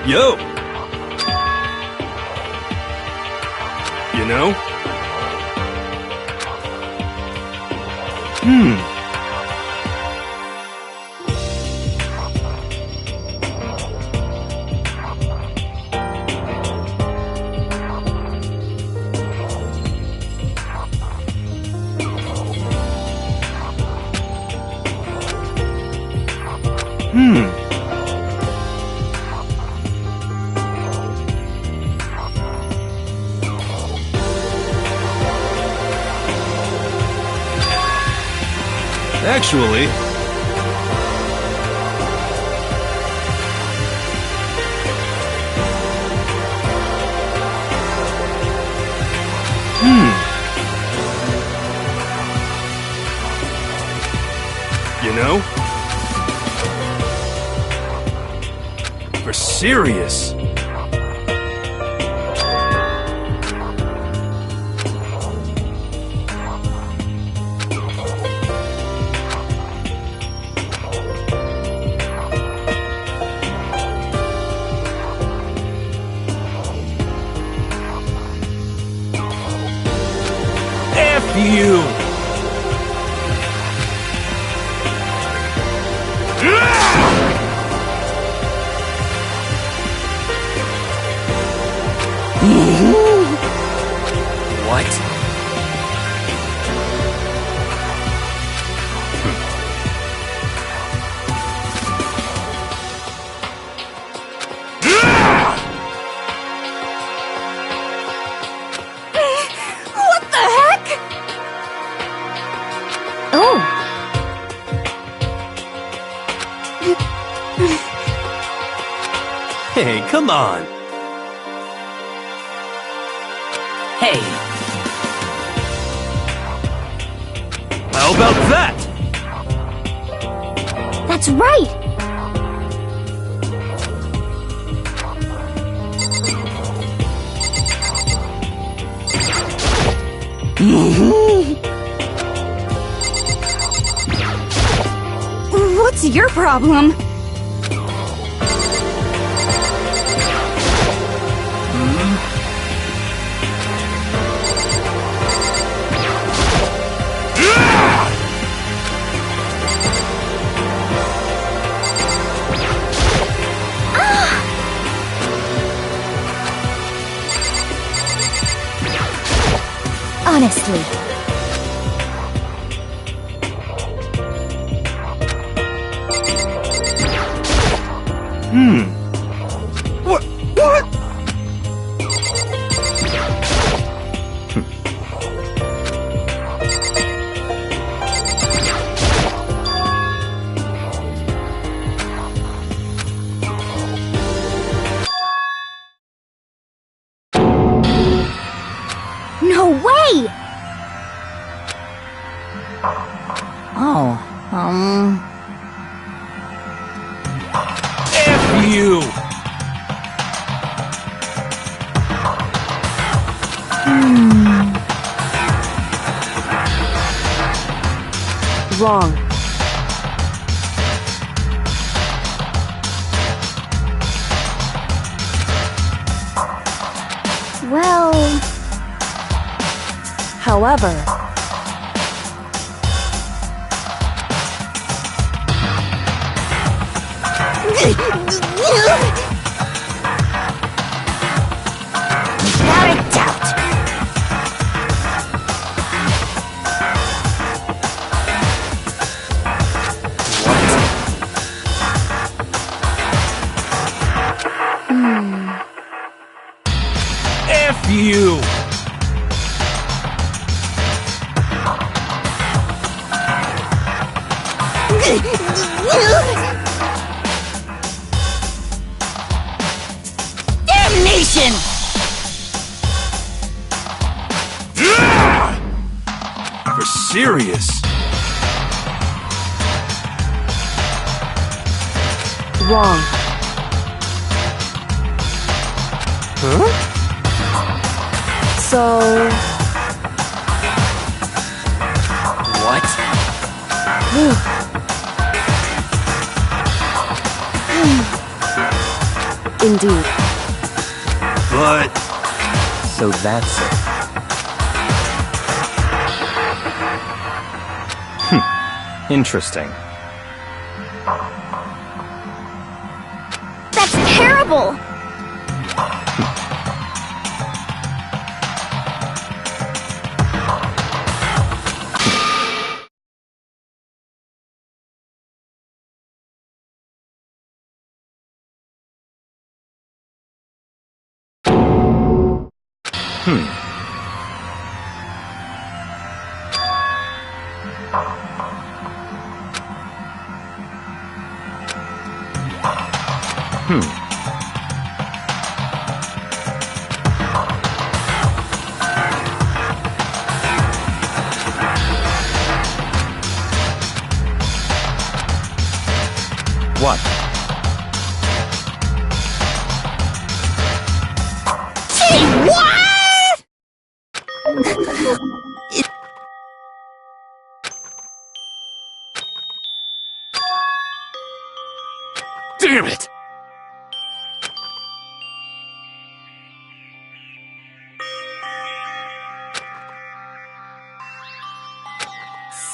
Yo! You know? Actually... You know? For serious. You. What? Hey, come on! Hey! How about that? That's right! What's your problem? Honestly. What? What? No way! Oh, F you! Wrong. Well... However... Without a doubt. F you! Damnation! You're serious? Wrong. Huh? So... What? Indeed. But... So that's it. Interesting. That's terrible! What? Say what?! Damn it!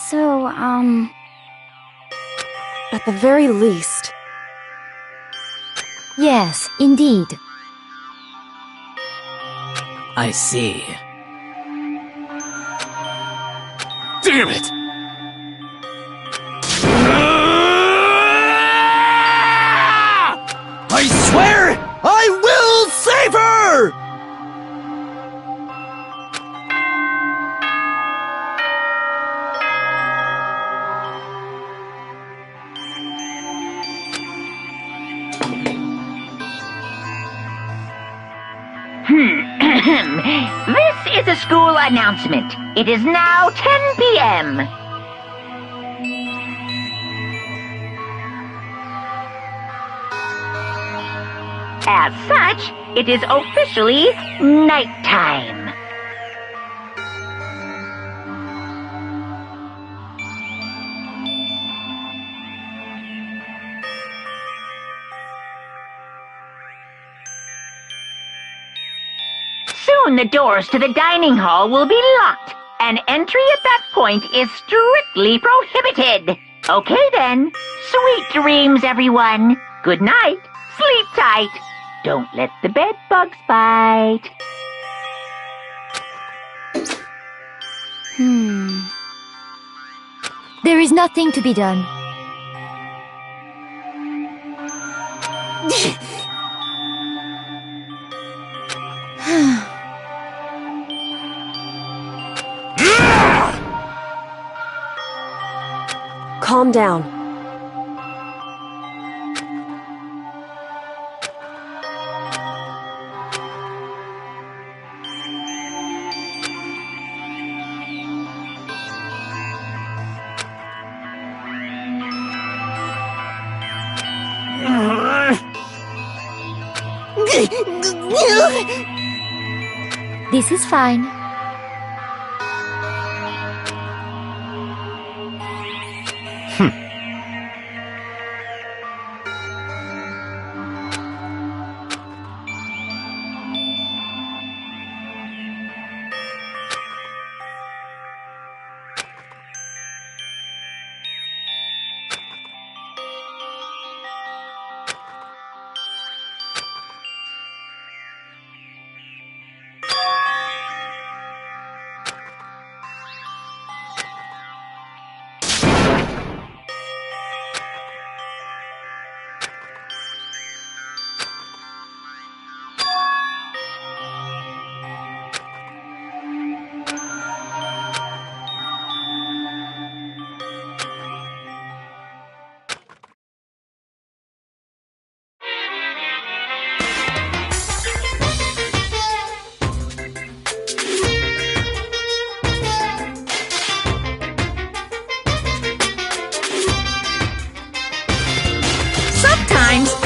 So, at the very least... Yes, indeed. I see. Damn it! I swear I will save her! This is a school announcement. It is now 10 p.m. As such, it is officially nighttime. Soon the doors to the dining hall will be locked, and entry at that point is strictly prohibited. Okay then, sweet dreams, everyone. Good night, sleep tight. Don't let the bed bugs bite. There is nothing to be done. Calm down. This is fine.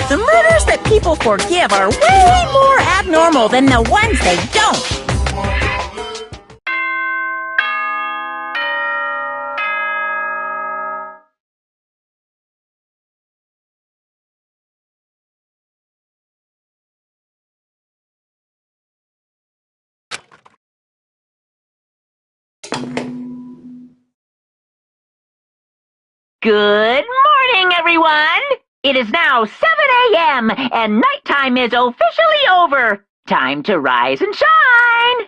The murders that people forgive are way more abnormal than the ones they don't. Good morning, everyone! It is now 7 a.m. and nighttime is officially over. Time to rise and shine!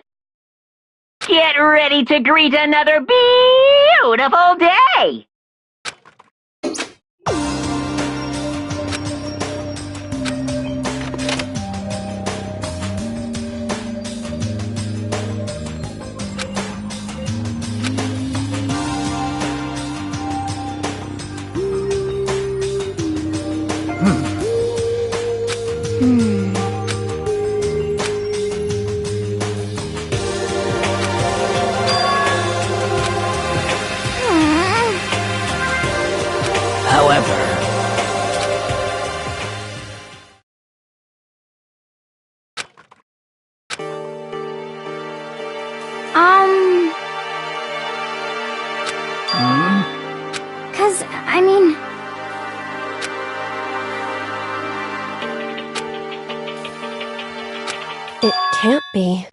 Get ready to greet another beautiful day! It can't be.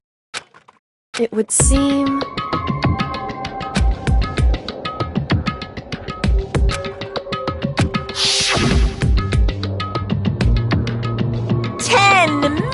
It would seem... $10 million!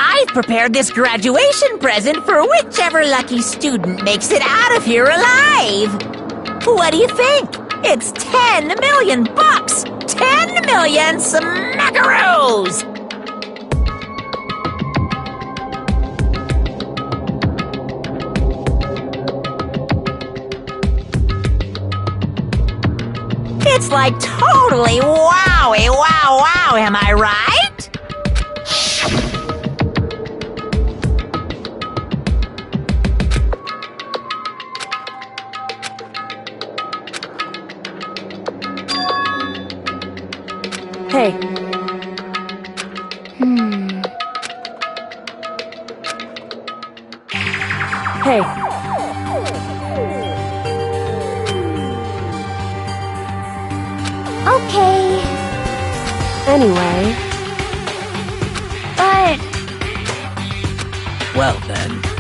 I've prepared this graduation present for whichever lucky student makes it out of here alive. What do you think? It's 10 million bucks! 10 million smackaroos! It's like totally wowie wow wow, am I right? Hey. Hey. Okay. Anyway. But Well then.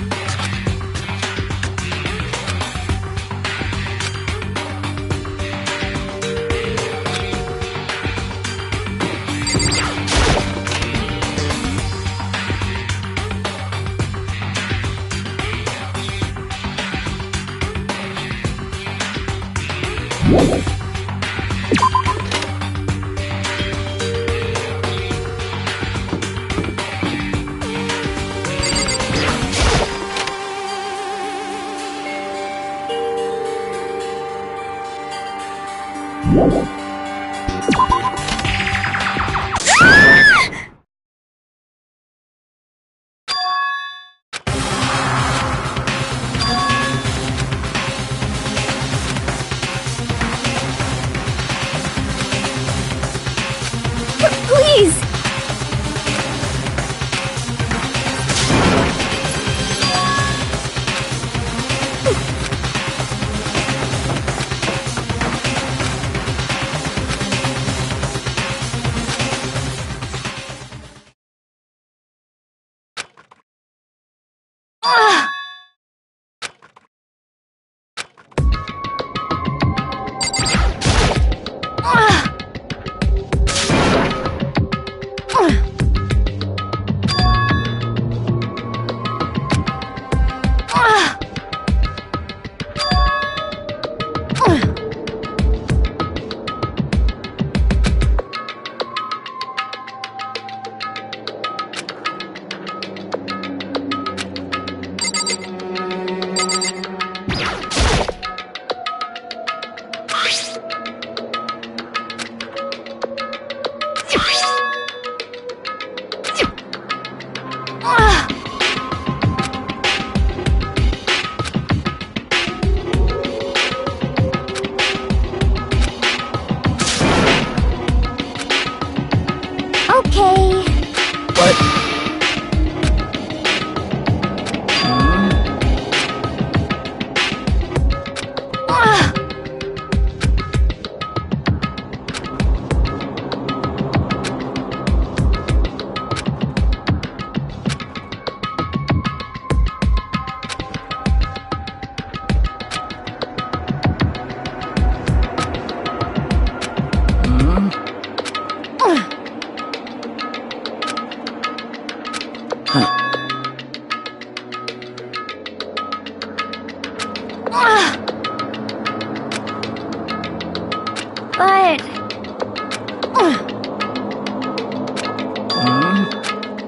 please! Okay. But... But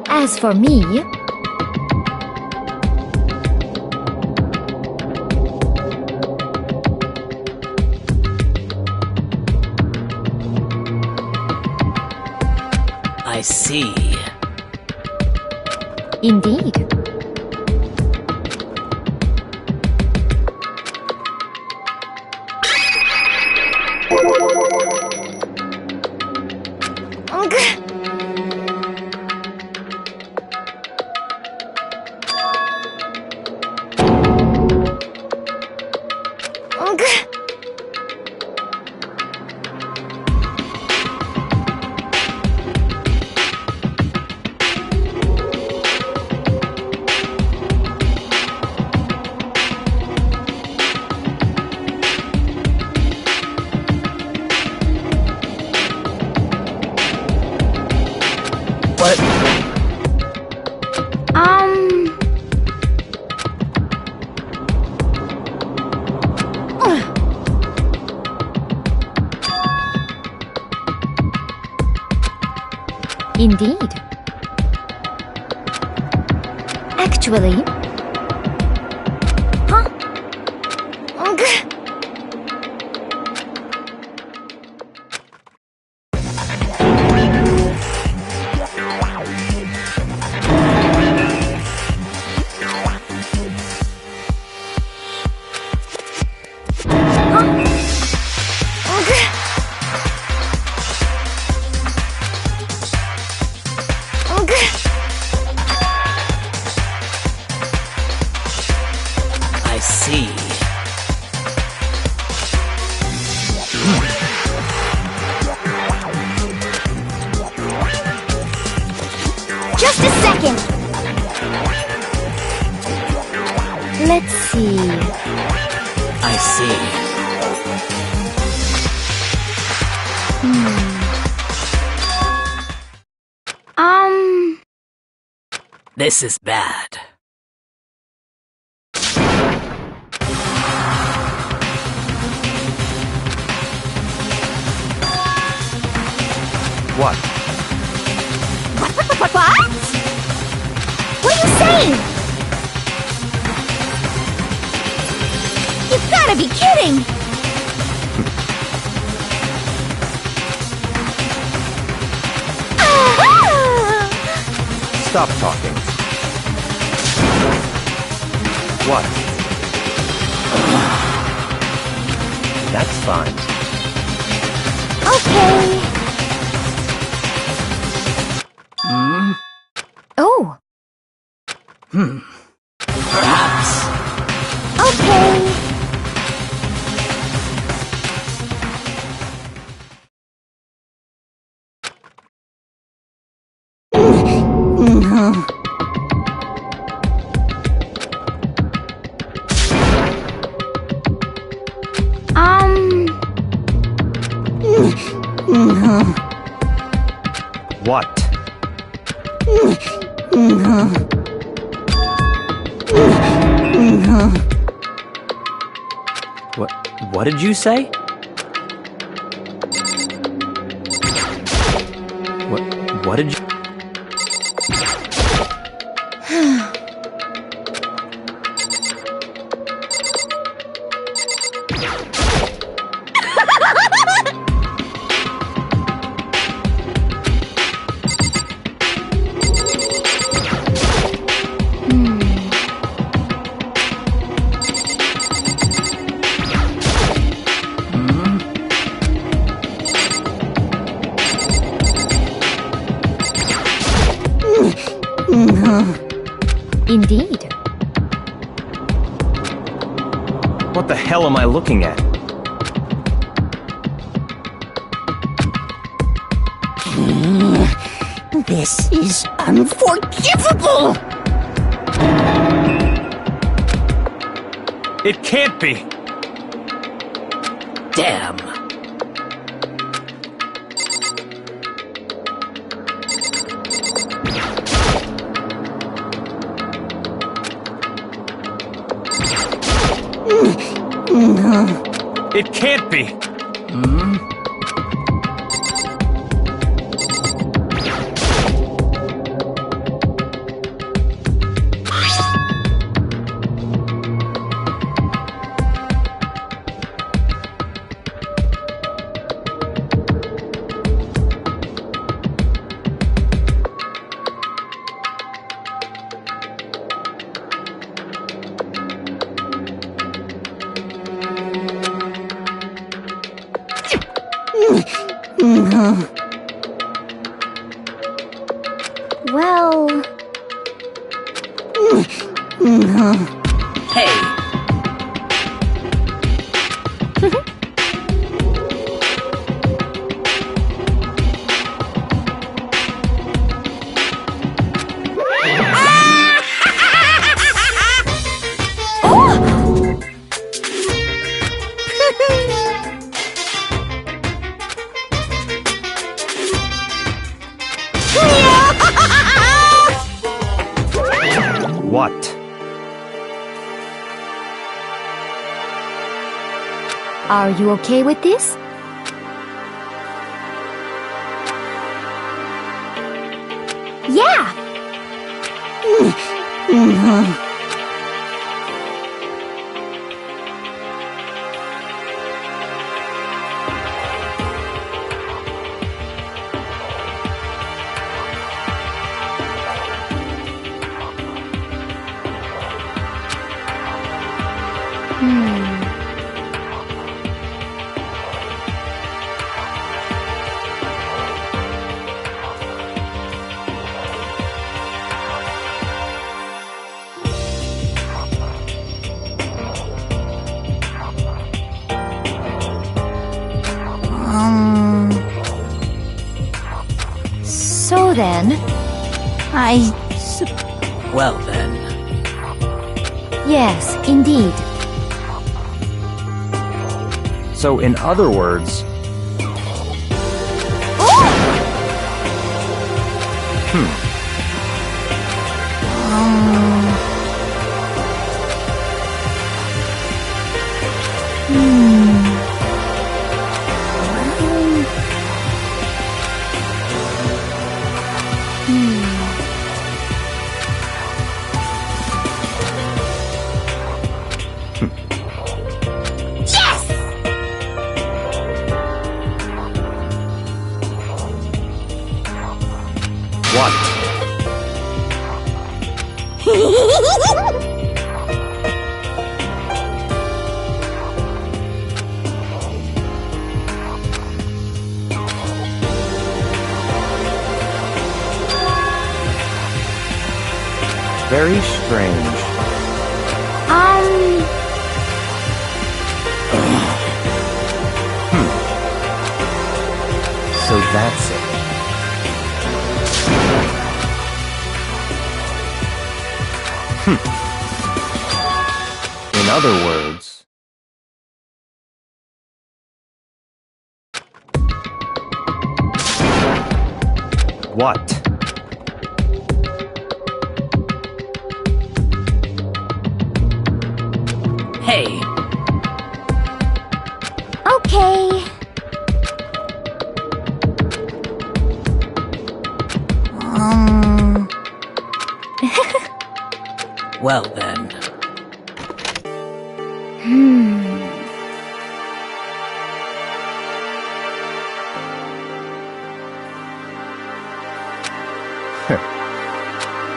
as for me, I see. indeed. Indeed. Actually... Huh? I see. Just a second! Let's see... I see. This is bad. What? What? What are you saying? You've gotta be kidding! Stop talking. What? That's fine. Okay. Oh. Perhaps. Okay. What? What did you say? What did you... Indeed. What the hell am I looking at? This is unforgivable! It can't be! Damn! It can't be! Well... Hey! What? Are you okay with this? Yeah! So then, Well then. yes, indeed. So, in other words, what? Very strange. So that's it. In other words, what? Hey, Okay. well then.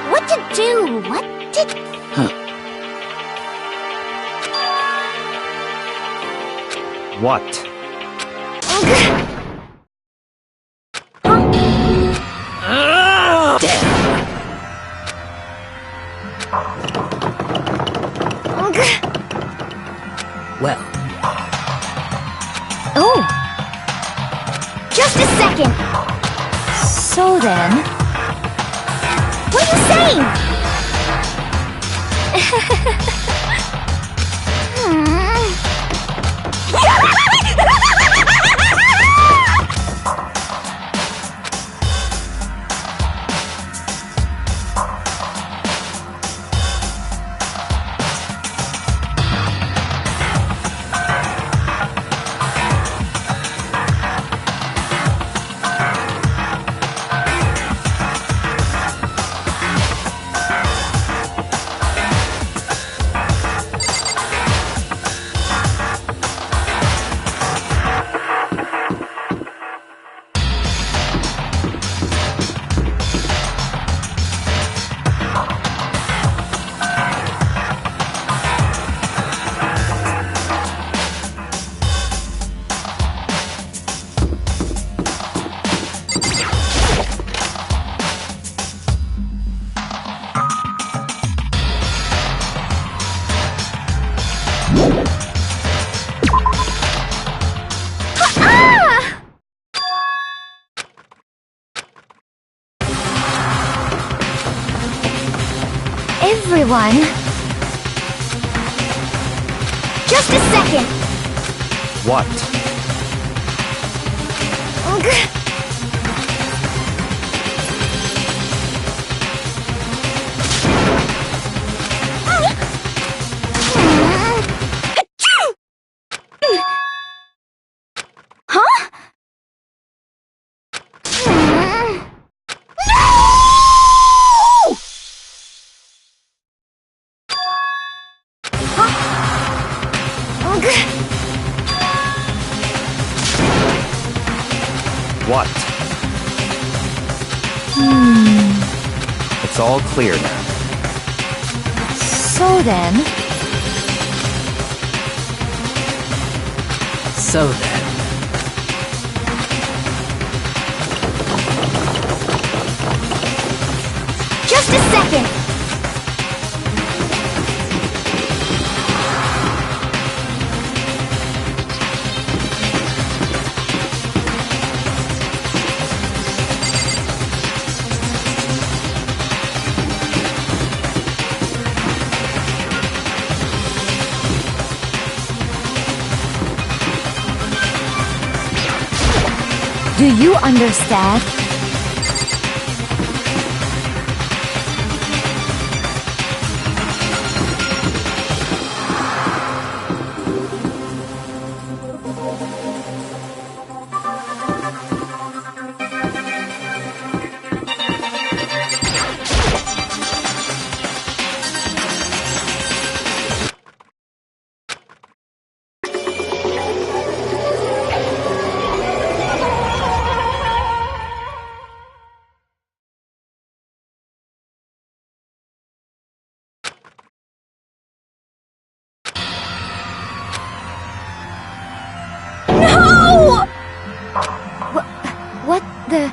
What to do? What to... What? Well, Oh! Just a second! So then... What are you saying? Everyone... Just a second! What? Huh? It's all clear now. So then... So then. Just a second! Do you understand? What the...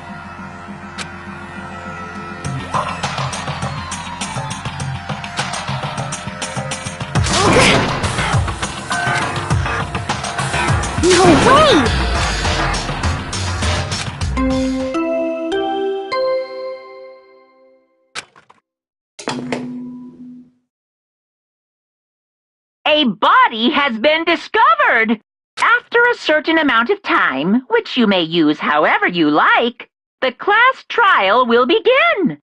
No way! A body has been discovered! After a certain amount of time, which you may use however you like, the class trial will begin.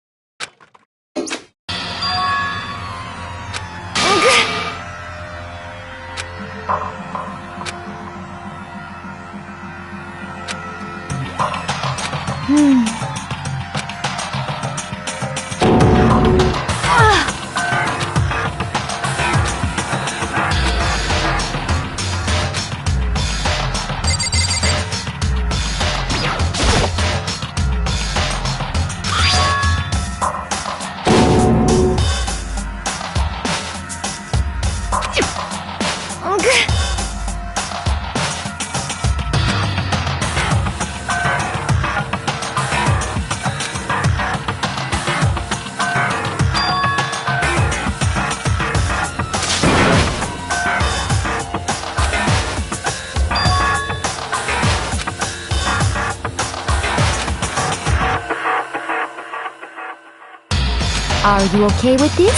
Are you okay with this?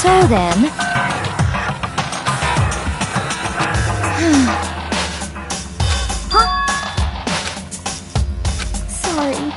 So then... Huh? Sorry.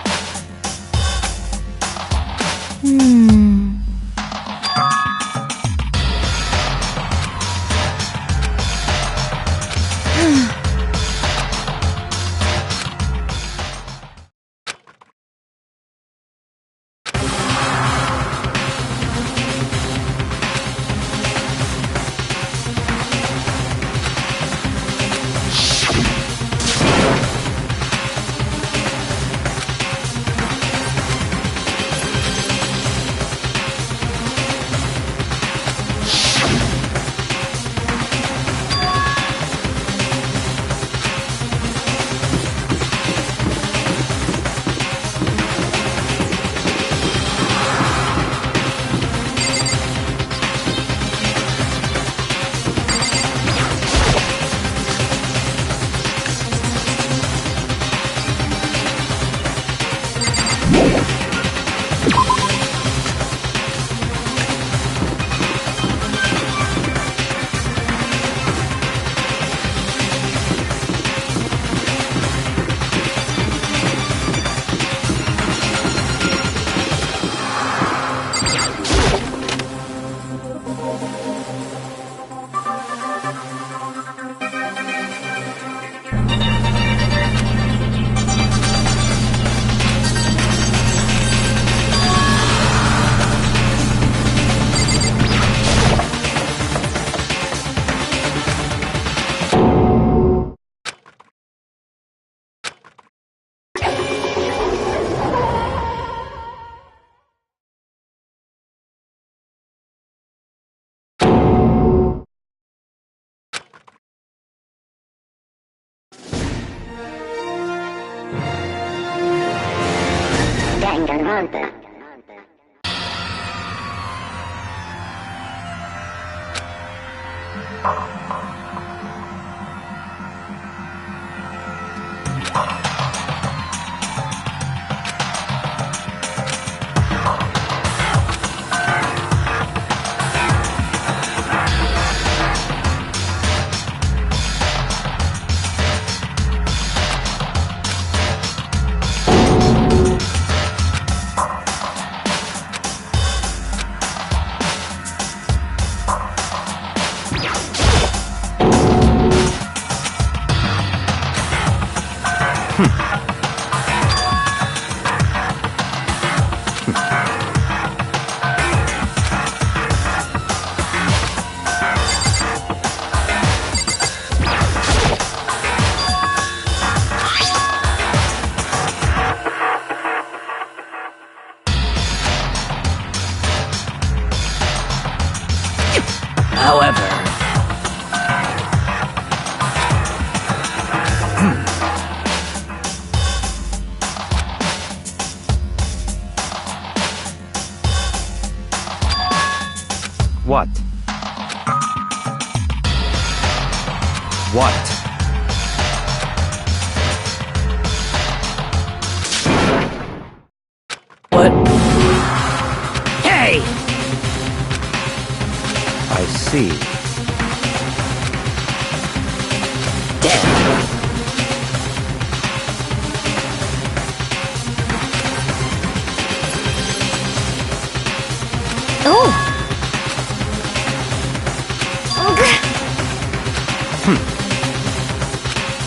However, What? What? what? Hey! I see. Damn. Oh!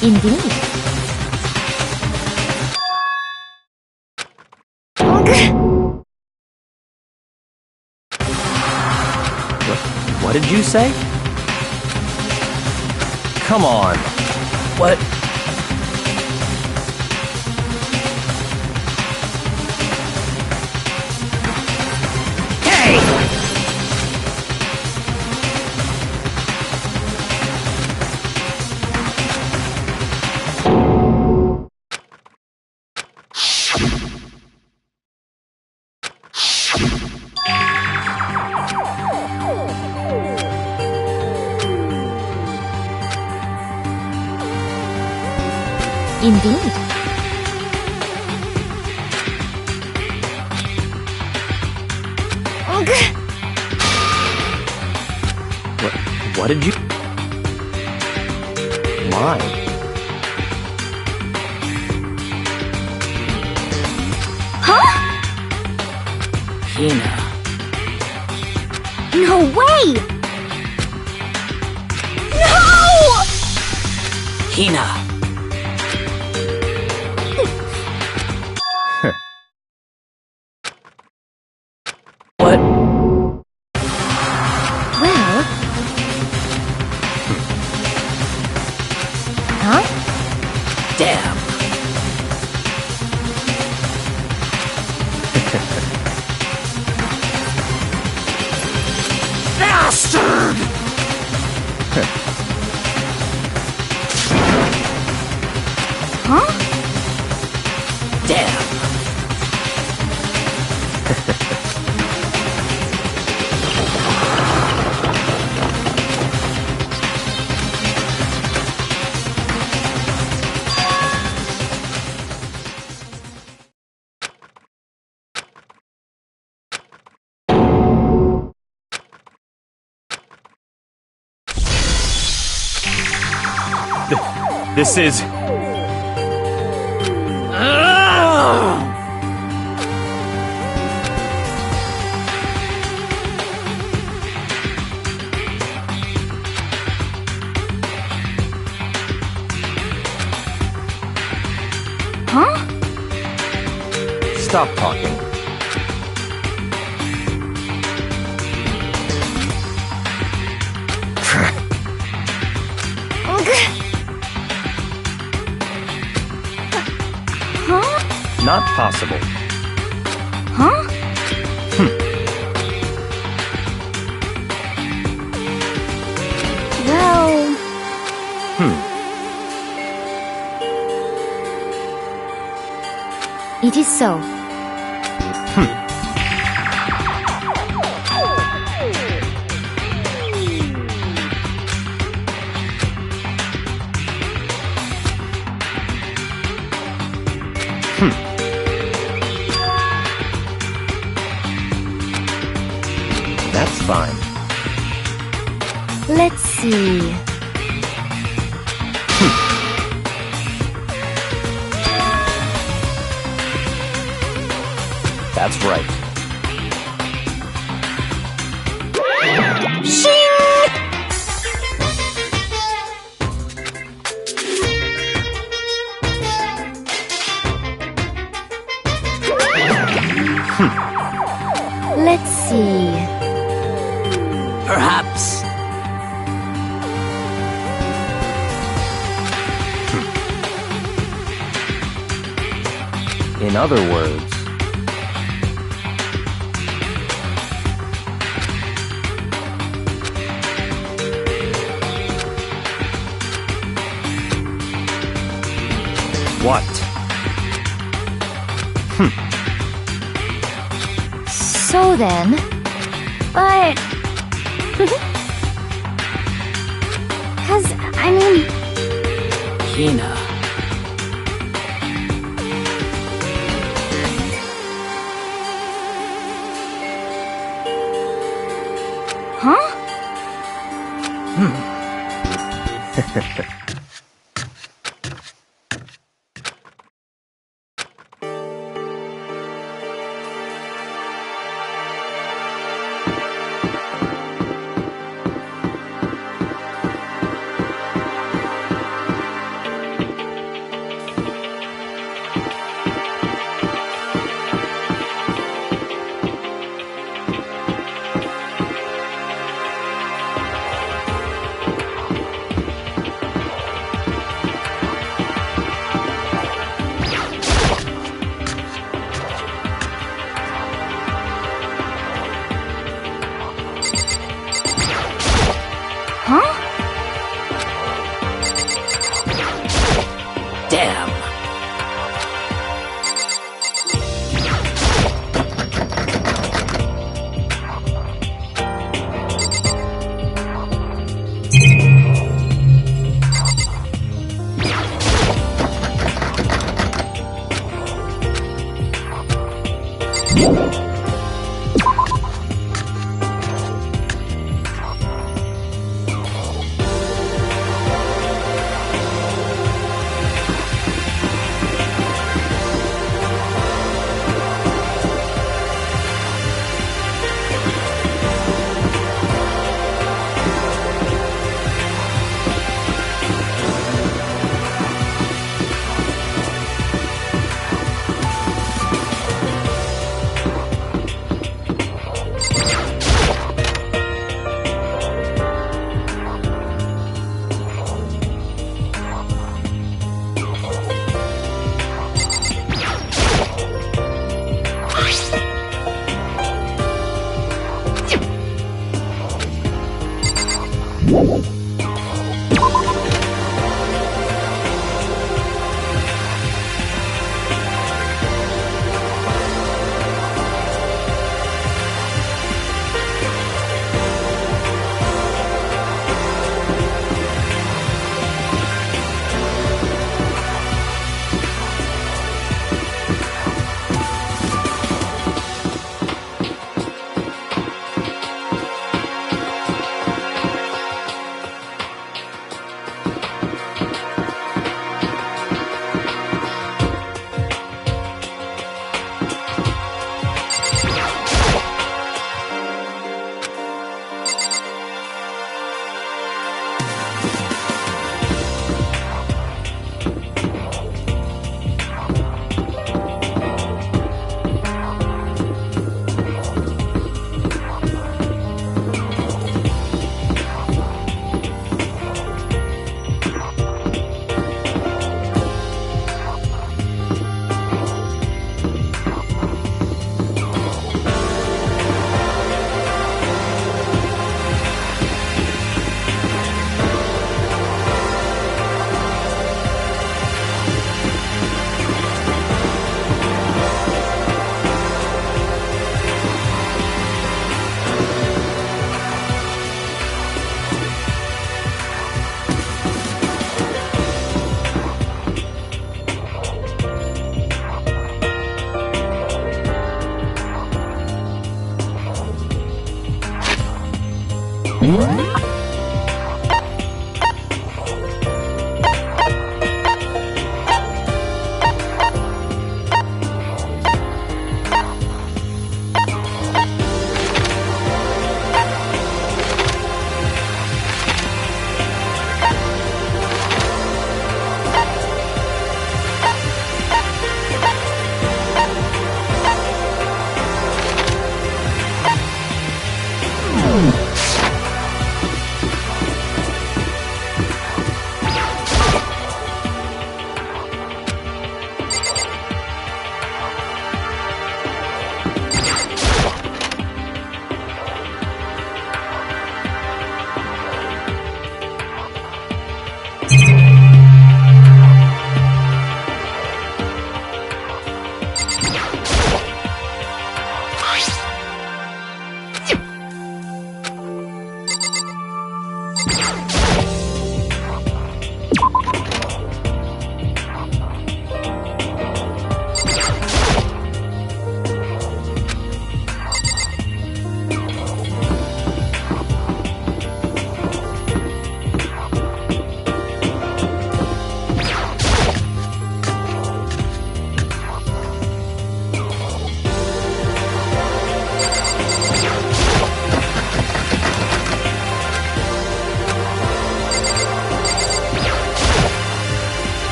Indeed. What did you say? Come on. What? Hey! Indeed. What did you... Why? Huh? Hina. No way! No! Hina. What? Well... Huh? Damn. Bastard! Huh? Damn. This is... Huh? Stop talking. Huh? Not possible. Huh? Well... It is so. see. That's right. Let's see. Perhaps. In other words, what? So then, but... I mean... Hina. Huh? Huh? Damn.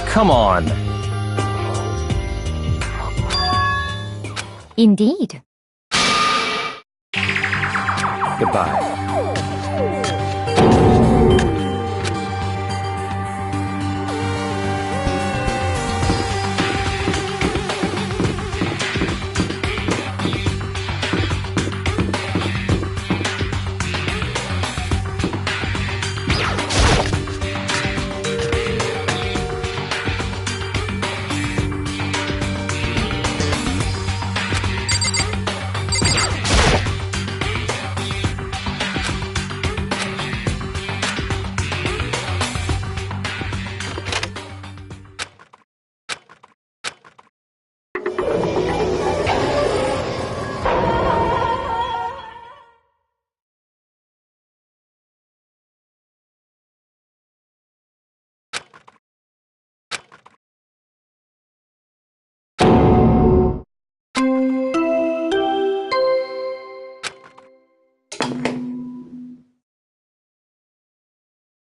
Come on. Indeed. Goodbye.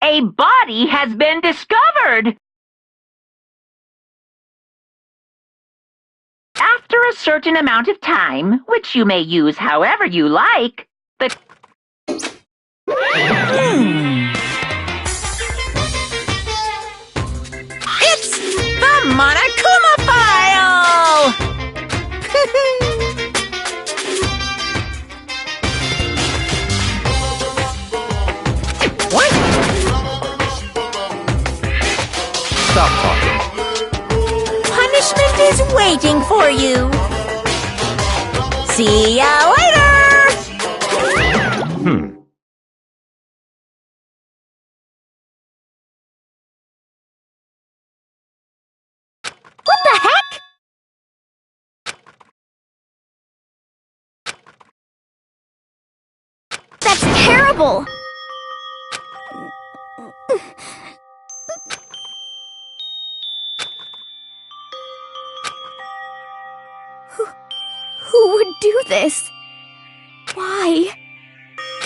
A body has been discovered! After a certain amount of time, which you may use however you like, the... It's the Monokuma file! What? Stop talking. Punishment is waiting for you. See ya later! What the heck? That's terrible! Who would do this? Why?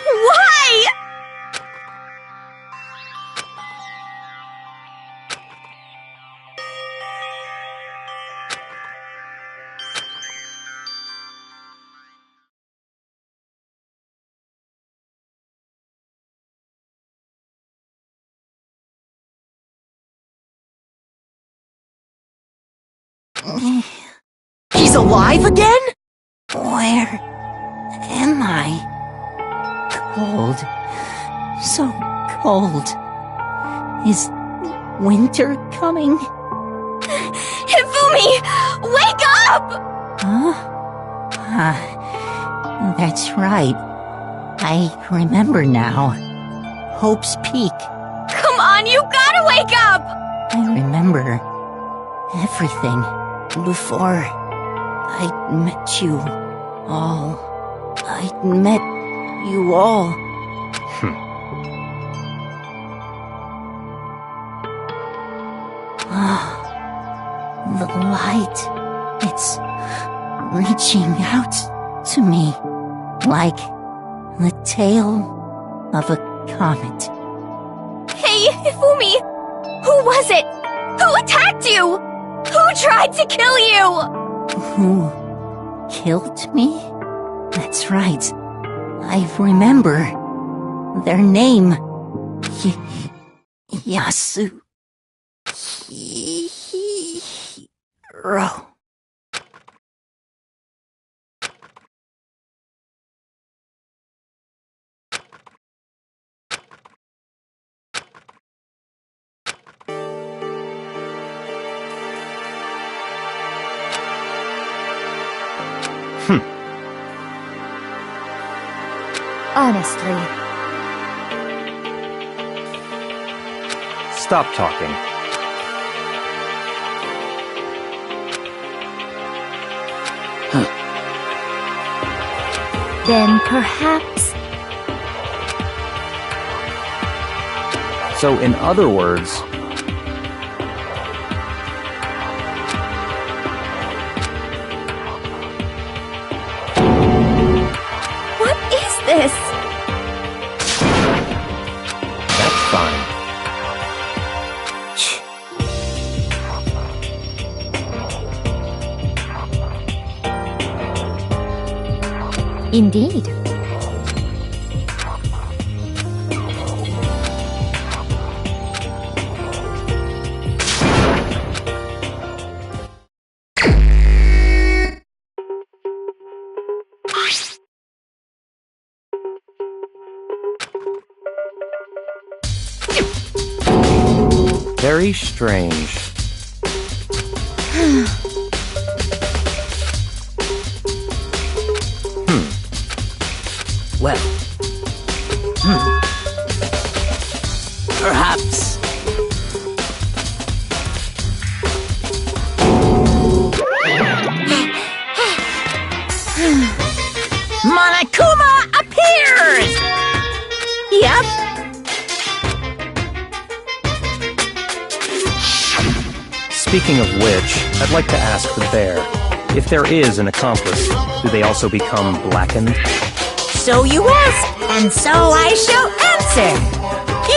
Why? He's alive again? Where am I? Cold. So cold. Is winter coming? Hifumi! Wake up! Huh? That's right. I remember now. Hope's Peak. Come on, you gotta wake up! I remember everything before I met you all. I met you all. The light, it's reaching out to me like the tail of a comet. Hey, Hifumi! Who was it? Who attacked you? Who tried to kill you? Who killed me? That's right. I remember their name. Yasuhiro. Honestly. Stop talking. Then perhaps... So, in other words, What is this? Indeed. Very strange. Well. Perhaps. Monokuma appears! Yep. Speaking of which, I'd like to ask the bear, if there is an accomplice, do they also become blackened? So you ask, and so I shall answer.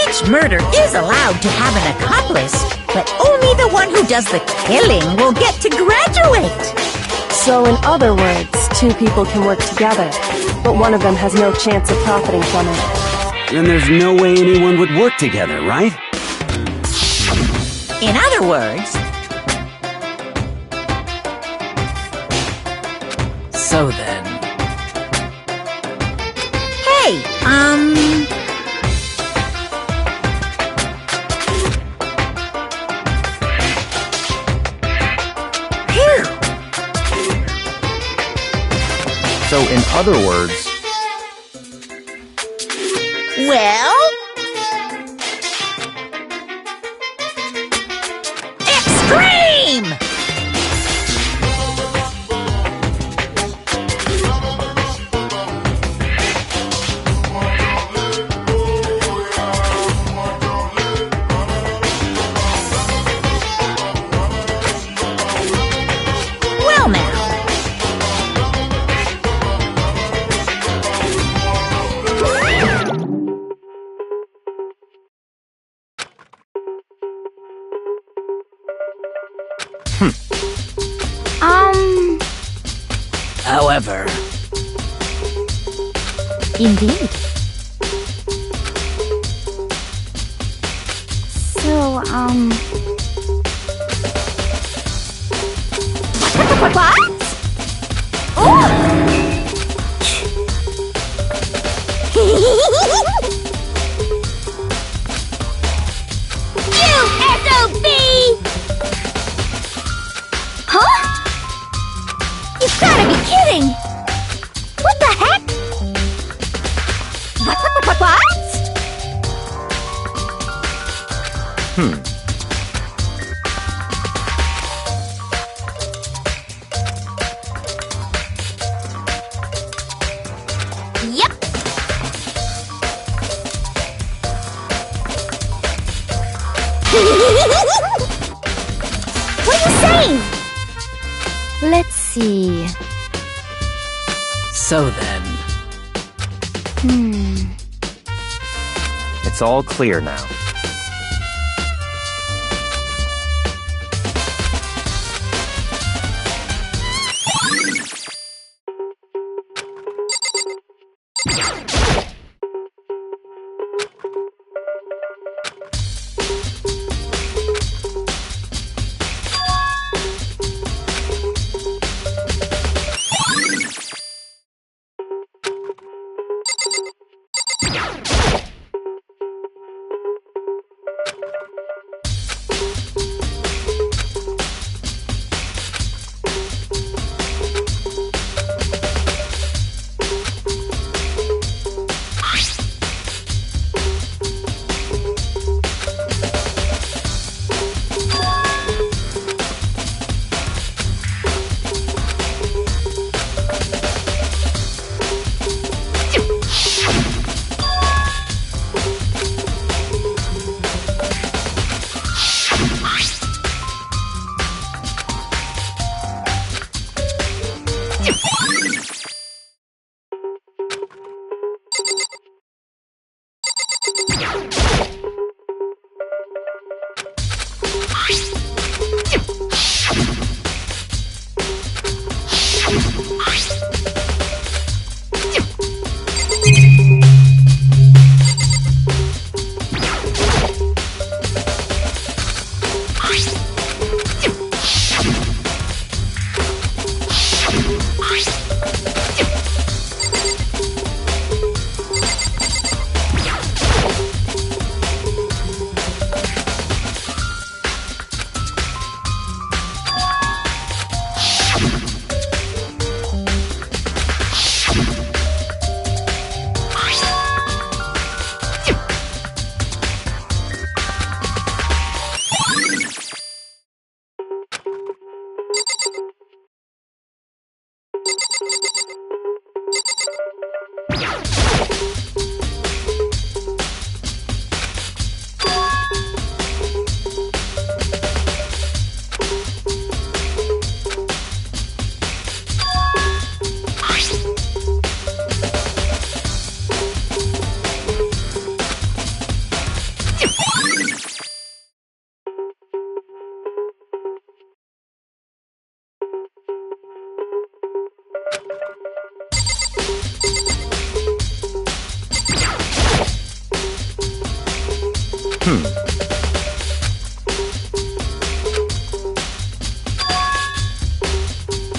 Each murder is allowed to have an accomplice, but only the one who does the killing will get to graduate. So in other words, two people can work together, but one of them has no chance of profiting from it. Then there's no way anyone would work together, right? In other words, So then... hey, phew. So in other words, Well, extreme! Well now. However... Indeed. So, What? You SOB! Huh? You've gotta be kidding! What the heck? What? Yep. What are you saying? Let's see. So then... it's all clear now.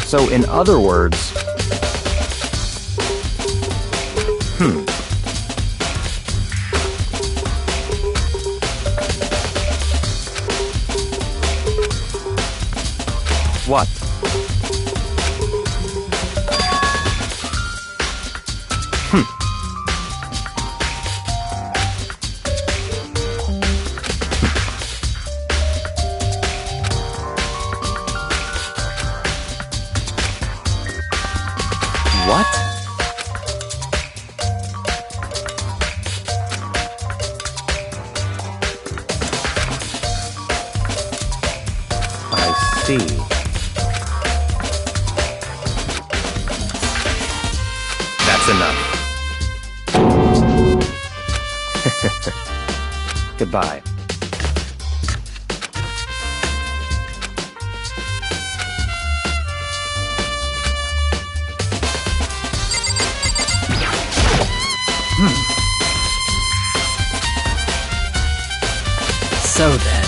So, in other words... What? What? I see. That's enough. Goodbye. So then.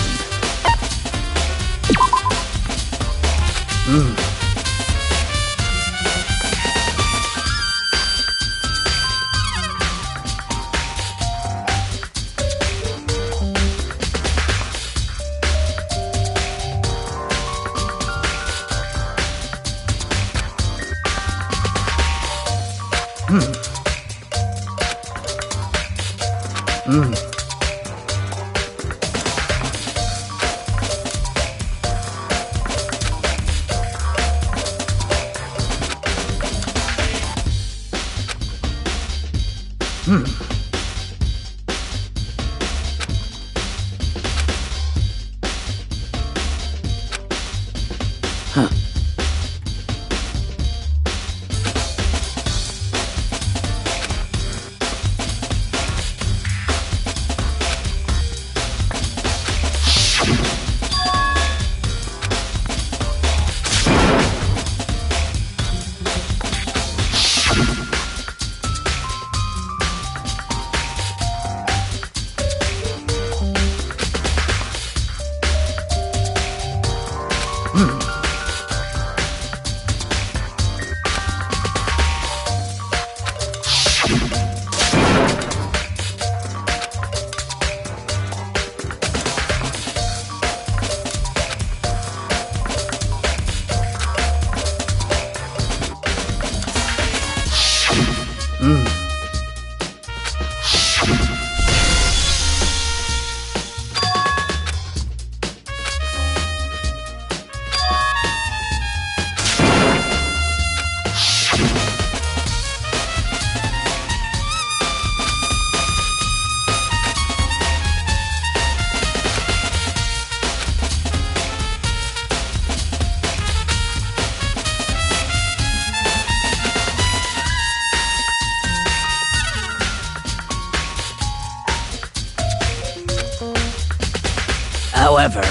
However,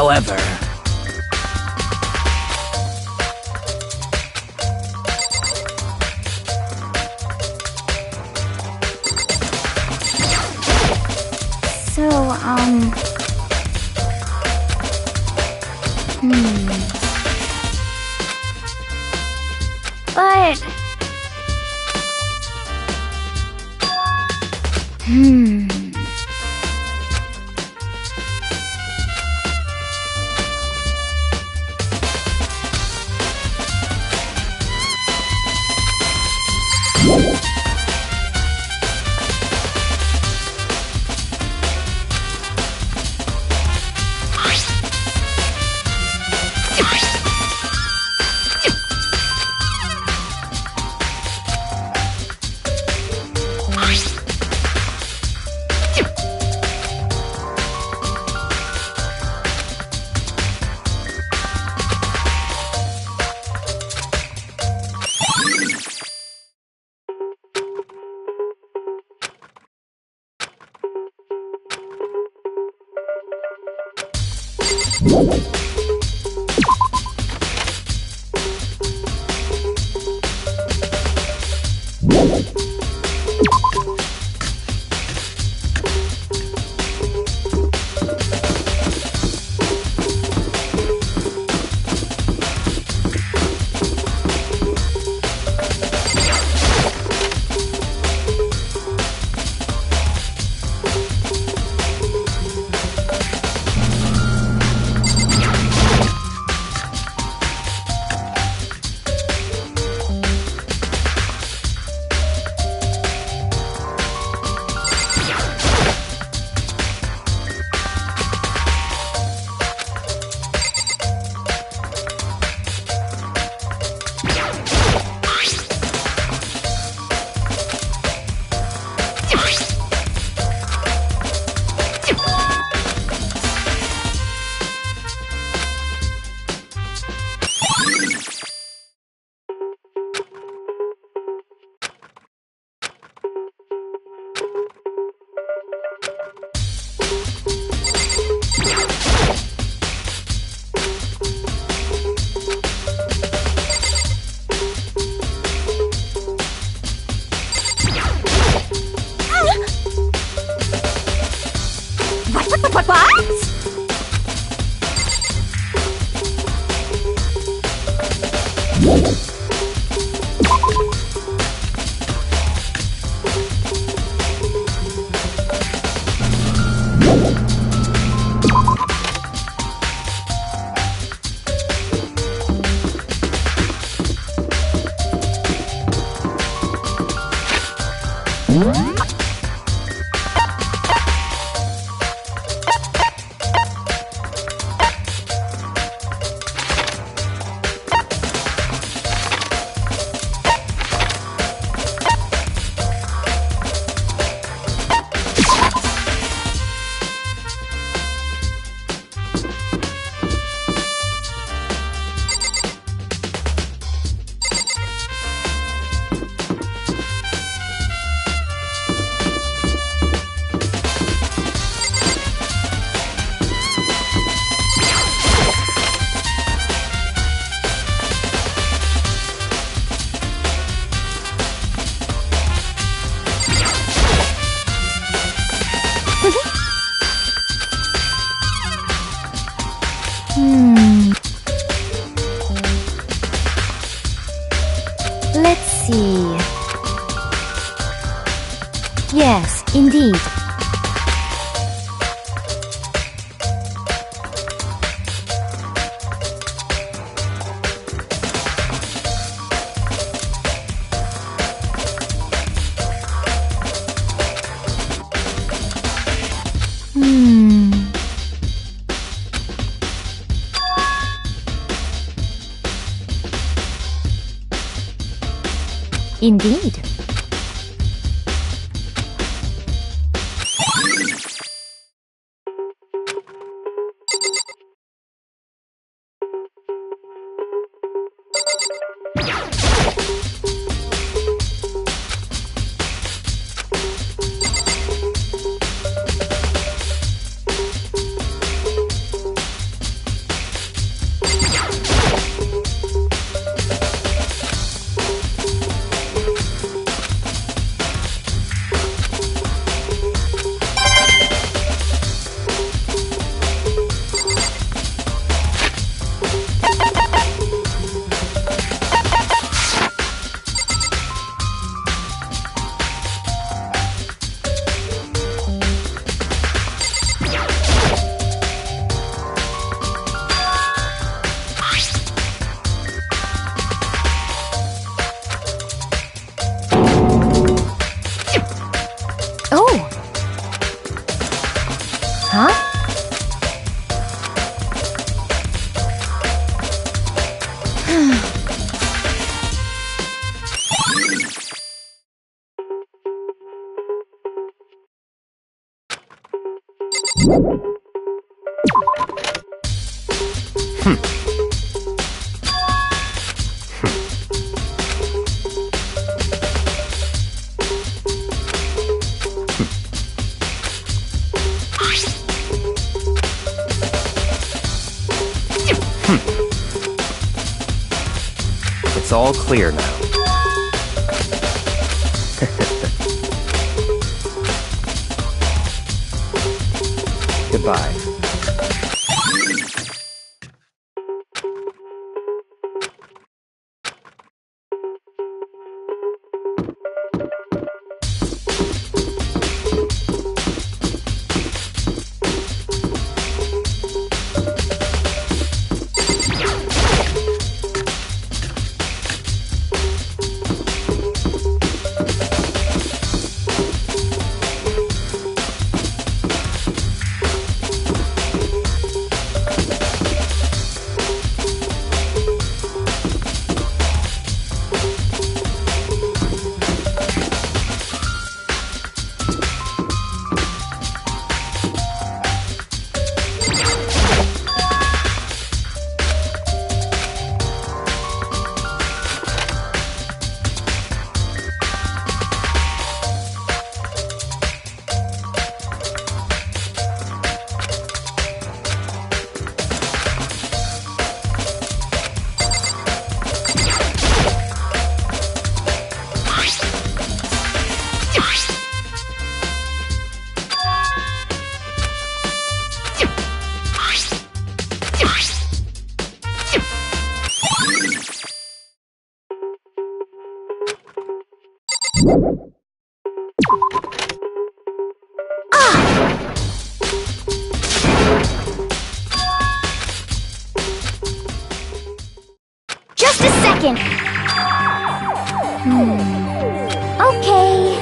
however, So, But... Let's see. Yes, indeed. Indeed. It's all clear now. Goodbye. Just a second. Okay.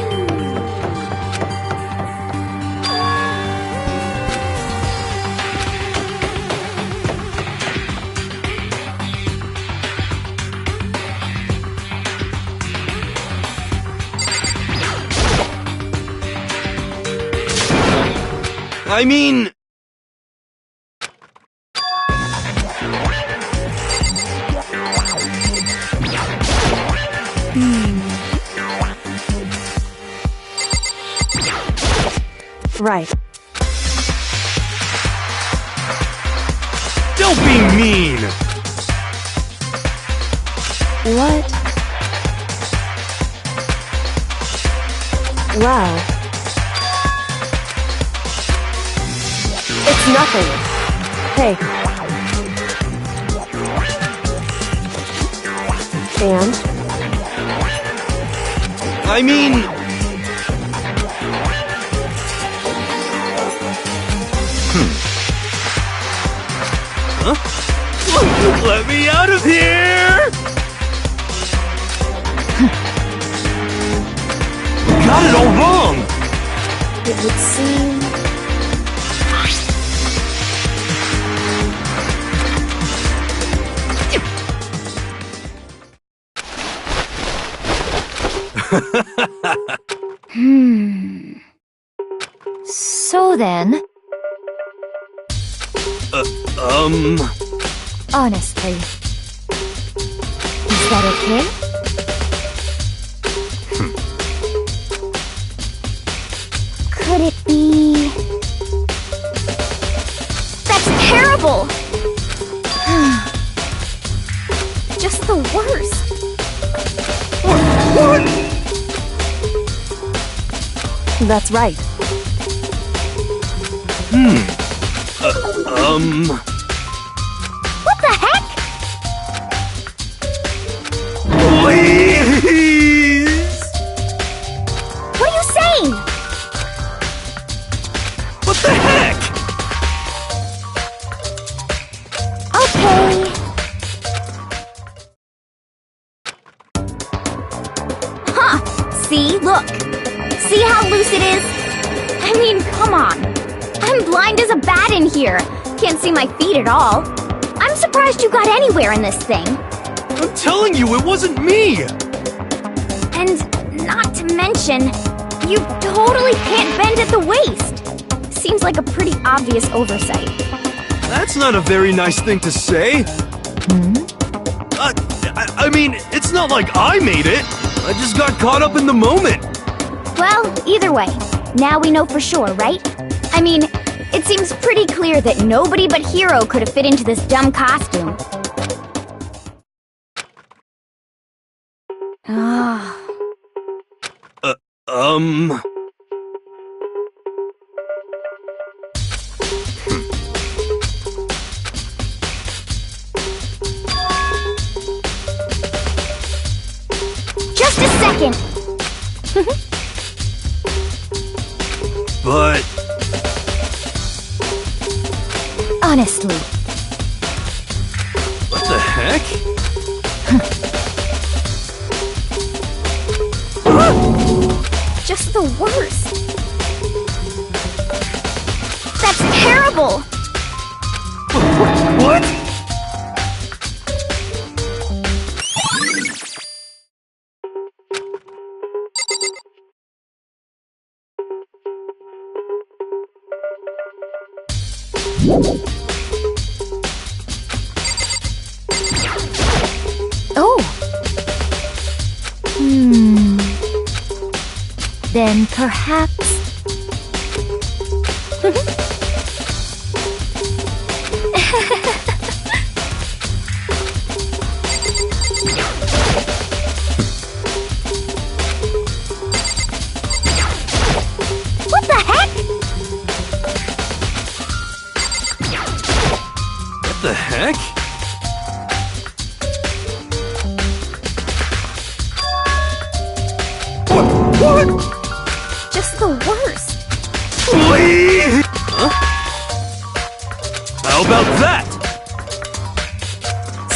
I mean... Right. Don't be mean! What? Well... It's nothing. Hey. And? I mean... Huh? Let me out of here! You got it all wrong! It would seem... So then... Honestly... Is that okay? Could it be... That's terrible! Just the worst. What? That's right. What the heck? Please! What are you saying? What the heck? Okay. Huh. See? Look. See how loose it is? I mean, come on. I'm blind as a bat in here. Can't see my feet at all. I'm surprised you got anywhere in this thing. I'm telling you, it wasn't me! And not to mention, you totally can't bend at the waist. seems like a pretty obvious oversight. That's not a very nice thing to say. I mean, it's not like I made it. I just got caught up in the moment. Well, either way, now we know for sure, right? I mean, it seems pretty clear that nobody but Hiro could have fit into this dumb costume. Ah. Just a second! But... Honestly. what the heck? Just the worst. That's terrible! What? Oh. Then perhaps... What the heck? What the heck? What? Just the worst. Please? Huh? How about that?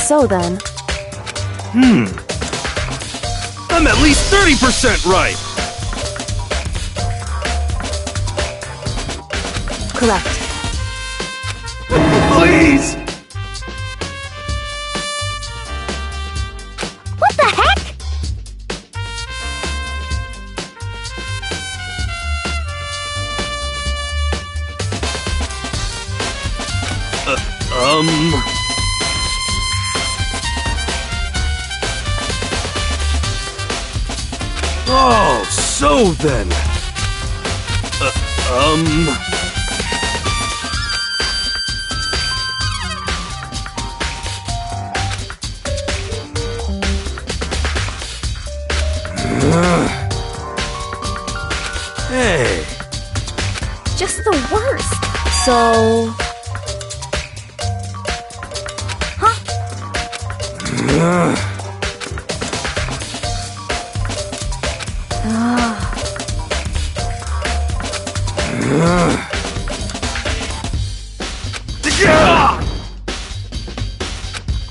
So then, I'm at least 30% right. correct. Please? What the heck? Oh, so then. Hey. Just the worst. So,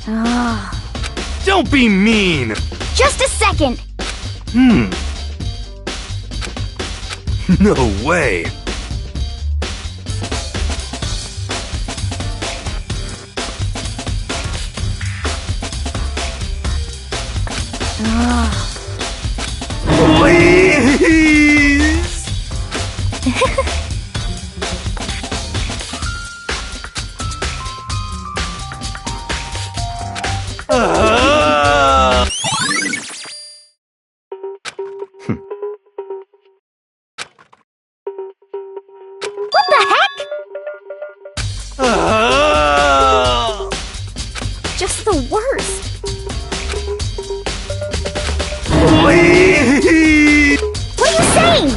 Huh? Don't be mean. Just a second. No way. Please. What the heck? Just the worst. Please. What are you saying?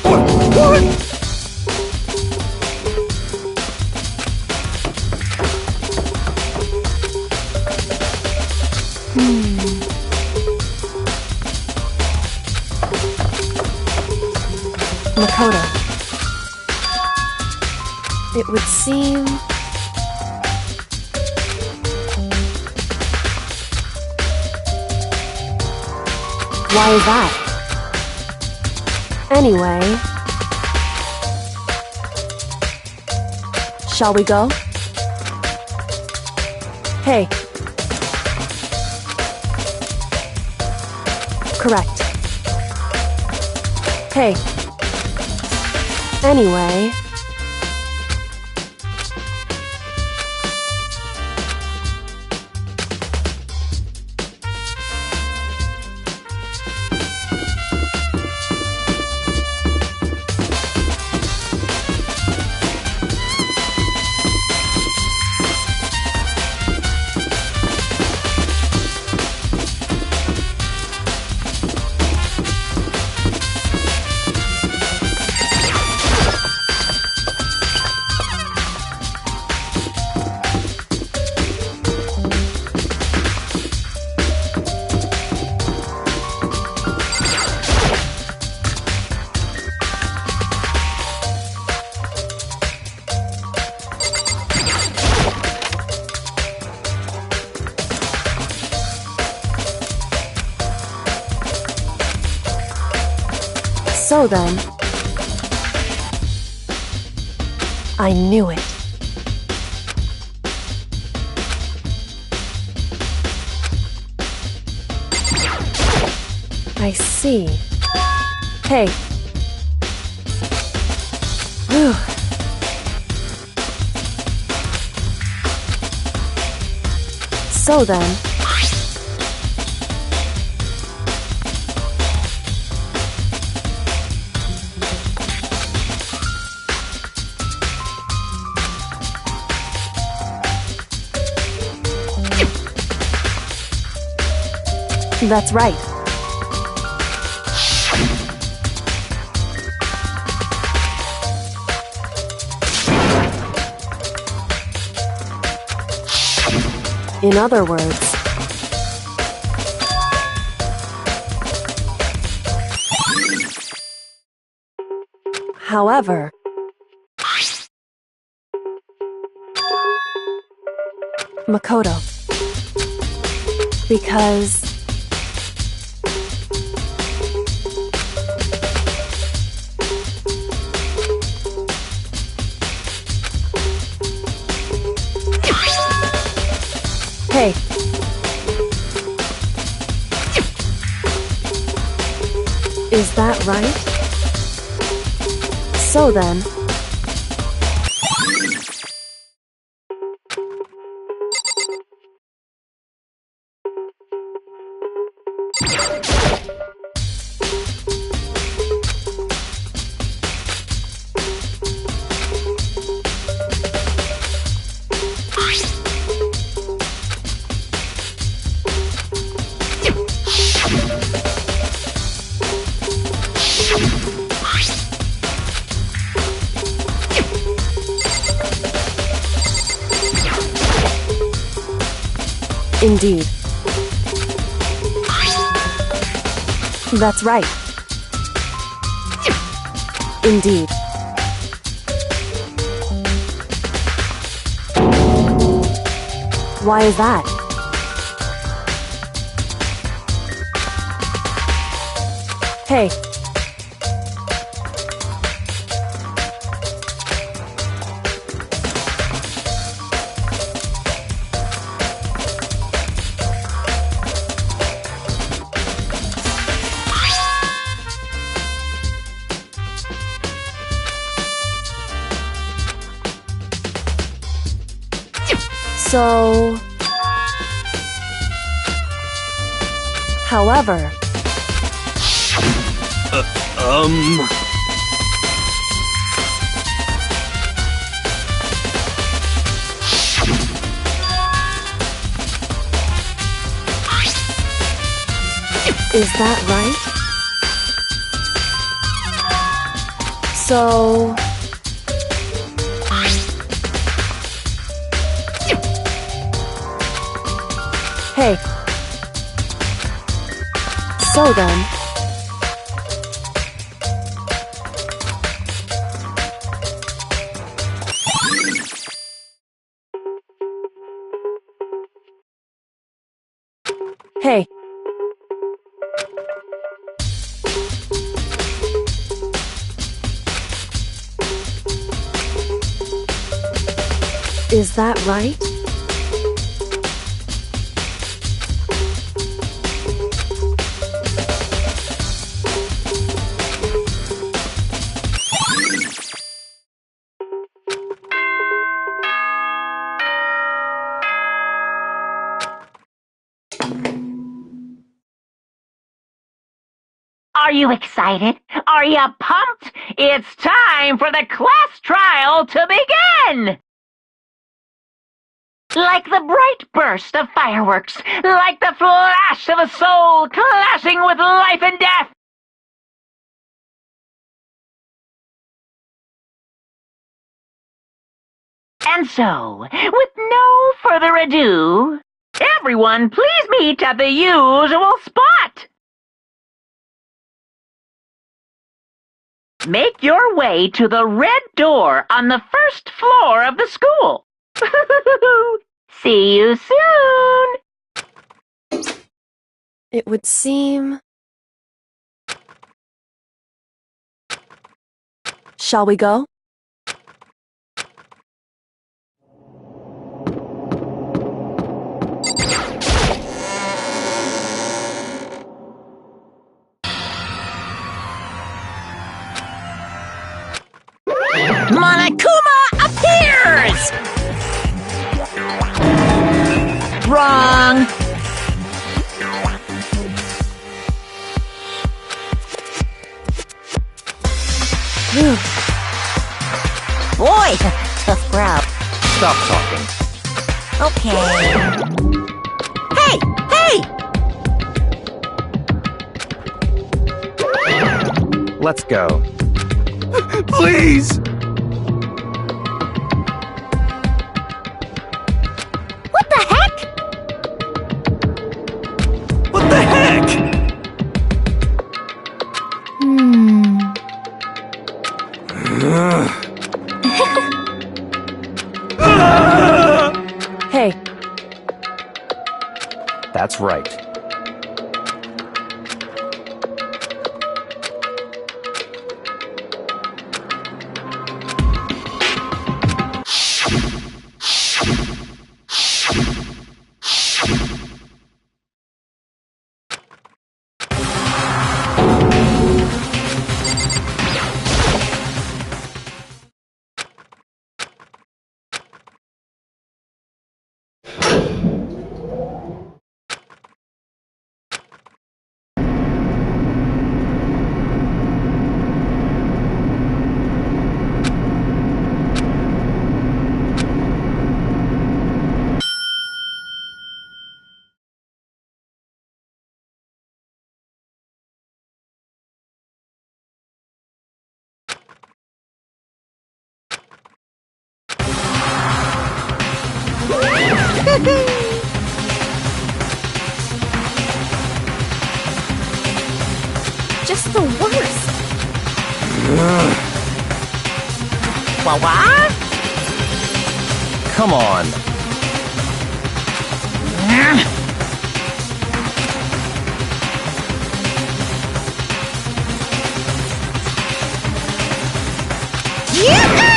What? Makoto. It would seem... Why is that? Anyway... Shall we go? Hey. Correct. Hey. Anyway... So then... I knew it. I see. Hey. Whew. So then... That's right. In other words... However... Makoto. Because... Hey. Is that right? So then... Indeed. That's right. Indeed. Why is that? Hey. So... However... Is that right? So... Hey. So then... Hey. Is that right? Are you excited? Are you pumped? It's time for the class trial to begin! Like the bright burst of fireworks, like the flash of a soul clashing with life and death, and so, with no further ado, everyone please meet at the usual spot. Make your way to the red door on the first floor of the school. See you soon! It would seem... Shall we go? Monokuma appears! Wrong! Boy, tough crowd. Stop talking. Okay. Hey! Hey! Let's go. Please! What the heck? What the heck? Hey, That's right. Just the worst. What? Come on. Yoo-hoo!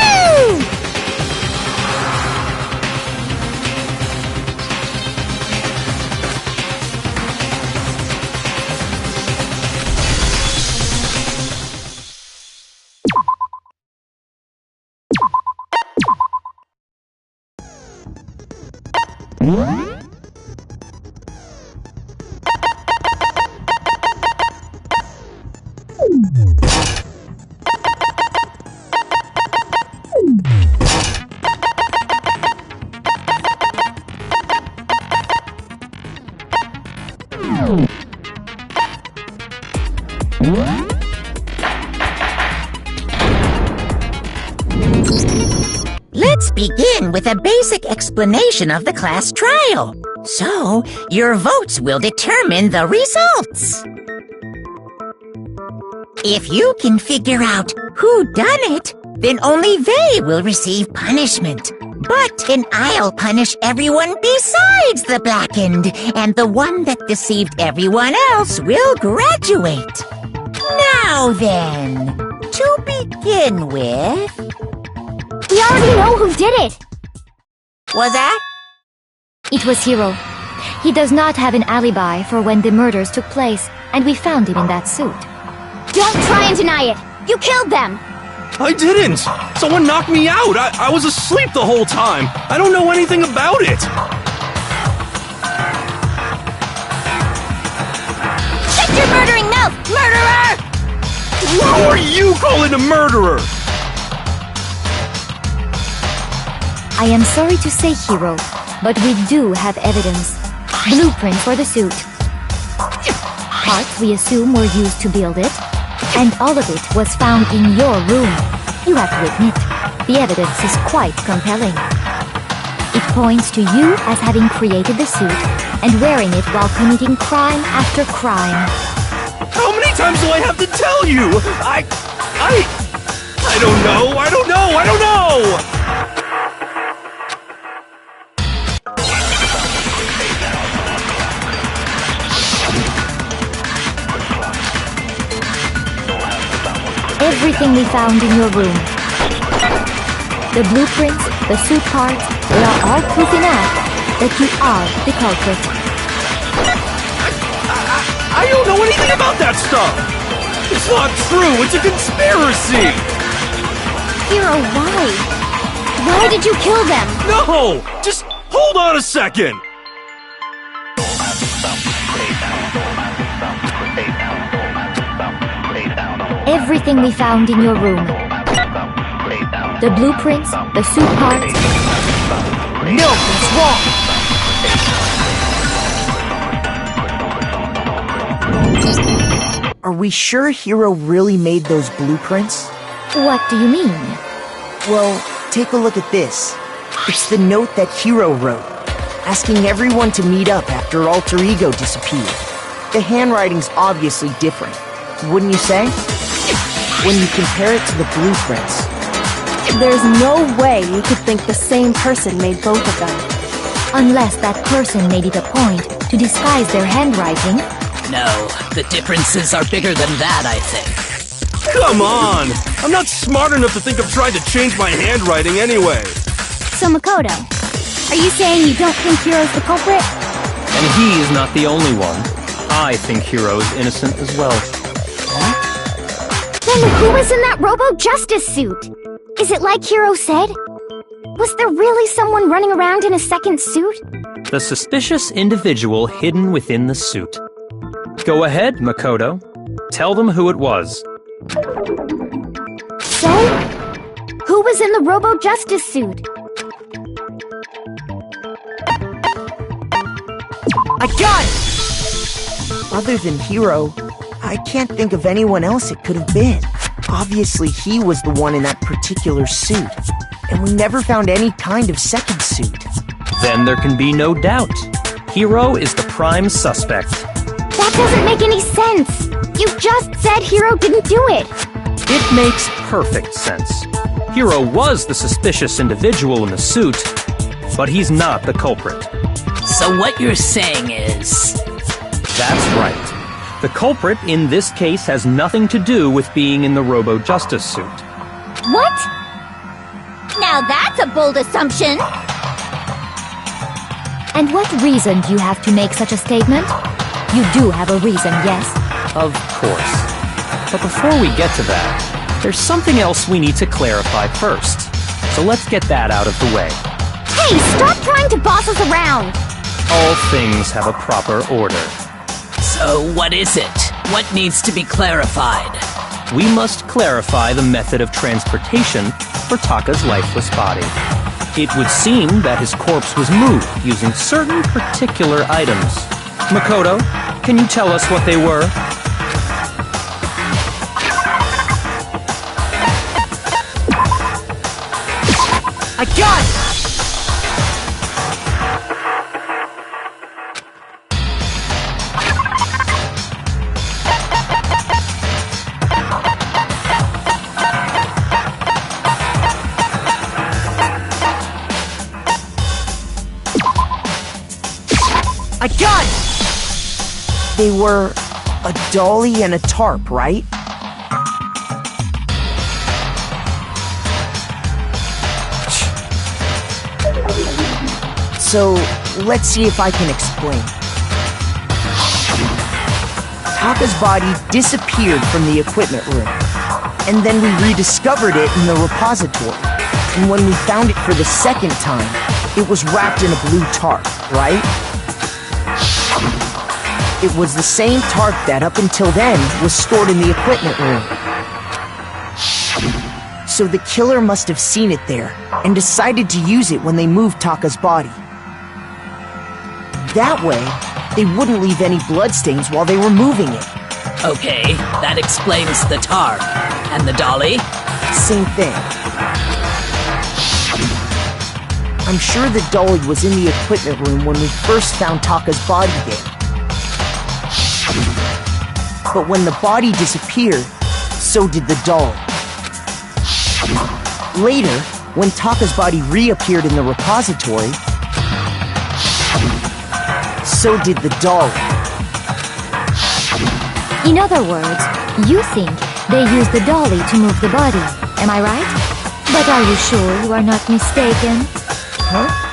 Let's begin with a basic explanation of the class trial. So, your votes will determine the results. If you can figure out who done it, then only they will receive punishment. But then I'll punish everyone besides the blackened, and the one that deceived everyone else will graduate. Now then, to begin with... We already know who did it. Was that? It was Hiro. He does not have an alibi for when the murders took place, and we found him in that suit. Don't try and deny it. You killed them. I didn't! Someone knocked me out! I was asleep the whole time! I don't know anything about it! Shut your murdering mouth, murderer! Who are you calling a murderer? I am sorry to say, Hero, but we do have evidence. Blueprint for the suit. Parts we assume were used to build it, and all of it was found in your room. You have to admit, the evidence is quite compelling. It points to you as having created the suit and wearing it while committing crime after crime. How many times do I have to tell you? I don't know. Everything we found in your room. The blueprints, the suit parts, they are all proof enough that you are the culprit. I don't know anything about that stuff. It's not true. It's a conspiracy. Hero, why? Why did you kill them? No! Just hold on a second. Everything we found in your room. The blueprints, the suit parts. Milk is wrong. Are we sure Hero really made those blueprints? What do you mean? Well, take a look at this. It's the note that Hero wrote, asking everyone to meet up after Alter Ego disappeared. The handwriting's obviously different, wouldn't you say? When you compare it to the blueprints. There's no way you could think the same person made both of them. Unless that person made it a point to disguise their handwriting. No, the differences are bigger than that, I think. Come on! I'm not smart enough to think of trying to change my handwriting anyway. So Makoto, are you saying you don't think Hero's the culprit? And he is not the only one. I think Hero is innocent as well. Then who was in that Robo-Justice suit? Is it like Hero said? Was there really someone running around in a second suit? The suspicious individual hidden within the suit. Go ahead, Makoto. Tell them who it was. So, who was in the Robo-Justice suit? I got it! Other than Hero, I can't think of anyone else it could have been. Obviously, he was the one in that particular suit, and we never found any kind of second suit. Then there can be no doubt. Hero is the prime suspect. That doesn't make any sense! You just said Hero didn't do it! It makes perfect sense. Hero was the suspicious individual in the suit, but he's not the culprit. So what you're saying is... That's right. The culprit in this case has nothing to do with being in the Robo-Justice suit. What? Now that's a bold assumption! And what reason do you have to make such a statement? You do have a reason, yes? Of course. But before we get to that, there's something else we need to clarify first. So let's get that out of the way. Hey, stop trying to boss us around! All things have a proper order. So what is it? What needs to be clarified? We must clarify the method of transportation for Taka's lifeless body. It would seem that his corpse was moved using certain particular items. Makoto, can you tell us what they were? I got it! I got it! They were a dolly and a tarp, right? So, let's see if I can explain. Taka's body disappeared from the equipment room, and then we rediscovered it in the repository. And when we found it for the second time, it was wrapped in a blue tarp, right? It was the same tarp that up until then was stored in the equipment room. So the killer must have seen it there and decided to use it when they moved Taka's body. That way, they wouldn't leave any bloodstains while they were moving it. Okay, that explains the tarp. And the dolly? Same thing. I'm sure the dolly was in the equipment room when we first found Taka's body there. But when the body disappeared, so did the dolly. Later, when Taka's body reappeared in the repository, so did the dolly. In other words, you think they used the dolly to move the body, am I right? But are you sure you are not mistaken? Huh?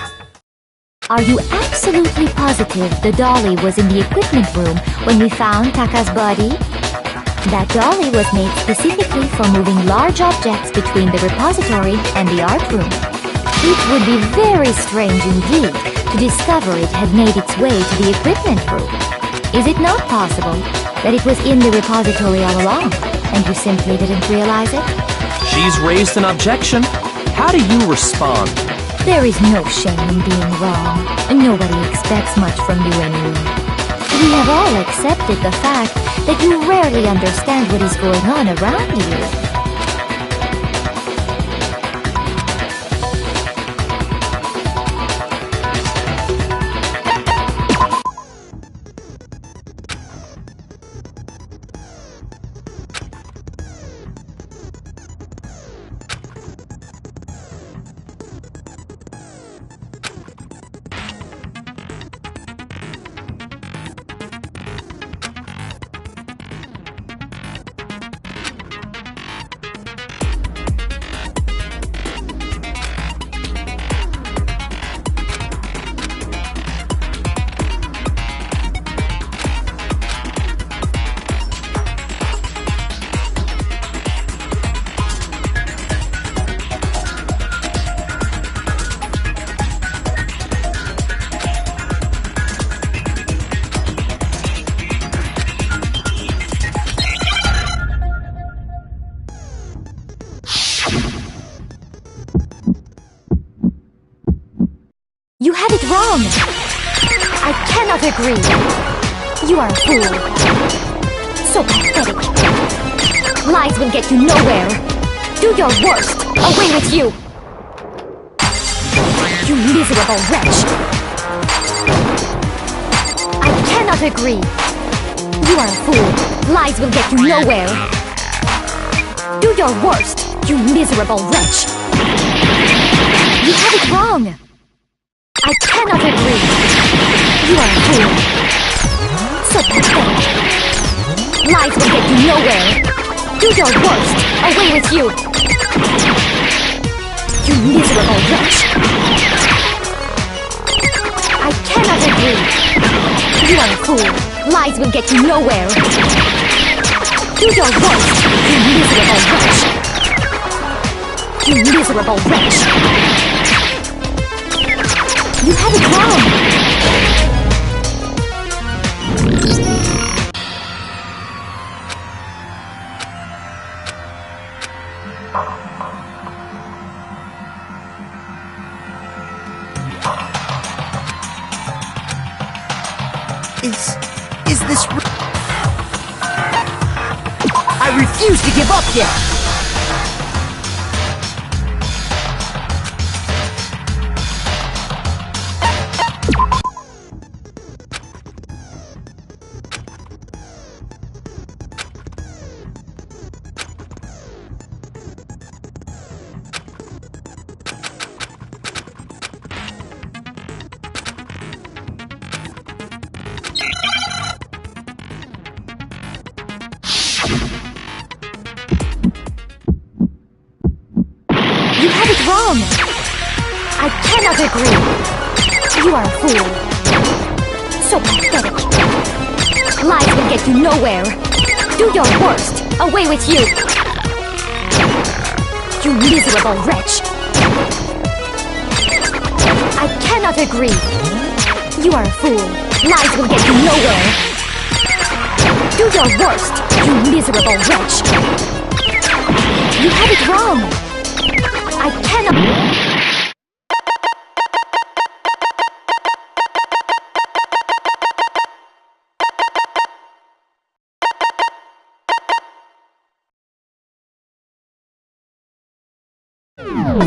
Are you absolutely positive the dolly was in the equipment room when we found Taka's body? That dolly was made specifically for moving large objects between the repository and the art room. It would be very strange indeed to discover it had made its way to the equipment room. Is it not possible that it was in the repository all along, and you simply didn't realize it? She's raised an objection. How do you respond? There is no shame in being wrong. Nobody expects much from you anyway. We have all accepted the fact that you rarely understand what is going on around you. You have it wrong! I cannot agree! You are a fool! So pathetic! Lies will get you nowhere! Do your worst! Away with you! You miserable wretch! I cannot agree! You are a fool! Lies will get you nowhere! Do your worst, you miserable wretch! You have it wrong! I cannot agree! You are a fool! So pathetic! Lies will get you nowhere! Do your worst! Away with you! You miserable wretch! I cannot agree! You are a fool! Lies will get you nowhere! Do your worst! You miserable wretch! You miserable wretch! You have it wrong! Is this I refuse to give up yet! You have it wrong! I cannot agree! You are a fool! So pathetic! Lies will get you nowhere! Do your worst! Away with you! You miserable wretch! I cannot agree! You are a fool! Lies will get you nowhere! Do your worst, you miserable wretch! You have it wrong! I cannot...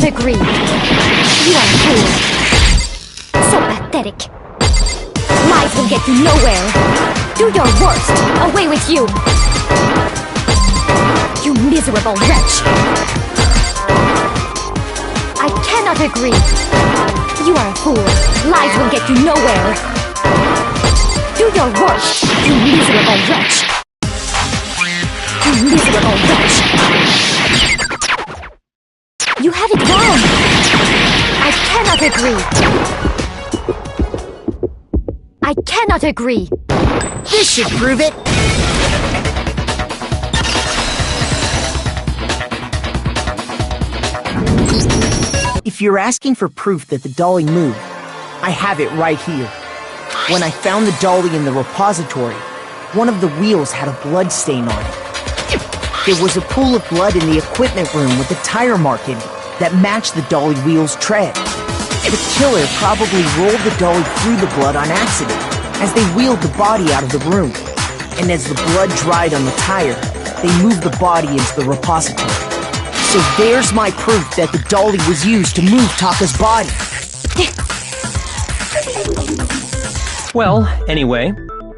Agreed. You are a fool. So pathetic. Lies will get you nowhere. Do your worst. Away with you. You miserable wretch. I cannot agree. You are a fool. Lies will get you nowhere. Do your worst. You miserable wretch. You miserable wretch. You have it wrong! I cannot agree! I cannot agree! This should prove it! If you're asking for proof that the dolly moved, I have it right here. When I found the dolly in the repository, one of the wheels had a blood stain on it. There was a pool of blood in the equipment room with a tire mark in it that matched the dolly wheel's tread. The killer probably rolled the dolly through the blood on accident as they wheeled the body out of the room. And as the blood dried on the tire, they moved the body into the repository. So there's my proof that the dolly was used to move Taka's body. Well, anyway,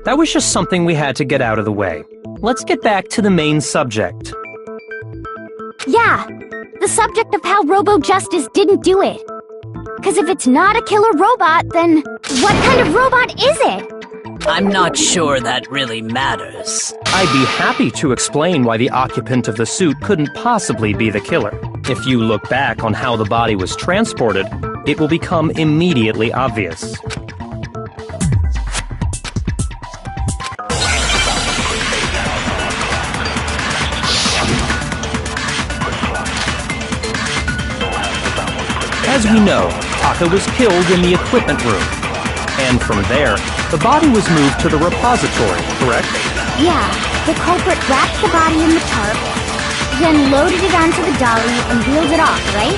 that was just something we had to get out of the way. Let's get back to the main subject. Yeah, the subject of how Robo-Justice didn't do it. Because if it's not a killer robot, then what kind of robot is it? I'm not sure that really matters. I'd be happy to explain why the occupant of the suit couldn't possibly be the killer. If you look back on how the body was transported, it will become immediately obvious. As we know, Taka was killed in the equipment room. And from there, the body was moved to the repository, correct? Yeah, the culprit wrapped the body in the tarp, then loaded it onto the dolly and wheeled it off, right?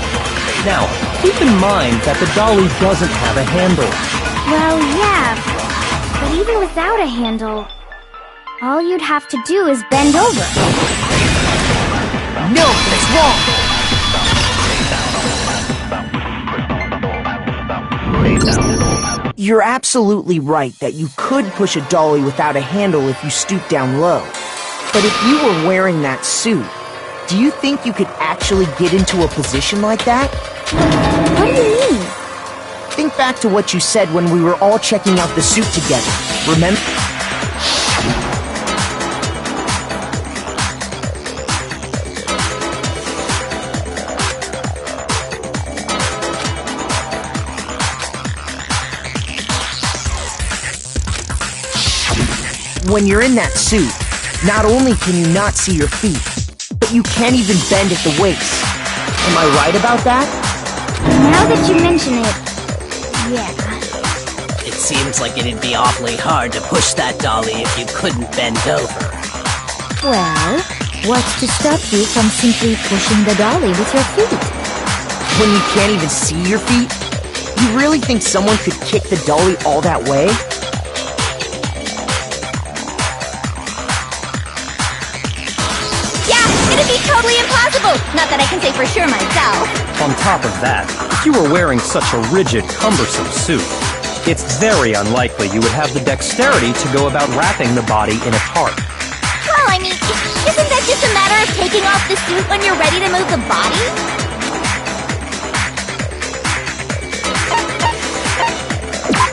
Now, keep in mind that the dolly doesn't have a handle. Well, yeah, but even without a handle, all you'd have to do is bend over. No, that's wrong! You're absolutely right that you could push a dolly without a handle if you stoop down low. But if you were wearing that suit, do you think you could actually get into a position like that? What do you mean? Think back to what you said when we were all checking out the suit together. Remember? When you're in that suit, not only can you not see your feet, but you can't even bend at the waist. Am I right about that? Now that you mention it, yeah. It seems like it'd be awfully hard to push that dolly if you couldn't bend over. Well, what's to stop you from simply pushing the dolly with your feet? When you can't even see your feet? You really think someone could kick the dolly all that way? It'd be totally impossible! Not that I can say for sure myself. On top of that, if you were wearing such a rigid, cumbersome suit, it's very unlikely you would have the dexterity to go about wrapping the body in a tarp. Well, I mean, isn't that just a matter of taking off the suit when you're ready to move the body?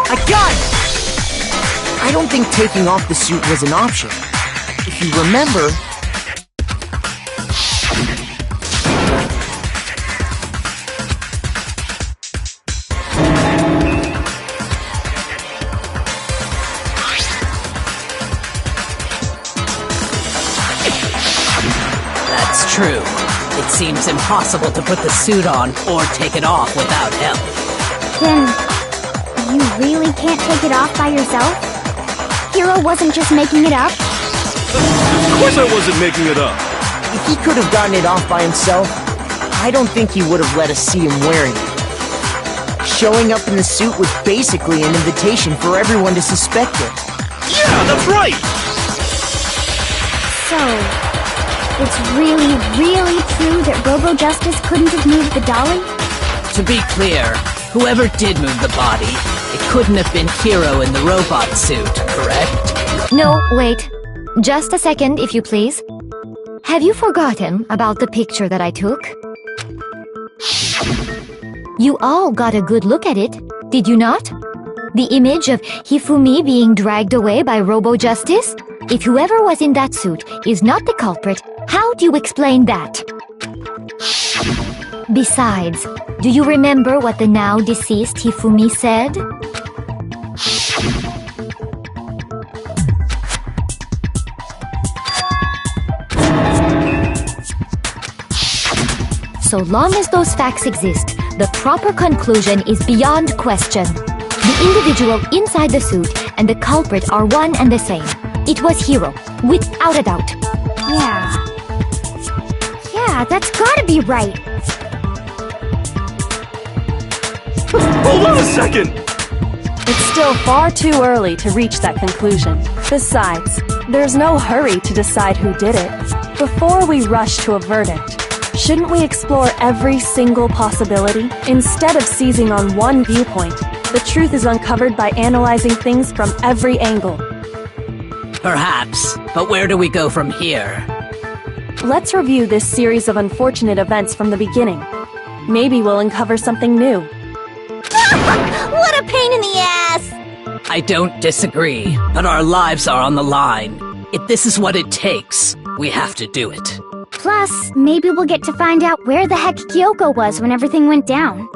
I got it! I don't think taking off the suit was an option. If you remember... That's true. It seems impossible to put the suit on or take it off without help. Then, you really can't take it off by yourself? Hiro wasn't just making it up? Of course I wasn't making it up. If he could have gotten it off by himself, I don't think he would have let us see him wearing it. Showing up in the suit was basically an invitation for everyone to suspect it. Yeah, that's right! So, it's really, really true that Robo-Justice couldn't have moved the dolly? To be clear, whoever did move the body, it couldn't have been Hiro in the robot suit, correct? No, wait. Just a second, if you please. Have you forgotten about the picture that I took? You all got a good look at it, did you not? The image of Hifumi being dragged away by Robo-Justice? If whoever was in that suit is not the culprit, how do you explain that? Besides, do you remember what the now deceased Hifumi said? So long as those facts exist, the proper conclusion is beyond question. The individual inside the suit and the culprit are one and the same. It was Hiro, without a doubt. Yeah, that's gotta be right. Hold on a second! It's still far too early to reach that conclusion. Besides, there's no hurry to decide who did it. Before we rush to a verdict, shouldn't we explore every single possibility? Instead of seizing on one viewpoint, the truth is uncovered by analyzing things from every angle. Perhaps, but where do we go from here? Let's review this series of unfortunate events from the beginning. Maybe we'll uncover something new. What a pain in the ass! I don't disagree, but our lives are on the line. If this is what it takes, we have to do it. Plus, maybe we'll get to find out where the heck Kyoko was when everything went down.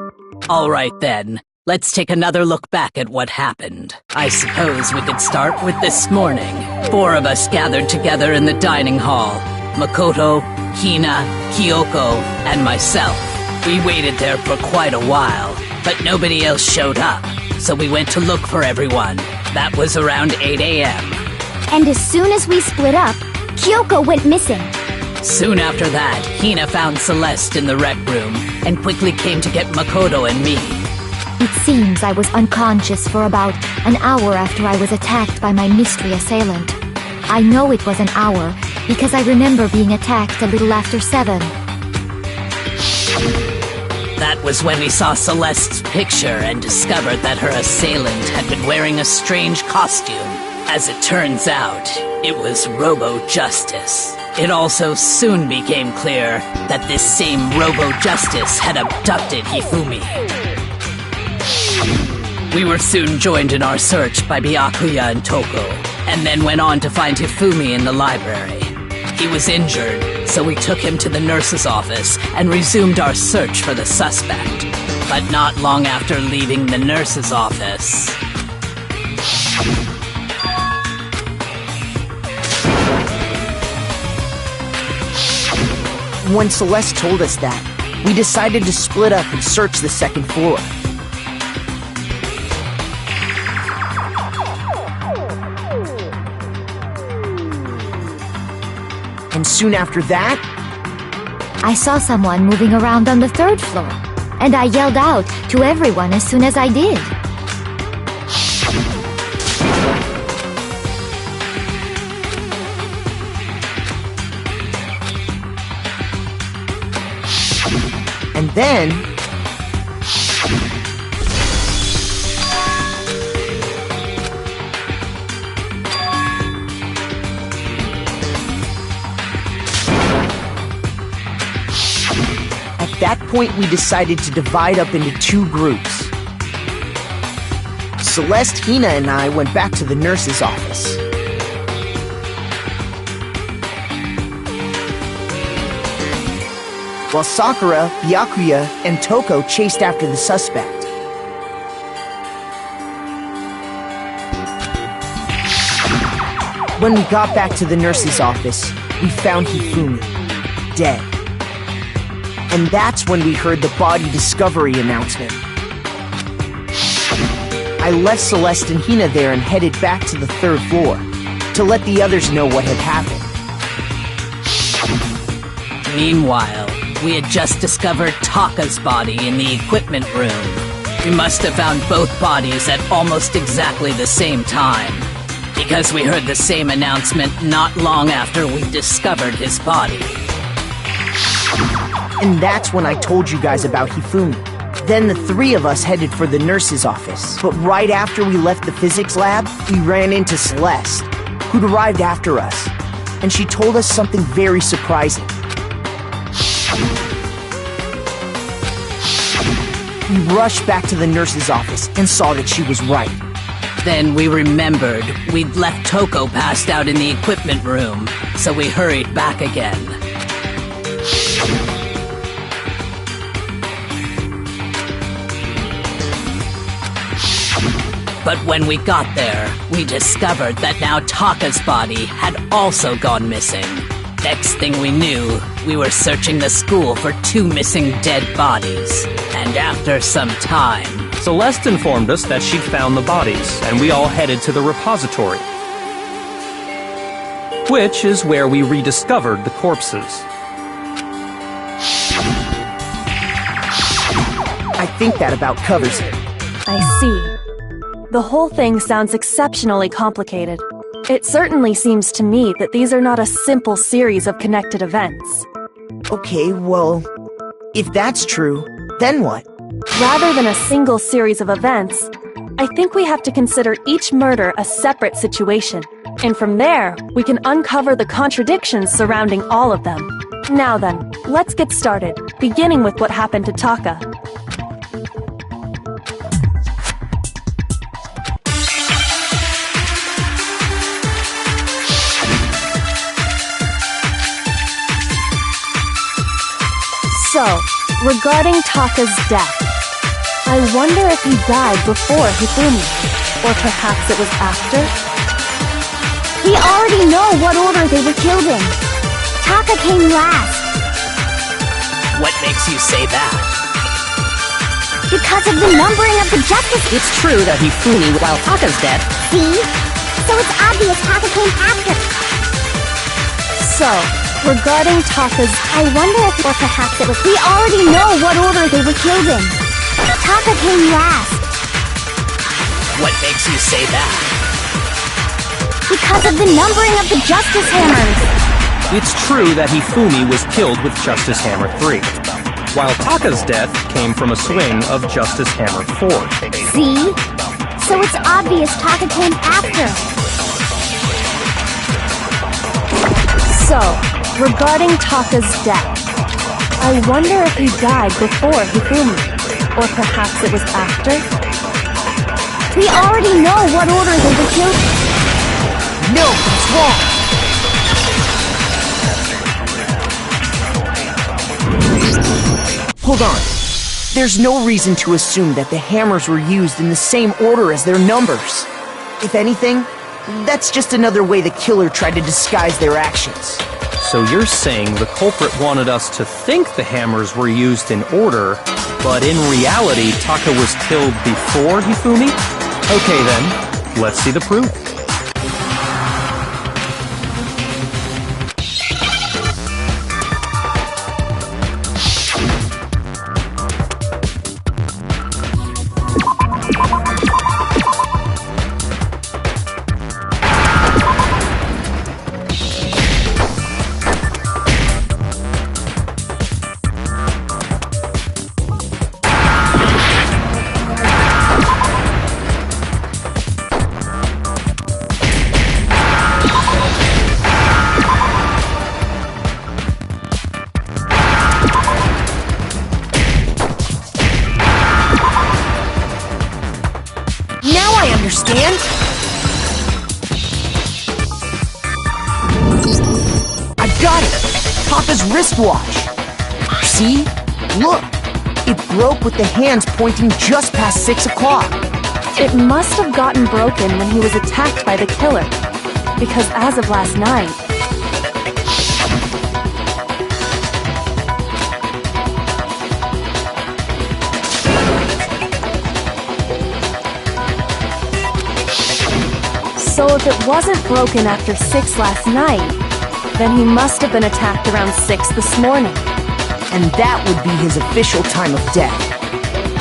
All right then, let's take another look back at what happened. I suppose we could start with this morning. 4 of us gathered together in the dining hall. Makoto, Hina, Kyoko, and myself. We waited there for quite a while, but nobody else showed up, so we went to look for everyone. That was around 8 a.m. And as soon as we split up, Kyoko went missing. Soon after that, Hina found Celeste in the rec room and quickly came to get Makoto and me. It seems I was unconscious for about an hour after I was attacked by my mystery assailant. I know it was an hour because I remember being attacked a little after 7. That was when we saw Celeste's picture and discovered that her assailant had been wearing a strange costume. As it turns out, it was Robo-Justice. It also soon became clear that this same Robo-Justice had abducted Hifumi. We were soon joined in our search by Byakuya and Toko, and then went on to find Hifumi in the library. He was injured, so we took him to the nurse's office and resumed our search for the suspect. But not long after leaving the nurse's office... When Celeste told us that, we decided to split up and search the second floor. And soon after that, I saw someone moving around on the 3rd floor, and I yelled out to everyone as soon as I did. and then... At that point, we decided to divide up into 2 groups. Celeste, Hina, and I went back to the nurse's office. While Sakura, Byakuya, and Toko chased after the suspect. When we got back to the nurse's office, we found Hifumi, dead. And that's when we heard the body discovery announcement. I left Celeste and Hina there and headed back to the 3rd floor. to let the others know what had happened. Meanwhile, we had just discovered Taka's body in the equipment room. We must have found both bodies at almost exactly the same time, because we heard the same announcement not long after we discovered his body. And that's when I told you guys about Hifumi. Then the three of us headed for the nurse's office. But right after we left the physics lab, we ran into Celeste, who'd arrived after us. And she told us something very surprising. We rushed back to the nurse's office and saw that she was right. Then we remembered we'd left Toko passed out in the equipment room, so we hurried back again. But when we got there, we discovered that now Taka's body had also gone missing. Next thing we knew, we were searching the school for 2 missing dead bodies. And after some time, Celeste informed us that she'd found the bodies, and we all headed to the repository, which is where we rediscovered the corpses. I think that about covers it. I see. The whole thing sounds exceptionally complicated. It certainly seems to me that these are not a simple series of connected events. Okay, well, if that's true, then what? Rather than a single series of events, I think we have to consider each murder a separate situation. And from there, we can uncover the contradictions surrounding all of them. Now then, let's get started, beginning with what happened to Taka. So, regarding Taka's death, I wonder if he died before Hifumi, or perhaps it was after? We already know what order they were killed in. Taka came last. what makes you say that? Because of the numbering of the justice. It's true that Hifumi, while Taka's dead. See? So it's obvious Taka came after. So, regarding Taka's... I wonder if, or perhaps it was... We already know what order they were killed in. Taka came last. What makes you say that? Because of the numbering of the Justice Hammers. It's true that Hifumi was killed with Justice Hammer 3, while Taka's death came from a swing of Justice Hammer 4. See? So it's obvious Taka came after. So, regarding Taka's death, I wonder if he died before Hifumi, or perhaps it was after? We already know what order they were killed in. No, it's wrong! Hold on. There's no reason to assume that the hammers were used in the same order as their numbers. If anything, that's just another way the killer tried to disguise their actions. So you're saying the culprit wanted us to think the hammers were used in order, but in reality Taka was killed before Hifumi? Okay then, let's see the proof. Understand? I got it! Papa's wristwatch! See? Look! It broke with the hands pointing just past 6 o'clock. It must have gotten broken when he was attacked by the killer, because as of last night, so if it wasn't broken after 6 last night, then he must have been attacked around 6 this morning. And that would be his official time of death.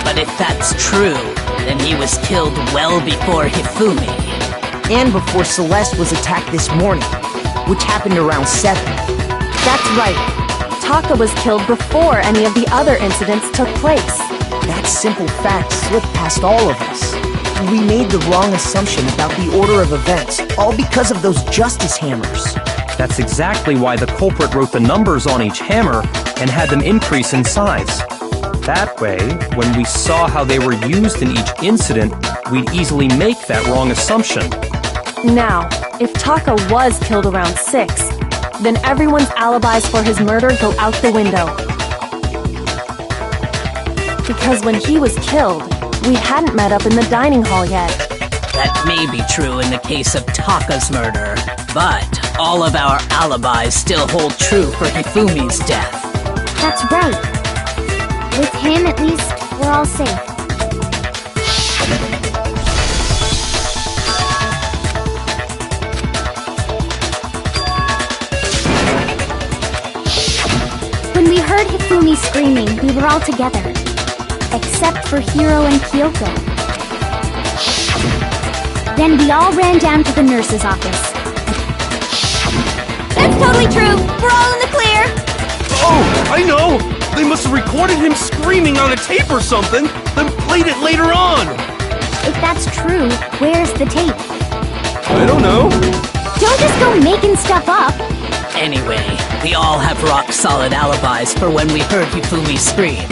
But if that's true, then he was killed well before Hifumi. And before Celeste was attacked this morning, which happened around 7. That's right. Taka was killed before any of the other incidents took place. That simple fact slipped past all of us. We made the wrong assumption about the order of events, all because of those justice hammers. That's exactly why the culprit wrote the numbers on each hammer and had them increase in size. That way, when we saw how they were used in each incident, we'd easily make that wrong assumption. Now, if Taka was killed around 6, then everyone's alibis for his murder go out the window. Because when he was killed, we hadn't met up in the dining hall yet. That may be true in the case of Taka's murder, but all of our alibis still hold true for Hifumi's death. That's right. With him, at least, we're all safe. When we heard Hifumi screaming, we were all together. Except for Hiro and Kyoko. Then we all ran down to the nurse's office. That's totally true! We're all in the clear! Oh, I know! They must have recorded him screaming on a tape or something, then played it later on! If that's true, where's the tape? I don't know. Don't just go making stuff up! Anyway, we all have rock-solid alibis for when we heard Hifumi scream.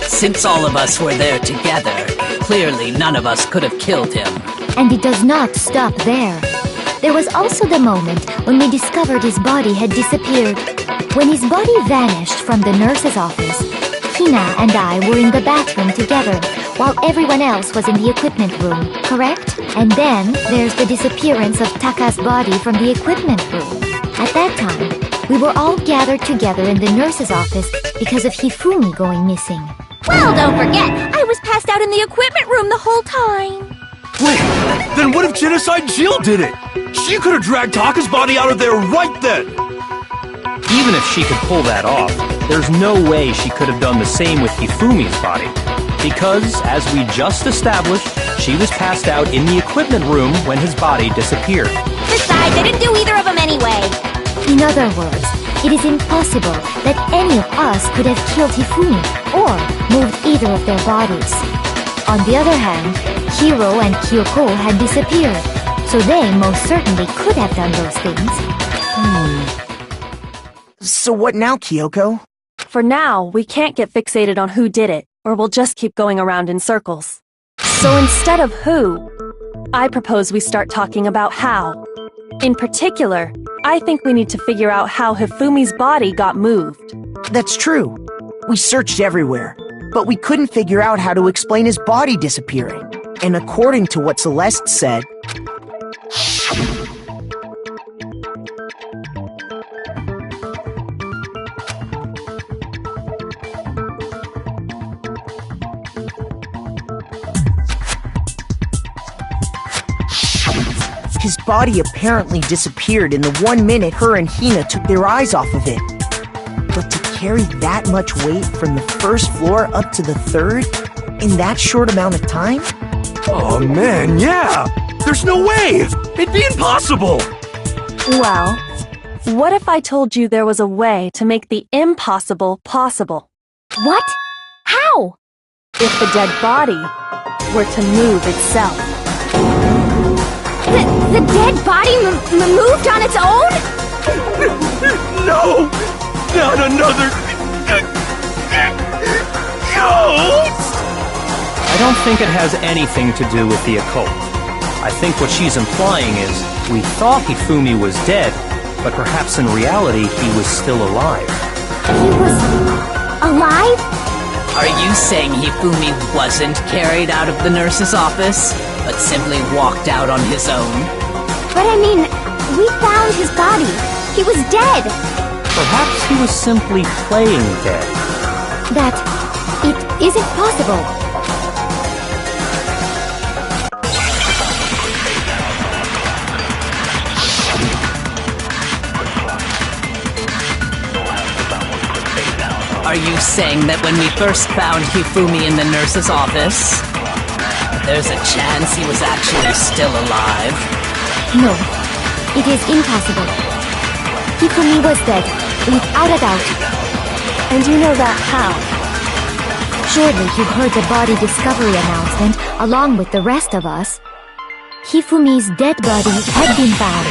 Since all of us were there together, clearly none of us could have killed him. And it does not stop there. There was also the moment when we discovered his body had disappeared. When his body vanished from the nurse's office, Hina and I were in the bathroom together, while everyone else was in the equipment room, correct? And then there's the disappearance of Taka's body from the equipment room. At that time, we were all gathered together in the nurse's office because of Hifumi going missing. Well, don't forget, I was passed out in the equipment room the whole time. Wait, then what if Genocide Jill did it? She could have dragged Taka's body out of there right then! Even if she could pull that off, there's no way she could have done the same with Hifumi's body. Because, as we just established, she was passed out in the equipment room when his body disappeared. Besides, I didn't do either of them anyway. In other words, it is impossible that any of us could have killed Hifumi or moved either of their bodies. On the other hand, Hiro and Kyoko had disappeared, so they most certainly could have done those things. So what now, Kyoko? For now, we can't get fixated on who did it, or we'll just keep going around in circles. So instead of who, I propose we start talking about how. In particular, I think we need to figure out how Hifumi's body got moved. That's true. We searched everywhere, but we couldn't figure out how to explain his body disappearing. And according to what Celeste said, his body apparently disappeared in the 1 minute her and Hina took their eyes off of it. But to carry that much weight from the first floor up to the 3rd in that short amount of time? Oh man, yeah! There's no way! It'd be impossible! Well, what if I told you there was a way to make the impossible possible? What? How? If the dead body were to move itself. The dead body moved on its own? No! Not another... ghost! I don't think it has anything to do with the occult. I think what she's implying is, we thought Hifumi was dead, but perhaps in reality he was still alive. He was... alive? Are you saying Hifumi wasn't carried out of the nurse's office, but simply walked out on his own? But I mean, we found his body. He was dead. Perhaps he was simply playing dead. That it isn't possible. Are you saying that when we first found Hifumi in the nurse's office, there's a chance he was actually still alive? No, it is impossible. Hifumi was dead, without a doubt. And you know that how? Surely you heard the body discovery announcement along with the rest of us. Hifumi's dead body had been found.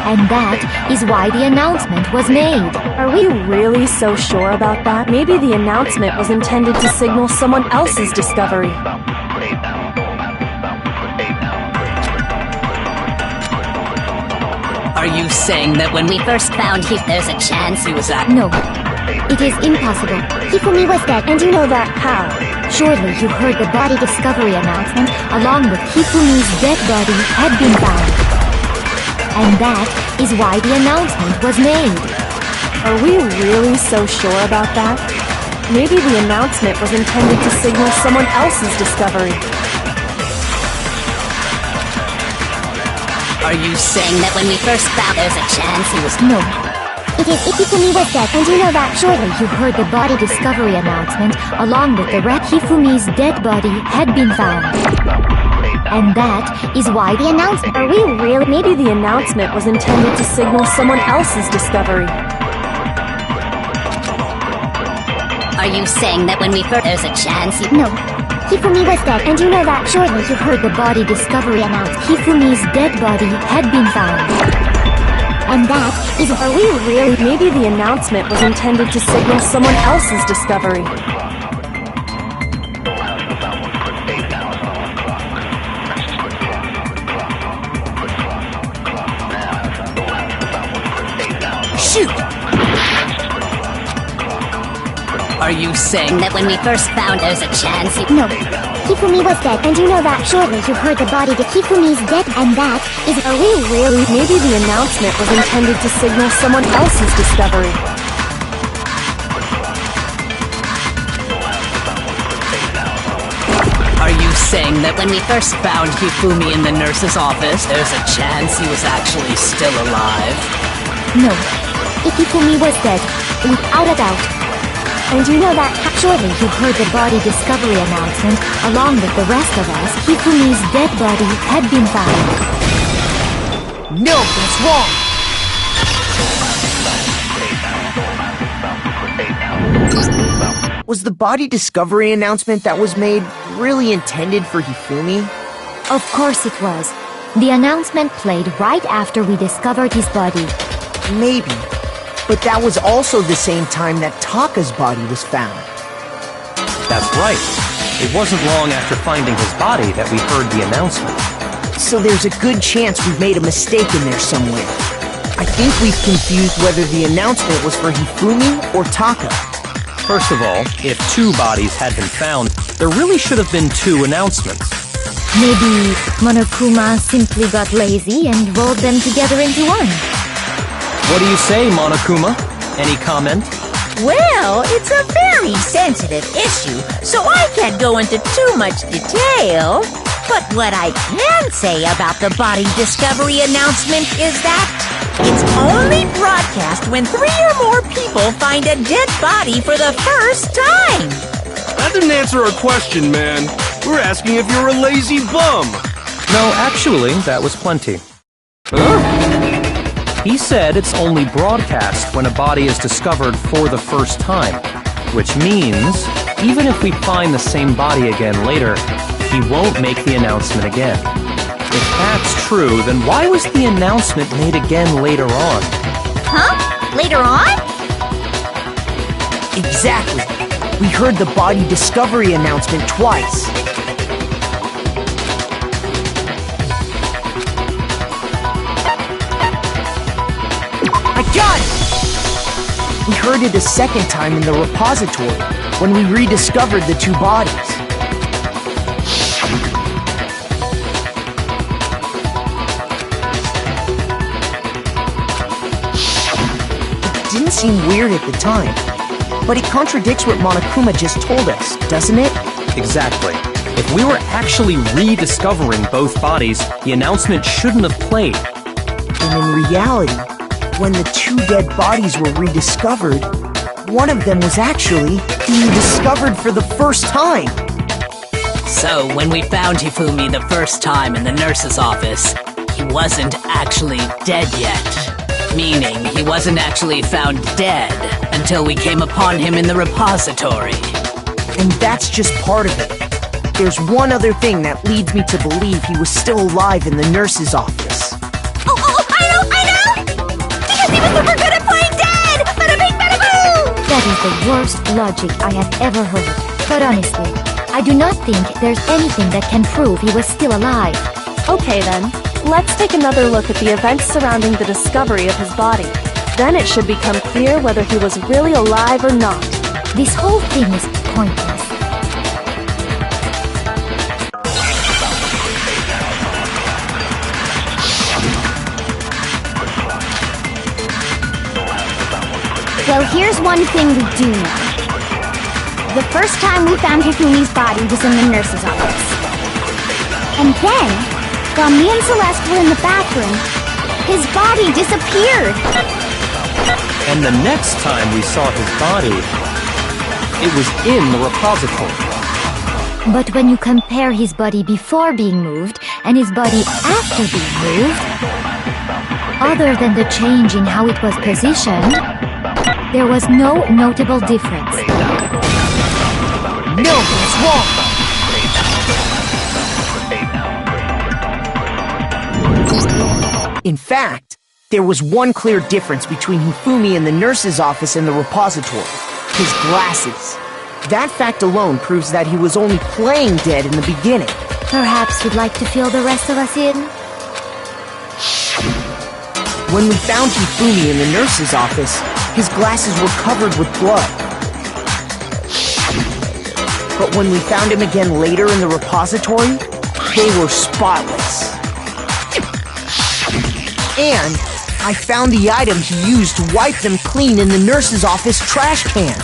And that is why the announcement was made. Are we really so sure about that? Maybe the announcement was intended to signal someone else's discovery. Are you saying that when we first found there's a chance he was No, it is impossible. Hifumi was dead, and you know that how? Surely you heard the body discovery announcement along with Hifumi's dead body had been found. And that is why the announcement was made. Are we really so sure about that? Maybe the announcement was intended to signal someone else's discovery. Are you saying that when we first found there's a chance he was... No. It is Hifumi was dead, and you know that. Surely you heard the body discovery announcement along with the Hifumi's dead body had been found. And that is why the announcement... Are we really... Maybe the announcement was intended to signal someone else's discovery. Are you saying that when we first... there's a chance he... No. Hifumi was dead, and you know that. Surely you heard the body discovery announced. Hifumi's dead body had been found. And that is... Are we really... Maybe the announcement was intended to signal someone else's discovery. Shoot! Are you saying that when we first found there's a chance he... No. Hifumi was dead, and you know that. Surely you heard the body to Hifumi's dead, and that is... Are we really... Maybe the announcement was intended to signal someone else's discovery. Are you saying that when we first found Hifumi in the nurse's office, there's a chance he was actually still alive? No. If Hifumi was dead, without a doubt. And you know that. Surely you heard the body discovery announcement along with the rest of us. Hifumi's dead body had been found. No, that's wrong! Was the body discovery announcement that was made really intended for Hifumi? Of course it was. The announcement played right after we discovered his body. Maybe. But that was also the same time that Taka's body was found. That's right. It wasn't long after finding his body that we heard the announcement. So there's a good chance we've made a mistake in there somewhere. I think we've confused whether the announcement was for Hifumi or Taka. First of all, if two bodies had been found, there really should have been two announcements. Maybe Monokuma simply got lazy and rolled them together into one. What do you say, Monokuma? Any comment? Well, it's a very sensitive issue, so I can't go into too much detail. But what I can say about the body discovery announcement is that it's only broadcast when 3 or more people find a dead body for the first time. That didn't answer our question, man. We're asking if you're a lazy bum. No, actually, that was plenty. Huh? He said it's only broadcast when a body is discovered for the first time, which means even if we find the same body again later, he won't make the announcement again. If that's true, then why was the announcement made again later on? Huh? Later on? Exactly. We heard the body discovery announcement twice. Got it! We heard it a second time in the repository, when we rediscovered the two bodies. It didn't seem weird at the time, but it contradicts what Monokuma just told us, doesn't it? Exactly. If we were actually rediscovering both bodies, the announcement shouldn't have played. And in reality, when the two dead bodies were rediscovered, one of them was actually being discovered for the first time. So, when we found Hifumi the first time in the nurse's office, he wasn't actually dead yet. Meaning, he wasn't actually found dead until we came upon him in the repository. And that's just part of it. There's one other thing that leads me to believe he was still alive in the nurse's office. Oh, I know! Because he was super good at playing dead! Bada bing, bada boo! That is the worst logic I have ever heard. But honestly, I do not think there's anything that can prove he was still alive. Okay then, let's take another look at the events surrounding the discovery of his body. Then it should become clear whether he was really alive or not. This whole thing is pointless. Well, here's one thing we do know. The first time we found Hifumi's body was in the nurse's office. And then, while me and Celeste were in the bathroom, his body disappeared. And the next time we saw his body, it was in the repository. But when you compare his body before being moved and his body after being moved, other than the change in how it was positioned, there was no notable difference. No, that's wrong! In fact, there was one clear difference between Hifumi in the nurse's office and the repository. His glasses. That fact alone proves that he was only playing dead in the beginning. Perhaps you'd like to fill the rest of us in? When we found Hifumi in the nurse's office, his glasses were covered with blood. But when we found him again later in the repository, they were spotless. And I found the item he used to wipe them clean in the nurse's office trash can.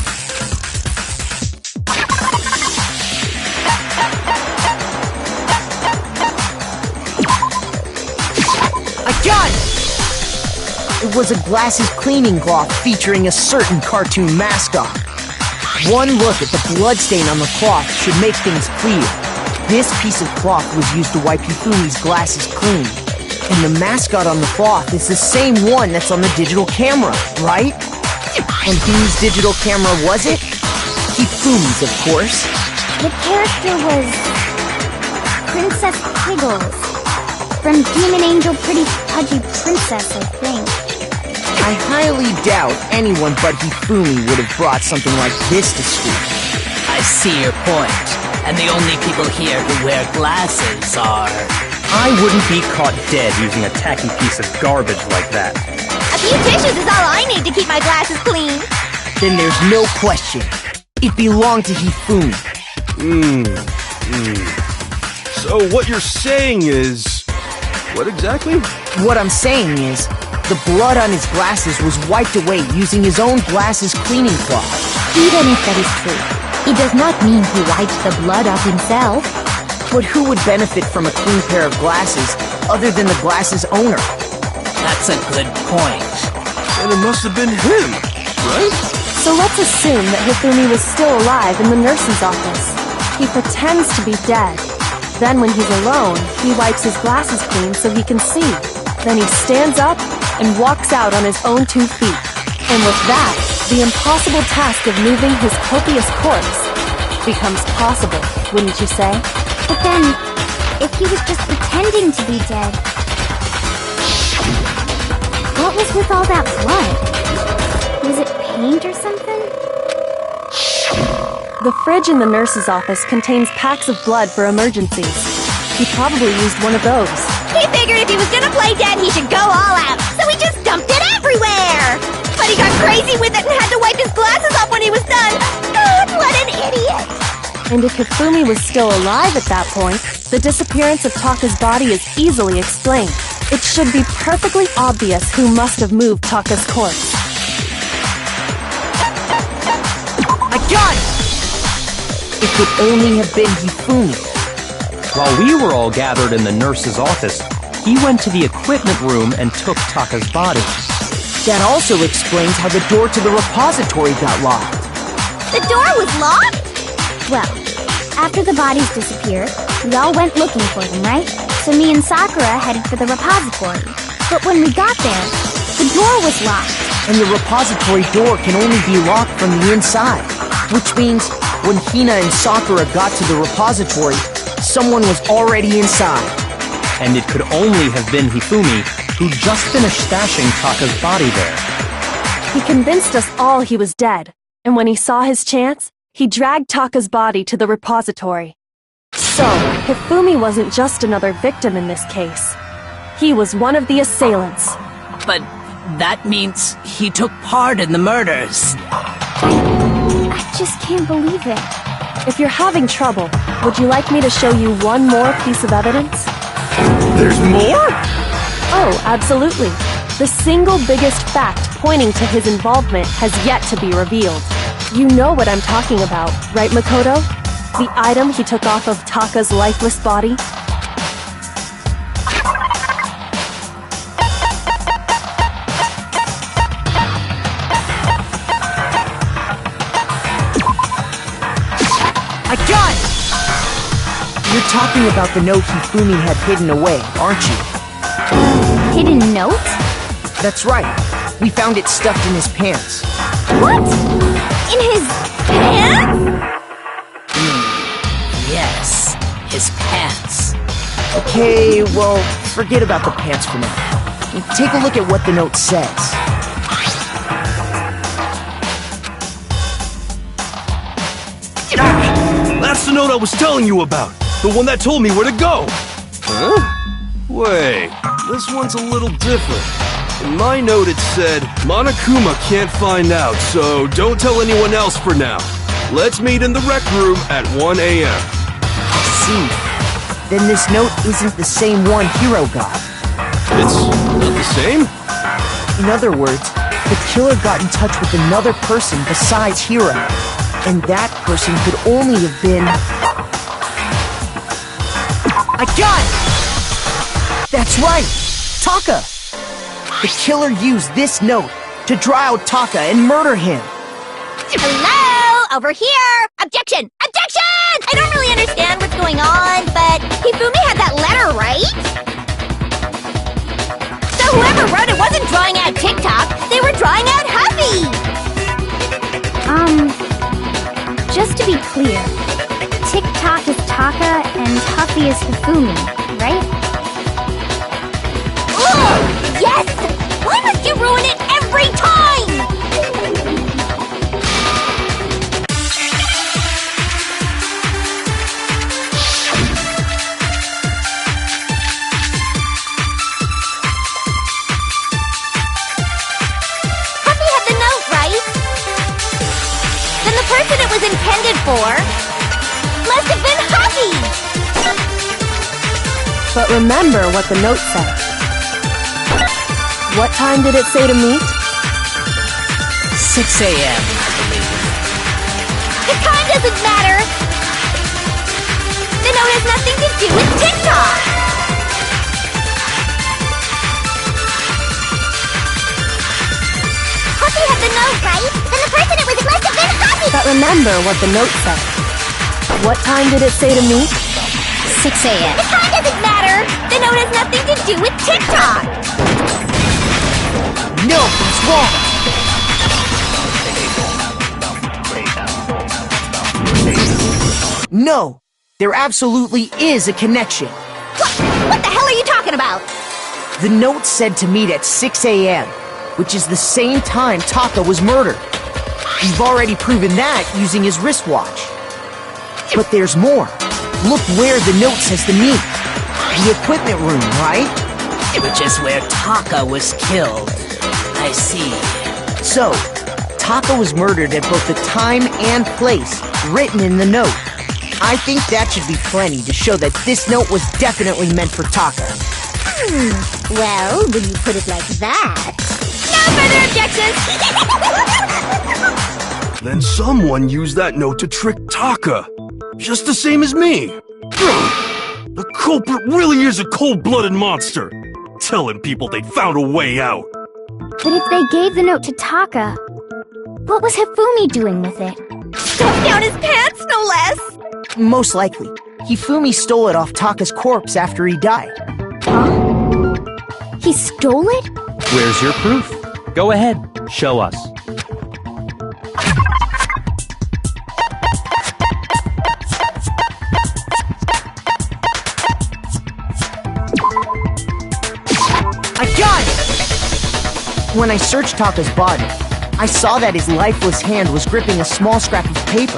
I got it! It was a glasses cleaning cloth featuring a certain cartoon mascot. One look at the bloodstain on the cloth should make things clear. This piece of cloth was used to wipe Hifumi's glasses clean. And the mascot on the cloth is the same one that's on the digital camera, right? And whose digital camera was it? Hifumi's, of course. The character was Princess Piggles. From Demon Angel Pretty Pudgy Princess, I think. I highly doubt anyone but Hifumi would have brought something like this to school. I see your point. And the only people here who wear glasses are... I wouldn't be caught dead using a tacky piece of garbage like that. A few tissues is all I need to keep my glasses clean. Then there's no question. It belonged to Hifumi. So what you're saying is... What exactly? What I'm saying is, the blood on his glasses was wiped away using his own glasses cleaning cloth. Even if that is true, it does not mean he wiped the blood off himself. But who would benefit from a clean pair of glasses other than the glasses owner? That's a good point. And it must have been him, right? So let's assume that Hifumi was still alive in the nurse's office. He pretends to be dead. Then when he's alone, he wipes his glasses clean so he can see. Then he stands up and walks out on his own 2 feet. And with that, the impossible task of moving his copious corpse becomes possible, wouldn't you say? But then, if he was just pretending to be dead, what was with all that blood? Was it paint or something? The fridge in the nurse's office contains packs of blood for emergencies. He probably used one of those. He figured if he was gonna play dead, he should go all out, so he just dumped it everywhere! But he got crazy with it and had to wipe his glasses off when he was done! God, what an idiot! And if Hifumi was still alive at that point, the disappearance of Taka's body is easily explained. It should be perfectly obvious who must have moved Taka's corpse. I got it! It could only have been Hifumi. While we were all gathered in the nurse's office, he went to the equipment room and took Taka's body. That also explains how the door to the repository got locked. The door was locked? Well, after the bodies disappeared, we all went looking for them, right? So me and Sakura headed for the repository. But when we got there, the door was locked. And the repository door can only be locked from the inside. Which means, when Hina and Sakura got to the repository, someone was already inside. And it could only have been Hifumi, who just finished stashing Taka's body there. He convinced us all he was dead, and when he saw his chance, he dragged Taka's body to the repository. So, Hifumi wasn't just another victim in this case. He was one of the assailants. But that means he took part in the murders. I just can't believe it. If you're having trouble, would you like me to show you one more piece of evidence? There's more? Oh, absolutely. The single biggest fact pointing to his involvement has yet to be revealed. You know what I'm talking about, right, Makoto? The item he took off of Taka's lifeless body? I got it! You're talking about the note Hifumi had hidden away, aren't you? Hidden note? That's right. We found it stuffed in his pants. What? In his pants? Yes, his pants. Okay, well, forget about the pants for now. Take a look at what the note says. That's the note I was telling you about. The one that told me where to go. Huh? Wait, this one's a little different. In my note it said, Monokuma can't find out, so don't tell anyone else for now. Let's meet in the rec room at 1 a.m. I see. Then this note isn't the same one Hiro got. It's not the same? In other words, the killer got in touch with another person besides Hiro. And that person could only have been... I got it! That's right! Taka! The killer used this note to draw out Taka and murder him. Hello? Over here! Objection! Objection! I don't really understand what's going on, but Hifumi had that letter, right? So whoever wrote it wasn't drawing out TikTok, they were drawing out Huffy! Just to be clear, TikTok is Taka and Huffy is Hifumi, right? Ugh! Yes! Why must you ruin it every time? Huffy had the note, right? Then the person it was intended for must have been Huffy! But remember what the note said. What time did it say to meet? 6 a.m., I believe. The time doesn't matter! The note has nothing to do with TikTok! Huffy had the note, right? Then the person it was must have been Huffy! But remember what the note said. What time did it say to meet? 6 a.m. The time doesn't matter! The note has nothing to do with TikTok! No, that's wrong! No, there absolutely is a connection. What the hell are you talking about? The note said to meet at 6 a.m., which is the same time Taka was murdered. You've already proven that using his wristwatch. But there's more. Look where the note says to meet. The equipment room, right? Which is where Taka was killed. I see. So, Taka was murdered at both the time and place written in the note. I think that should be plenty to show that this note was definitely meant for Taka. Well, when you put it like that... No further objections! Then someone used that note to trick Taka. Just the same as me. The culprit really is a cold-blooded monster. Telling people they found a way out. But if they gave the note to Taka, what was Hifumi doing with it? Stuffed down his pants, no less! Most likely, Hifumi stole it off Taka's corpse after he died. Huh? He stole it? Where's your proof? Go ahead, show us. I got it! When I searched Taka's body, I saw that his lifeless hand was gripping a small scrap of paper.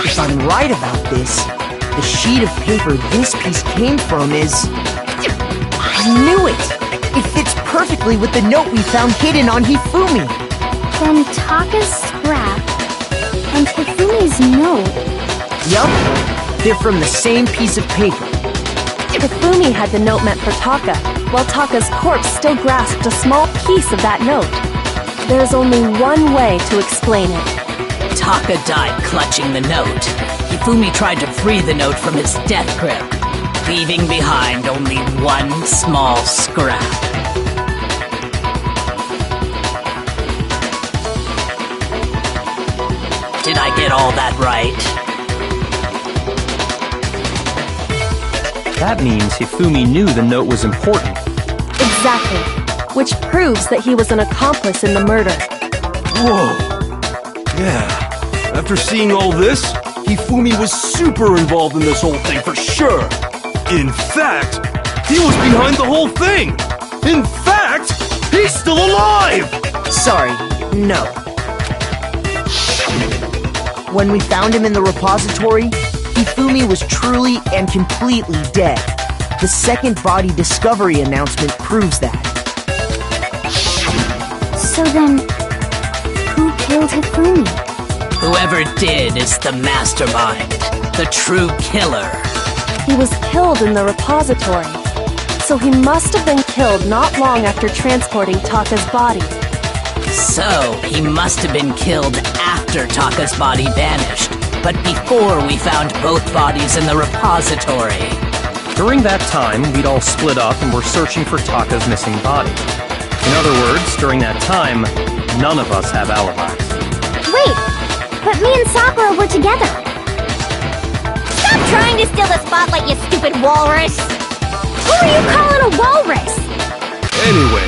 If I'm right about this, the sheet of paper this piece came from is... I knew it! It fits perfectly with the note we found hidden on Hifumi. Then Taka's scrap and Hifumi's note. Yup, they're from the same piece of paper. Hifumi had the note meant for Taka, while Taka's corpse still grasped a small piece of that note. There's only one way to explain it. Taka died clutching the note. Hifumi tried to free the note from his death grip, leaving behind only one small scrap. Did I get all that right? That means Hifumi knew the note was important. Exactly, which proves that he was an accomplice in the murder. Whoa. Yeah. After seeing all this, Hifumi was super involved in this whole thing for sure. In fact, he was behind the whole thing. In fact, he's still alive! Sorry, no. When we found him in the repository, Hifumi was truly and completely dead. The second body discovery announcement proves that. So then, who killed Hifumi? Whoever did is the mastermind, the true killer. He was killed in the repository, so he must have been killed not long after transporting Taka's body. So, he must have been killed after Taka's body vanished, but before we found both bodies in the repository. During that time, we'd all split up and were searching for Taka's missing body. In other words, during that time, none of us have alibis. Wait, but me and Sakura were together. Stop trying to steal the spotlight, you stupid walrus! Who are you calling a walrus? Anyway,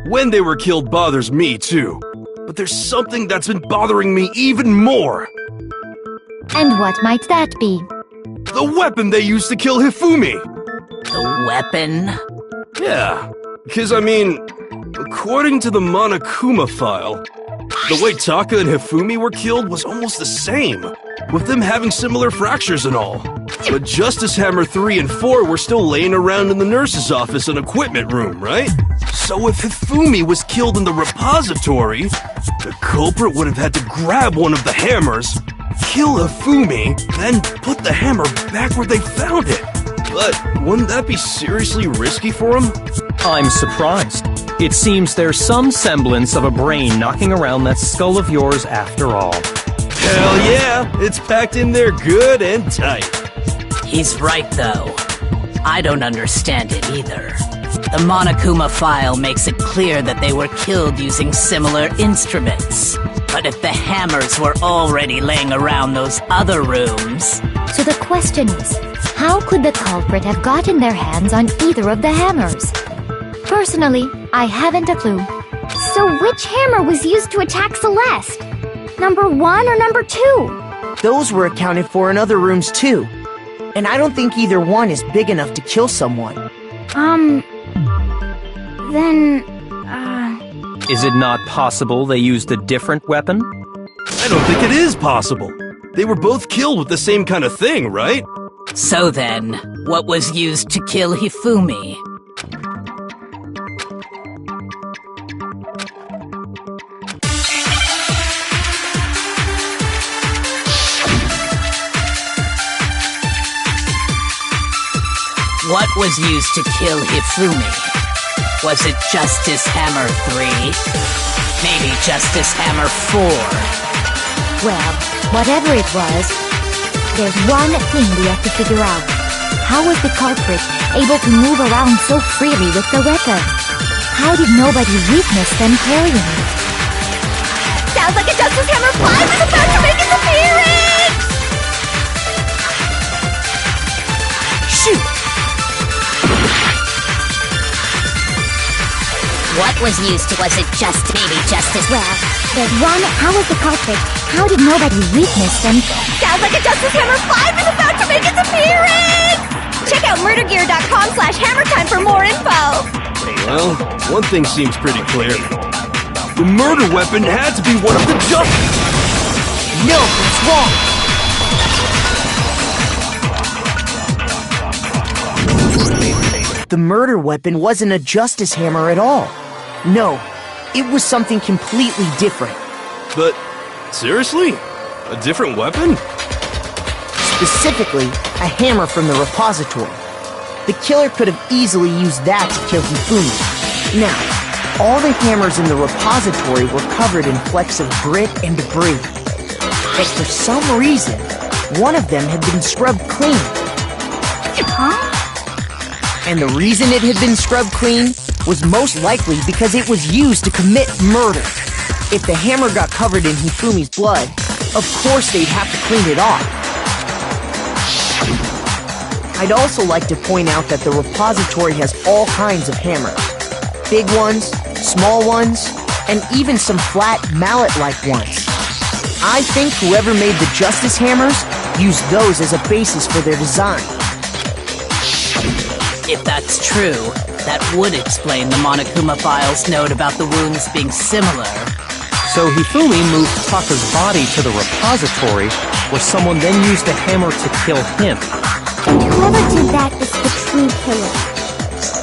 when they were killed bothers me too. But there's something that's been bothering me even more. And what might that be? The weapon they used to kill Hifumi! The weapon? Yeah, because I mean, according to the Monokuma file, the way Taka and Hifumi were killed was almost the same, with them having similar fractures and all. But Justice Hammer 3 and 4 were still laying around in the nurse's office and equipment room, right? So if Hifumi was killed in the repository, the culprit would have had to grab one of the hammers, kill Hifumi, then put the hammer back where they found it. But wouldn't that be seriously risky for him? I'm surprised. It seems there's some semblance of a brain knocking around that skull of yours after all. Hell yeah, it's packed in there good and tight. He's right, though. I don't understand it either. The Monokuma file makes it clear that they were killed using similar instruments. But if the hammers were already laying around those other rooms... So the question is, how could the culprit have gotten their hands on either of the hammers? Personally, I haven't a clue. So which hammer was used to attack Celeste? Number 1 or number 2? Those were accounted for in other rooms too. And I don't think either one is big enough to kill someone. Then, Is it not possible they used a different weapon? I don't think it is possible. They were both killed with the same kind of thing, right? So then, what was used to kill Hifumi? What was used to kill Hifumi? Was it Justice Hammer 3? Maybe Justice Hammer 4? Well, whatever it was, there's one thing we have to figure out. How was the culprit able to move around so freely with the weapon? how did nobody witness them carrying it? Sounds like a Justice Hammer 5 is about to make its appearance! Shoot! What was used wasn't just maybe justice. Well, there's one, how was the culprit? How did nobody witness them? Sounds like a Justice Hammer 5 is about to make its appearance! Check out murdergear.com/hammertime for more info! Well, one thing seems pretty clear. The murder weapon had to be one of the Justice... No, it's wrong! The murder weapon wasn't a Justice Hammer at all. No, it was something completely different. But, seriously? A different weapon? Specifically, a hammer from the repository. The killer could have easily used that to kill Hifumi. Now, all the hammers in the repository were covered in flecks of grit and debris. But for some reason, one of them had been scrubbed clean. Huh? And the reason it had been scrubbed clean was most likely because it was used to commit murder. If the hammer got covered in Hifumi's blood, of course they'd have to clean it off. I'd also like to point out that the repository has all kinds of hammers. Big ones, small ones, and even some flat mallet-like ones. I think whoever made the Justice Hammers used those as a basis for their design. If that's true, that would explain the Monokuma file's note about the wounds being similar. So Hifumi moved Taka's body to the repository, where someone then used a hammer to kill him. And whoever did that is the true killer.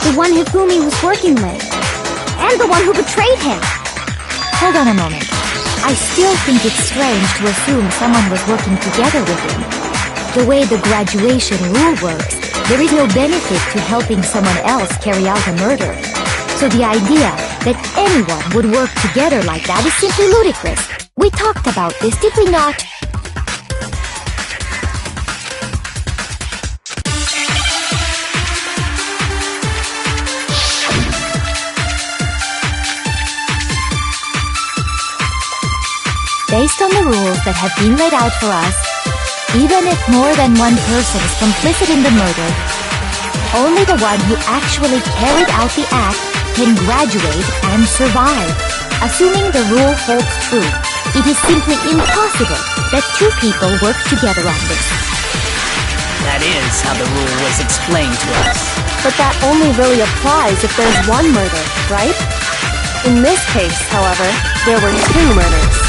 The one Hifumi was working with. And the one who betrayed him. Hold on a moment. I still think it's strange to assume someone was working together with him. The way the graduation rule works, there is no benefit to helping someone else carry out a murder. So the idea that anyone would work together like that is simply ludicrous. We talked about this, did we not? Based on the rules that have been laid out for us, even if more than one person is complicit in the murder, only the one who actually carried out the act can graduate and survive. Assuming the rule holds true, it is simply impossible that two people work together on this. That is how the rule was explained to us. But that only really applies if there's one murder, right? In this case, however, there were two murders.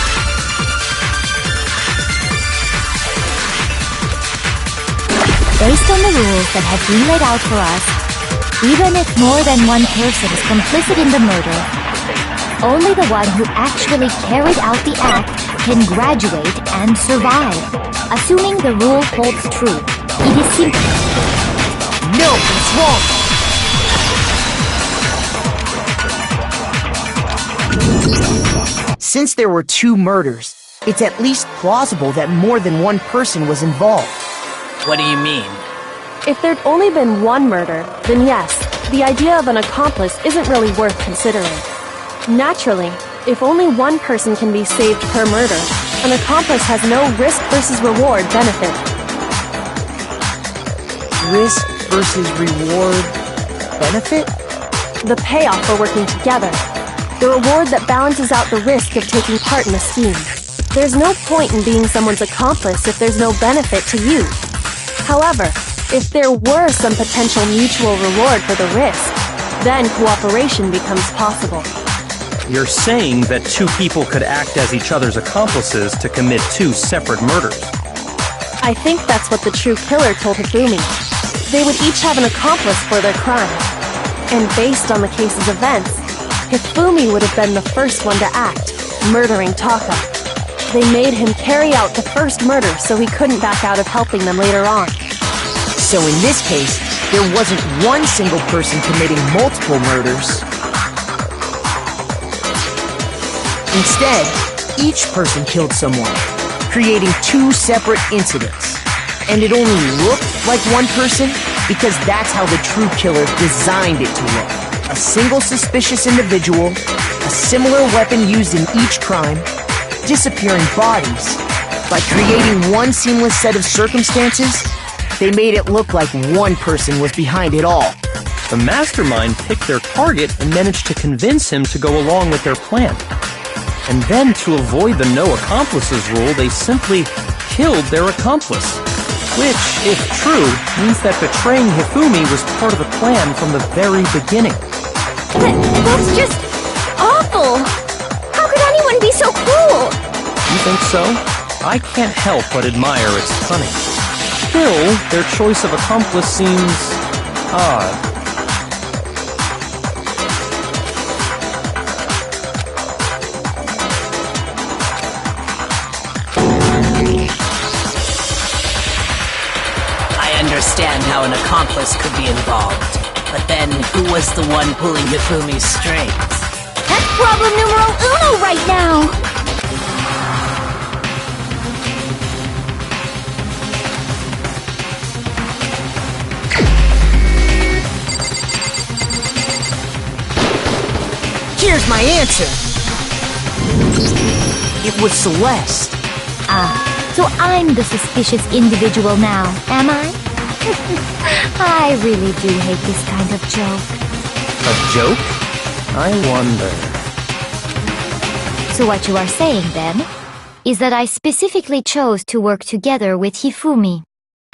Based on the rules that have been laid out for us, even if more than one person is complicit in the murder, only the one who actually carried out the act can graduate and survive. Assuming the rule holds true, it is simple. No, it's wrong! Since there were two murders, it's at least plausible that more than one person was involved. What do you mean? If there'd only been one murder, then yes, the idea of an accomplice isn't really worth considering. Naturally, if only one person can be saved per murder, an accomplice has no risk versus reward benefit. Risk versus reward benefit? The payoff for working together. The reward that balances out the risk of taking part in a scheme. There's no point in being someone's accomplice if there's no benefit to you. However, if there were some potential mutual reward for the risk, then cooperation becomes possible. You're saying that two people could act as each other's accomplices to commit two separate murders. I think that's what the true killer told Hifumi. They would each have an accomplice for their crime. And based on the case's events, Hifumi would have been the first one to act, murdering Taka. They made him carry out the first murder so he couldn't back out of helping them later on. So in this case, there wasn't one single person committing multiple murders. Instead, each person killed someone, creating two separate incidents. And it only looked like one person because that's how the true killer designed it to look. A single suspicious individual, a similar weapon used in each crime, disappearing bodies. By creating one seamless set of circumstances, they made it look like one person was behind it all. The mastermind picked their target and managed to convince him to go along with their plan. And then, to avoid the no accomplices rule, they simply killed their accomplice. Which, if true, means that betraying Hifumi was part of the plan from the very beginning. That's just awful! How could anyone be so cruel? You think so? I can't help but admire its cunning. Still, their choice of accomplice seems odd. I understand how an accomplice could be involved. But then, who was the one pulling Hifumi's strings? That's problem numero uno right now! Here's my answer! It was Celeste. So I'm the suspicious individual now, am I? I really do hate this kind of joke. A joke? I wonder. So what you are saying, then, is that I specifically chose to work together with Hifumi.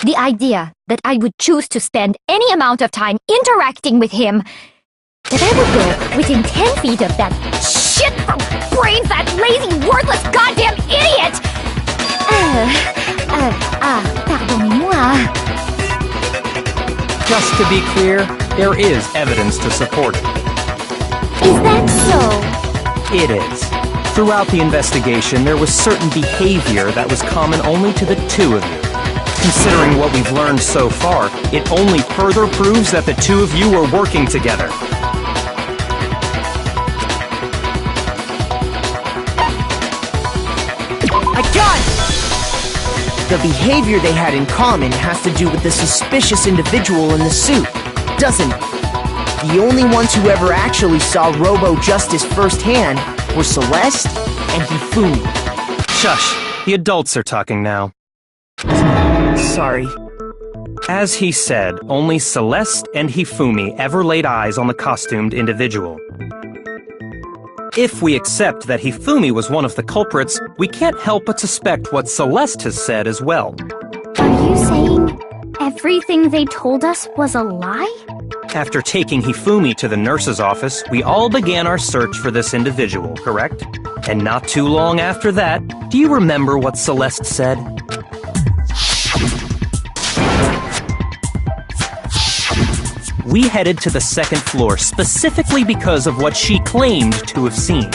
The idea that I would choose to spend any amount of time interacting with him, that I would go within 10 feet of that shit from brains, that lazy, worthless, goddamn idiot! Pardonnez-moi. Just to be clear, there is evidence to support it. Is that so? It is. Throughout the investigation, there was certain behavior that was common only to the two of you. Considering what we've learned so far, it only further proves that the two of you were working together. I got it! The behavior they had in common has to do with the suspicious individual in the suit, doesn't it? The only ones who ever actually saw Robo-Justice firsthand were Celeste and Hifumi. Shush, the adults are talking now. Sorry. As he said, only Celeste and Hifumi ever laid eyes on the costumed individual. If we accept that Hifumi was one of the culprits, we can't help but suspect what Celeste has said as well. Are you saying everything they told us was a lie? After taking Hifumi to the nurse's office, we all began our search for this individual, correct? And not too long after that, do you remember what Celeste said? We headed to the second floor specifically because of what she claimed to have seen.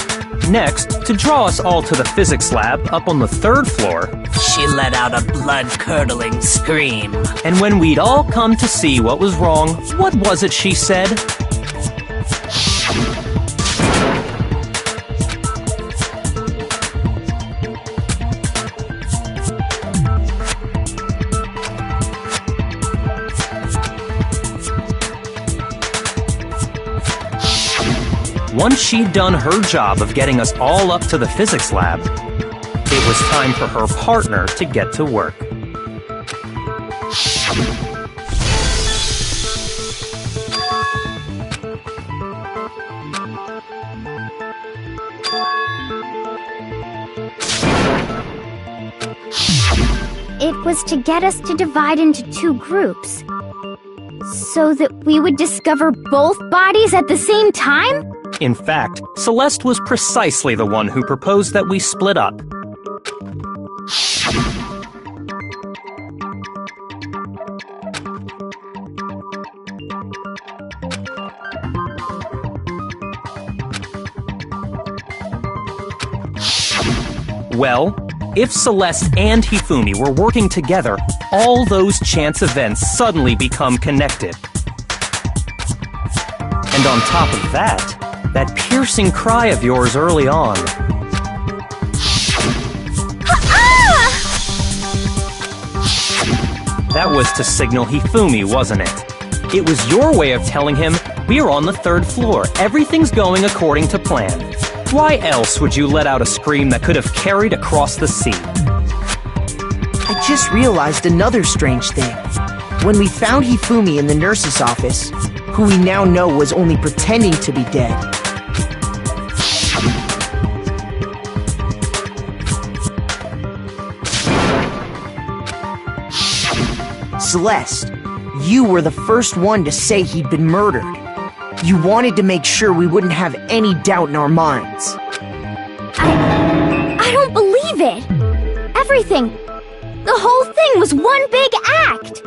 Next, to draw us all to the physics lab up on the third floor, She let out a blood-curdling scream. and when we'd all come to see what was wrong, what was it she said? Once she'd done her job of getting us all up to the physics lab, it was time for her partner to get to work. It was to get us to divide into two groups, so that we would discover both bodies at the same time? In fact, Celeste was precisely the one who proposed that we split up. Well, if Celeste and Hifumi were working together, all those chance events suddenly become connected. And on top of that, that piercing cry of yours early on. That was to signal Hifumi, wasn't it? It was your way of telling him, We're on the 3rd floor. Everything's going according to plan. Why else would you let out a scream that could have carried across the sea? I just realized another strange thing. When we found Hifumi in the nurse's office, who we now know was only pretending to be dead, Celeste, you were the first one to say he'd been murdered. You wanted to make sure we wouldn't have any doubt in our minds. I don't believe it! Everything! The whole thing was one big act!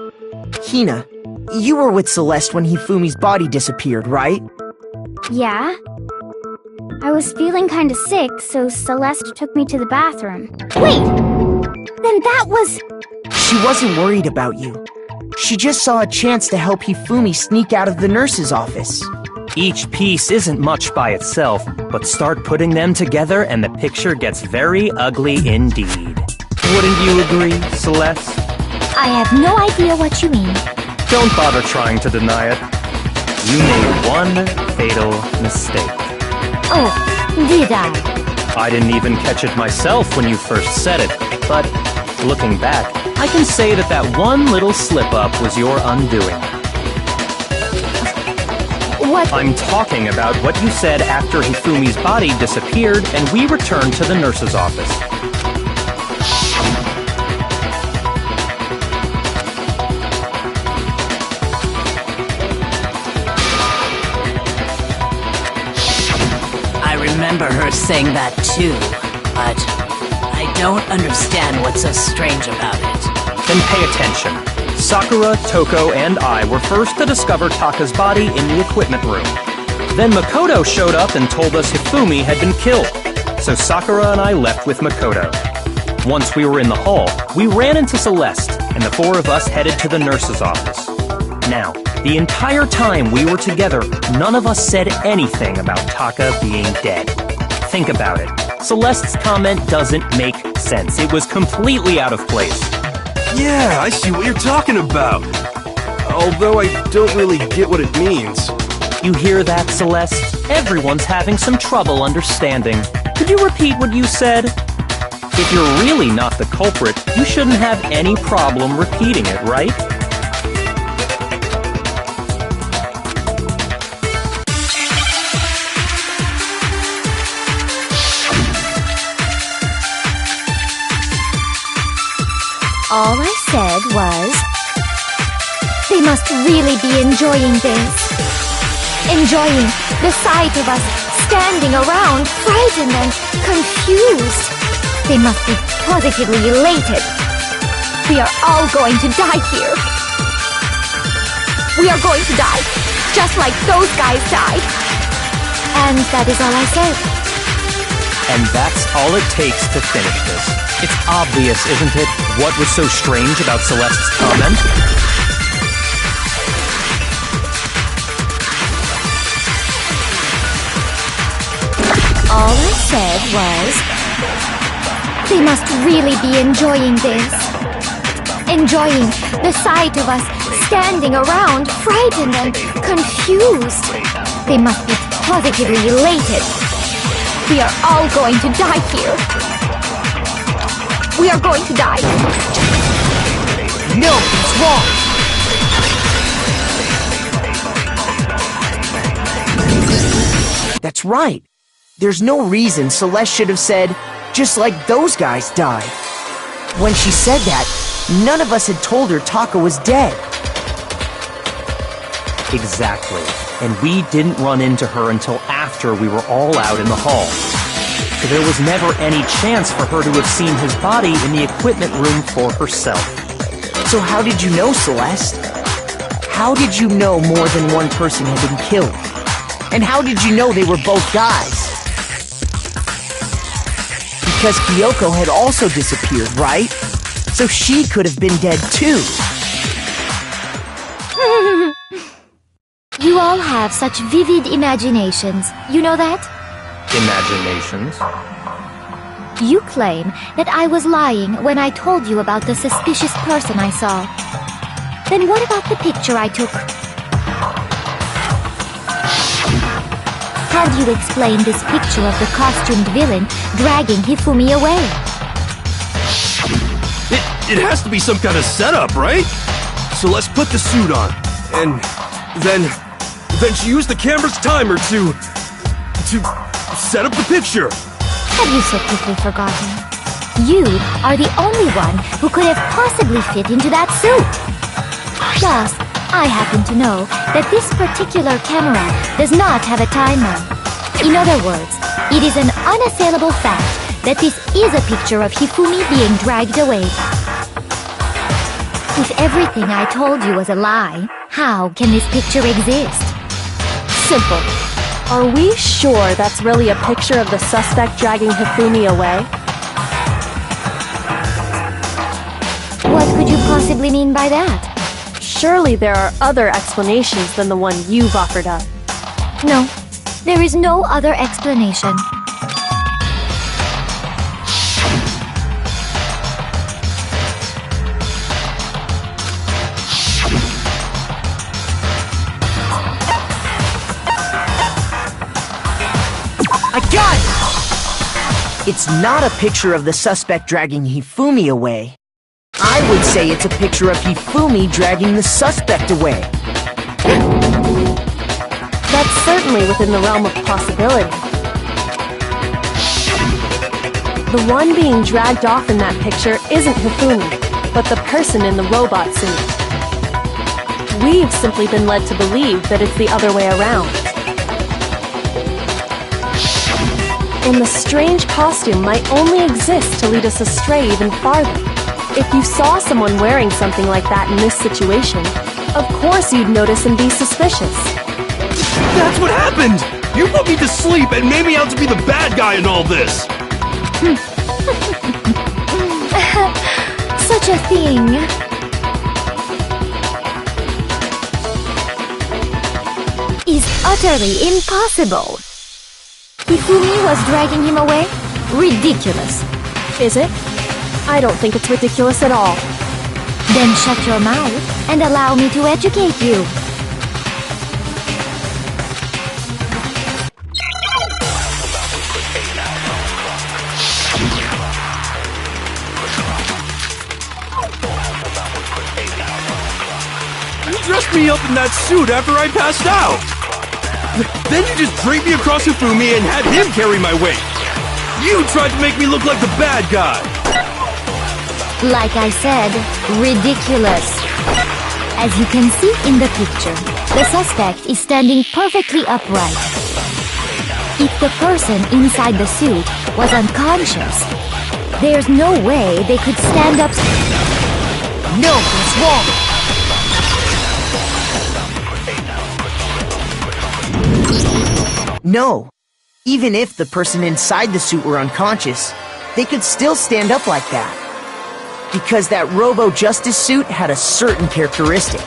Hina, you were with Celeste when Hifumi's body disappeared, right? Yeah? I was feeling kinda sick, so Celeste took me to the bathroom. Wait! Then that was... She wasn't worried about you. She just saw a chance to help Hifumi sneak out of the nurse's office. Each piece isn't much by itself, but start putting them together and the picture gets very ugly indeed. Wouldn't you agree, Celeste? I have no idea what you mean. Don't bother trying to deny it. You made one fatal mistake. Oh, did I? I didn't even catch it myself when you first said it, but looking back, I can say that that one little slip-up was your undoing. What? I'm talking about what you said after Hifumi's body disappeared and we returned to the nurse's office. I remember her saying that too, but I don't understand what's so strange about it. Then pay attention. Sakura, Toko, and I were first to discover Taka's body in the equipment room. Then Makoto showed up and told us Hifumi had been killed, so Sakura and I left with Makoto. Once we were in the hall, we ran into Celeste, and the 4 of us headed to the nurse's office. Now, the entire time we were together, none of us said anything about Taka being dead. Think about it. Celeste's comment doesn't make sense. It was completely out of place. Yeah, I see what you're talking about. Although I don't really get what it means. You hear that, Celeste? Everyone's having some trouble understanding. Could you repeat what you said? If you're really not the culprit, you shouldn't have any problem repeating it, right? All I said was, they must really be enjoying this. Enjoying the sight of us standing around, frightened and confused. They must be positively elated. We are all going to die here. We are going to die, just like those guys died. And that is all I said. And that's all it takes to finish this. It's obvious, isn't it, what was so strange about Celeste's comment? All I said was, they must really be enjoying this. Enjoying the sight of us standing around, frightened and confused. They must be positively elated. We are all going to die here. We are going to die. No, it's wrong. That's right. There's no reason Celeste should have said, just like those guys died. When she said that, none of us had told her Taka was dead. Exactly. And we didn't run into her until after we were all out in the hall. So there was never any chance for her to have seen his body in the equipment room for herself. So how did you know, Celeste? How did you know more than one person had been killed? And how did you know they were both guys? Because Kyoko had also disappeared, right? So she could have been dead too. You all have such vivid imaginations. You know that? Imaginations? You claim that I was lying when I told you about the suspicious person I saw. Then what about the picture I took? how do you explain this picture of the costumed villain dragging Hifumi away? It has to be some kind of setup, right? So let's put the suit on, and then she used the camera's timer to set up the picture. Have you so quickly forgotten? You are the only one who could have possibly fit into that suit. Plus, I happen to know that this particular camera does not have a timer. In other words, it is an unassailable fact that this is a picture of Hifumi being dragged away. If everything I told you was a lie, how can this picture exist? Simple. Are we sure that's really a picture of the suspect dragging Hifumi away? What could you possibly mean by that? Surely there are other explanations than the one you've offered up. No, there is no other explanation. I got it! It's not a picture of the suspect dragging Hifumi away. I would say it's a picture of Hifumi dragging the suspect away. That's certainly within the realm of possibility. The one being dragged off in that picture isn't Hifumi, but the person in the robot suit. We've simply been led to believe that it's the other way around. And the strange costume might only exist to lead us astray even farther. If you saw someone wearing something like that in this situation, of course you'd notice and be suspicious. That's what happened! You put me to sleep and made me out to be the bad guy in all this! Such a thing. Is utterly impossible. Hifumi was dragging him away? Ridiculous. Is it? I don't think it's ridiculous at all. Then shut your mouth and allow me to educate you. You dressed me up in that suit after I passed out! Then you just draped me across Hifumi and had him carry my weight! You tried to make me look like the bad guy! Like I said, ridiculous. As you can see in the picture, the suspect is standing perfectly upright. If the person inside the suit was unconscious, there's no way they could stand up. No, it's wrong. No. Even if the person inside the suit were unconscious, they could still stand up like that. Because that Robo-Justice suit had a certain characteristic.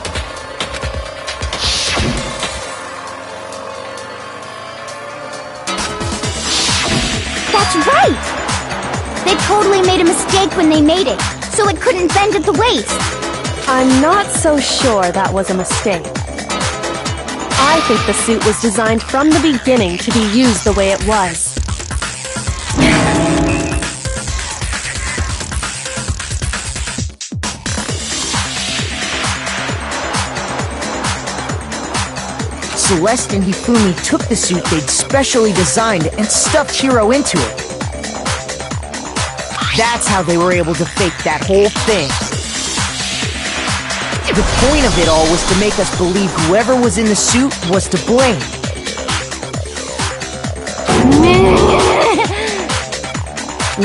That's right! They totally made a mistake when they made it, so it couldn't bend at the waist. I'm not so sure that was a mistake. I think the suit was designed from the beginning to be used the way it was. Celeste and Hifumi took the suit they'd specially designed and stuffed Hiro into it. That's how they were able to fake that whole thing. The point of it all was to make us believe whoever was in the suit was to blame.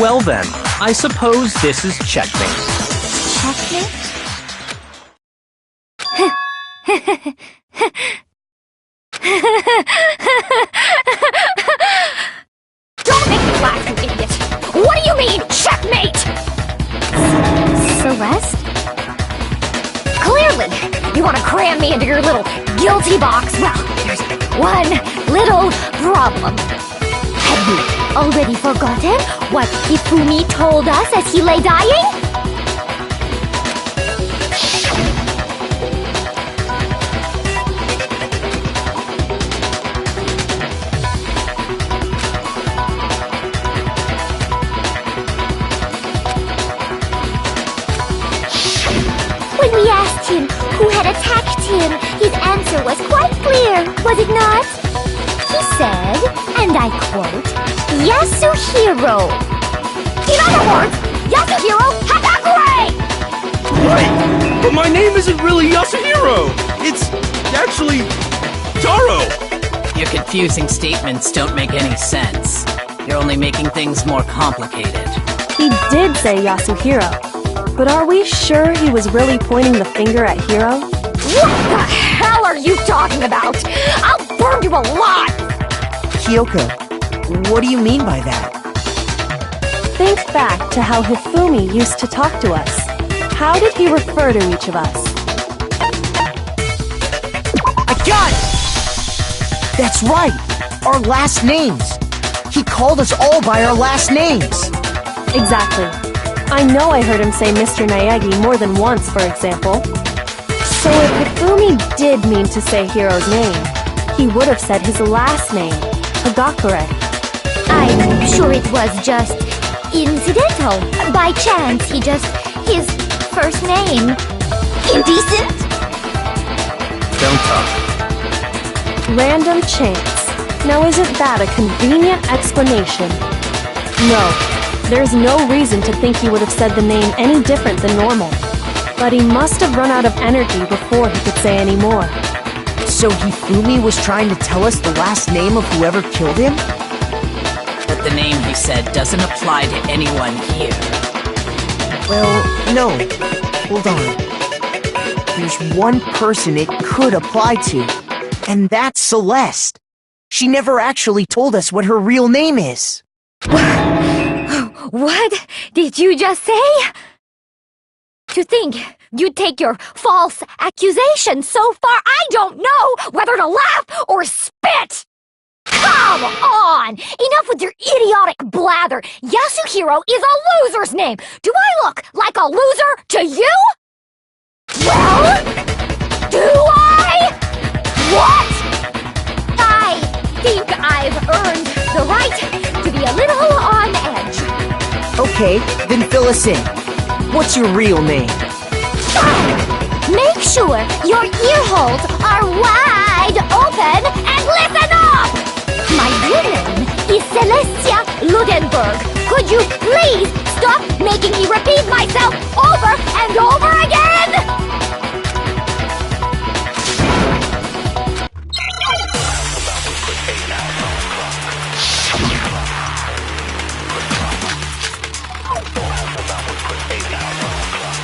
Well then, I suppose this is checkmate. Checkmate? Don't make me laugh, you idiot! What do you mean, checkmate? Celeste? Clearly, you want to cram me into your little guilty box. Well, there's one little problem. Have you already forgotten what Hifumi told us as he lay dying? who had attacked him, his answer was quite clear, was it not? He said, and I quote, Yasuhiro. In other words, Yasuhiro Hatakure! Wait, but my name isn't really Yasuhiro! It's actually Taro! Your confusing statements don't make any sense. You're only making things more complicated. He did say Yasuhiro, but are we sure he was really pointing the finger at Hiro? What the hell are you talking about? I'll burn you alive! Kyoko, what do you mean by that? Think back to how Hifumi used to talk to us. How did he refer to each of us? I got it! That's right! Our last names! He called us all by our last names! Exactly. I know I heard him say Mr. Naegi more than once, for example. So if Hifumi did mean to say Hiro's name, he would have said his last name, Hagakure. I'm sure it was just incidental. By chance, his first name. Indecent? Don't talk. Random chance. Now isn't that a convenient explanation? No, there's no reason to think he would have said the name any different than normal. But he must have run out of energy before he could say any more. So Hifumi was trying to tell us the last name of whoever killed him? But the name he said doesn't apply to anyone here. Well, no. Hold on. There's one person it could apply to, and that's Celeste. She never actually told us what her real name is. What did you just say? To think you'd take your false accusation so far, I don't know whether to laugh or spit! Come on! Enough with your idiotic blather! Yasuhiro is a loser's name! Do I look like a loser to you? Well, do I? What? I think I've earned the right to be a little on edge. Okay, then fill us in. What's your real name? Make sure your ear holes are wide open and listen up! My real name is Celestia Ludenberg. Could you please stop making me repeat myself over and over again?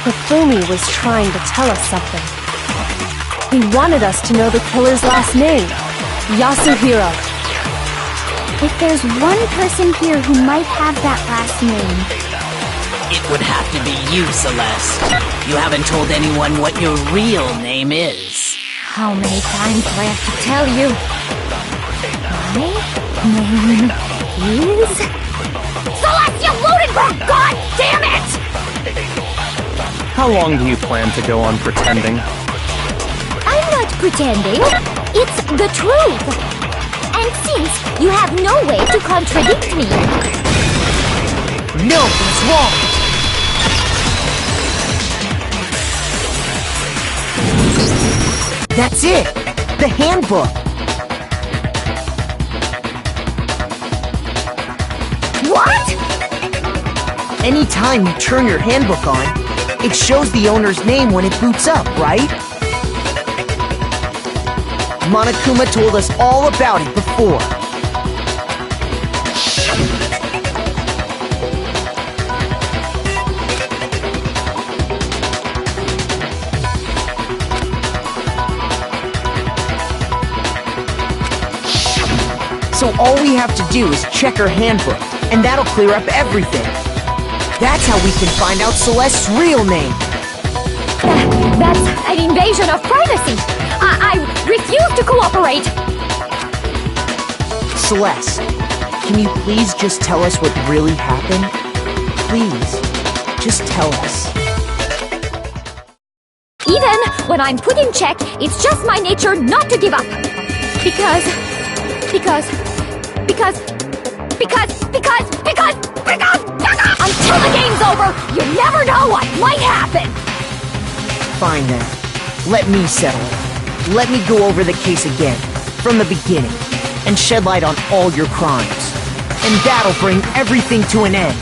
Hifumi was trying to tell us something. He wanted us to know the killer's last name, Yasuhiro. If there's one person here who might have that last name... It would have to be you, Celeste. You haven't told anyone what your real name is. How many times do I have to tell you? My name is... Celestia Ludenberg! God damn it! How long do you plan to go on pretending? I'm not pretending. It's the truth. And since you have no way to contradict me... No, it's wrong! That's it! The handbook! What? Anytime you turn your handbook on, it shows the owner's name when it boots up, right? Monokuma told us all about it before. So all we have to do is check her handbook, and that'll clear up everything. That's how we can find out Celeste's real name. That's an invasion of privacy. I refuse to cooperate. Celeste, can you please just tell us what really happened? Please, just tell us. Even when I'm put in check, it's just my nature not to give up. Because until the game's over, you never know what might happen! Fine then. Let me settle it. Let me go over the case again, from the beginning, and shed light on all your crimes. And that'll bring everything to an end.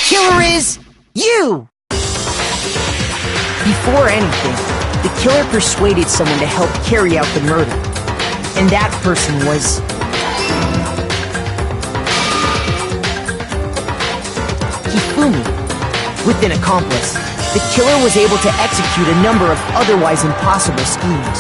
Killer is you! Before anything, the killer persuaded someone to help carry out the murder. And that person was... Hifumi. With an accomplice, the killer was able to execute a number of otherwise impossible schemes.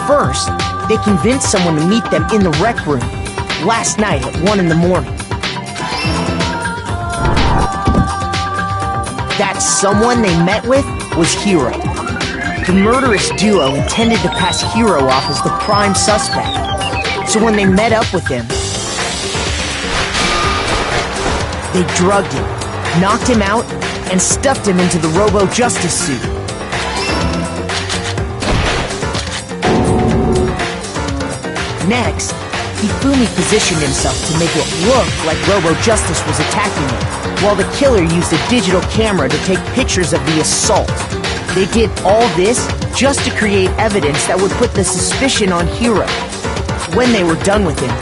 First, they convinced someone to meet them in the rec room last night at 1 in the morning. That someone they met with was Hiro. The murderous duo intended to pass Hiro off as the prime suspect. So when they met up with him, they drugged him, knocked him out, and stuffed him into the Robo-Justice suit. Next, Hifumi positioned himself to make it look like Robo-Justice was attacking him, while the killer used a digital camera to take pictures of the assault. They did all this just to create evidence that would put the suspicion on Hiro. When they were done with him,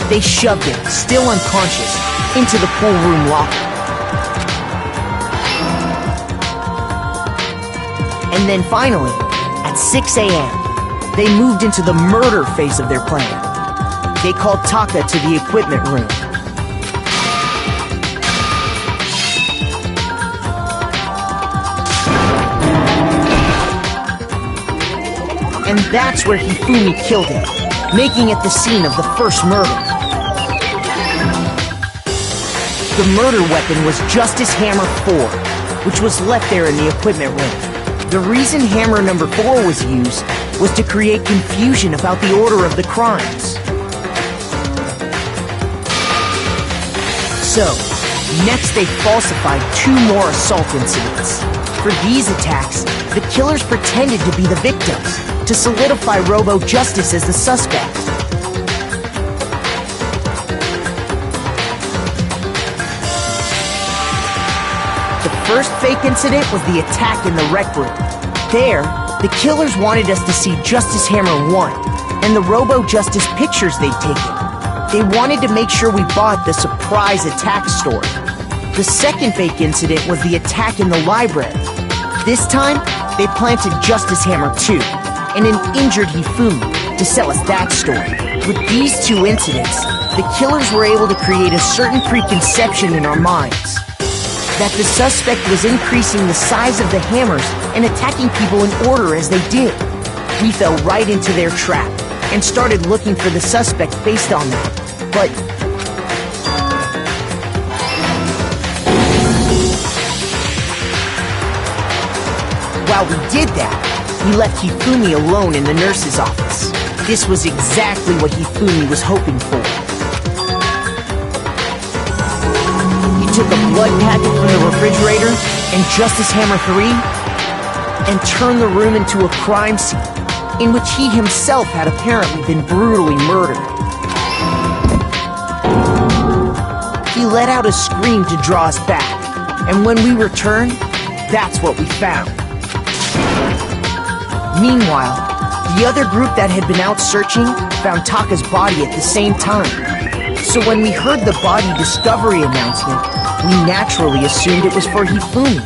they shoved him, still unconscious, into the pool room locker. And then finally, at 6 a.m., they moved into the murder phase of their plan. They called Taka to the equipment room. And that's where Hifumi killed him, making it the scene of the first murder. The murder weapon was Justice Hammer 4, which was left there in the equipment room. The reason Hammer number 4 was used was to create confusion about the order of the crimes. So, next they falsified 2 more assault incidents. For these attacks, the killers pretended to be the victims, to solidify Robo Justice as the suspect. The first fake incident was the attack in the rec room. There, the killers wanted us to see Justice Hammer 1 and the Robo Justice pictures they'd taken. They wanted to make sure we bought the surprise attack story. The second fake incident was the attack in the library. This time, they planted Justice Hammer 2 and an injured Hifumi to sell us that story. With these two incidents, the killers were able to create a certain preconception in our minds that the suspect was increasing the size of the hammers and attacking people in order as they did. We fell right into their trap and started looking for the suspect based on that. But while we did that, we left Hifumi alone in the nurse's office. This was exactly what Hifumi was hoping for. He took a blood packet from the refrigerator and Justice Hammer 3 and turned the room into a crime scene in which he himself had apparently been brutally murdered. He let out a scream to draw us back, and when we returned, that's what we found. Meanwhile, the other group that had been out searching found Taka's body at the same time. So when we heard the body discovery announcement, we naturally assumed it was for Hifumi.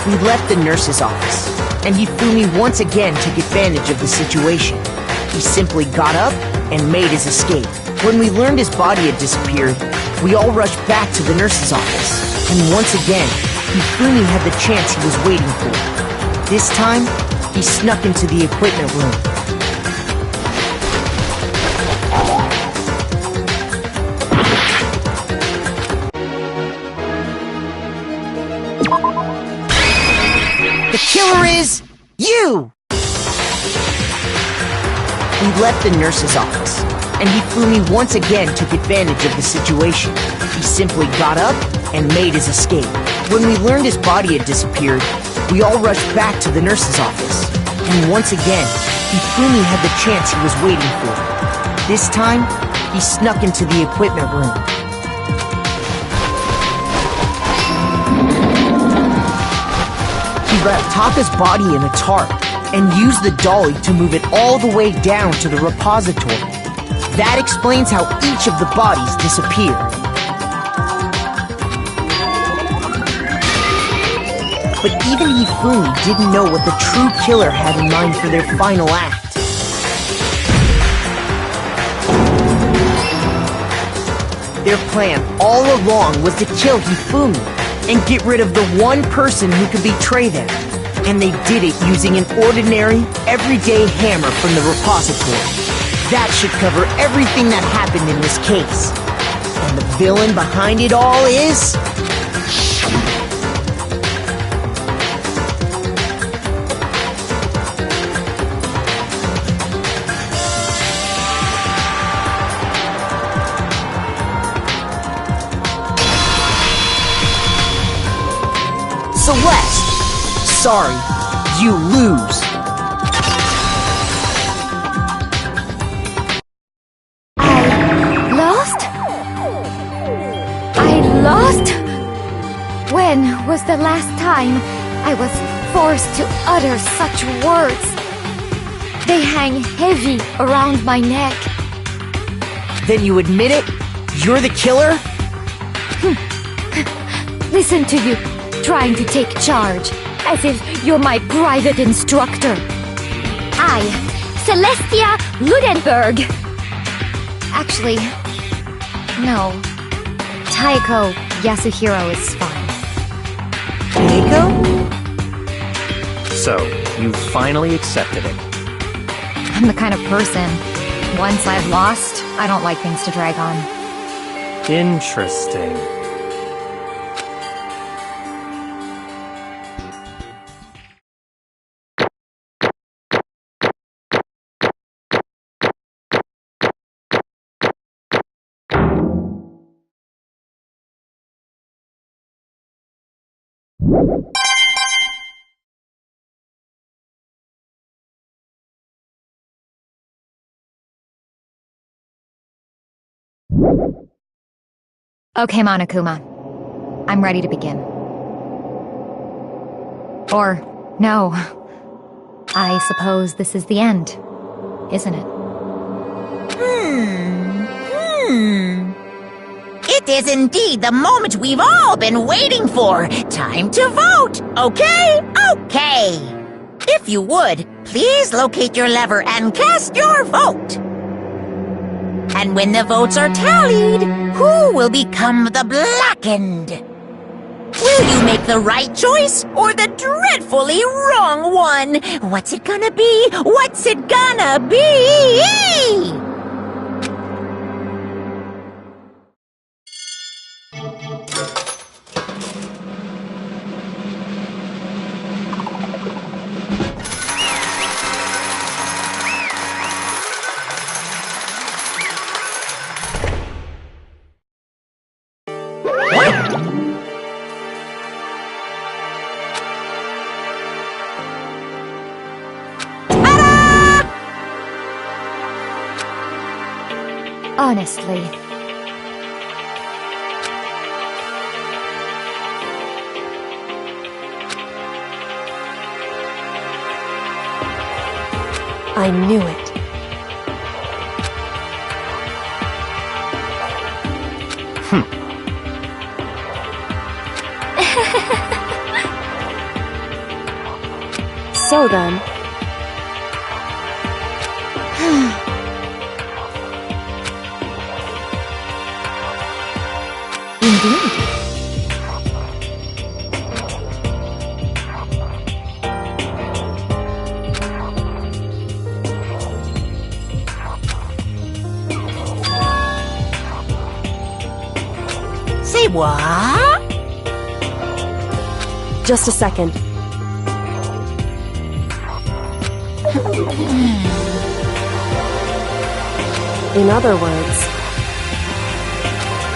We left the nurse's office, and Hifumi once again took advantage of the situation. He simply got up and made his escape. When we learned his body had disappeared, we all rushed back to the nurse's office, and once again, Hifumi had the chance he was waiting for. This time, he snuck into the equipment room. The killer is you! We left the nurse's office, and Hifumi once again took advantage of the situation. He simply got up and made his escape. When we learned his body had disappeared, we all rushed back to the nurse's office. And once again, Hifumi had the chance he was waiting for. This time, he snuck into the equipment room. He wrapped Taka's body in a tarp and used the dolly to move it all the way down to the repository. That explains how each of the bodies disappeared. But even Hifumi didn't know what the true killer had in mind for their final act. Their plan all along was to kill Hifumi and get rid of the one person who could betray them. And they did it using an ordinary, everyday hammer from the repository. That should cover everything that happened in this case. And the villain behind it all is... Celeste! Sorry, you lose. I lost? When was the last time I was forced to utter such words? They hang heavy around my neck. Then you admit it? You're the killer? Listen to you, trying to take charge, as if you're my private instructor. I, Celestia Ludenberg. Actually, no. Taiko Yasuhiro is fine. Taiko? So, you finally accepted it. I'm the kind of person, once I've lost, I don't like things to drag on. Interesting. Okay, Monokuma. I'm ready to begin. Or, no. I suppose this is the end, isn't it? It is indeed the moment we've all been waiting for. Time to vote, okay? Okay. If you would, please locate your lever and cast your vote. And when the votes are tallied, who will become the blackened? Will you make the right choice or the dreadfully wrong one? What's it gonna be? What's it gonna be? Honestly. I knew it. So then... Indeed. Say what? Just a second. In other words...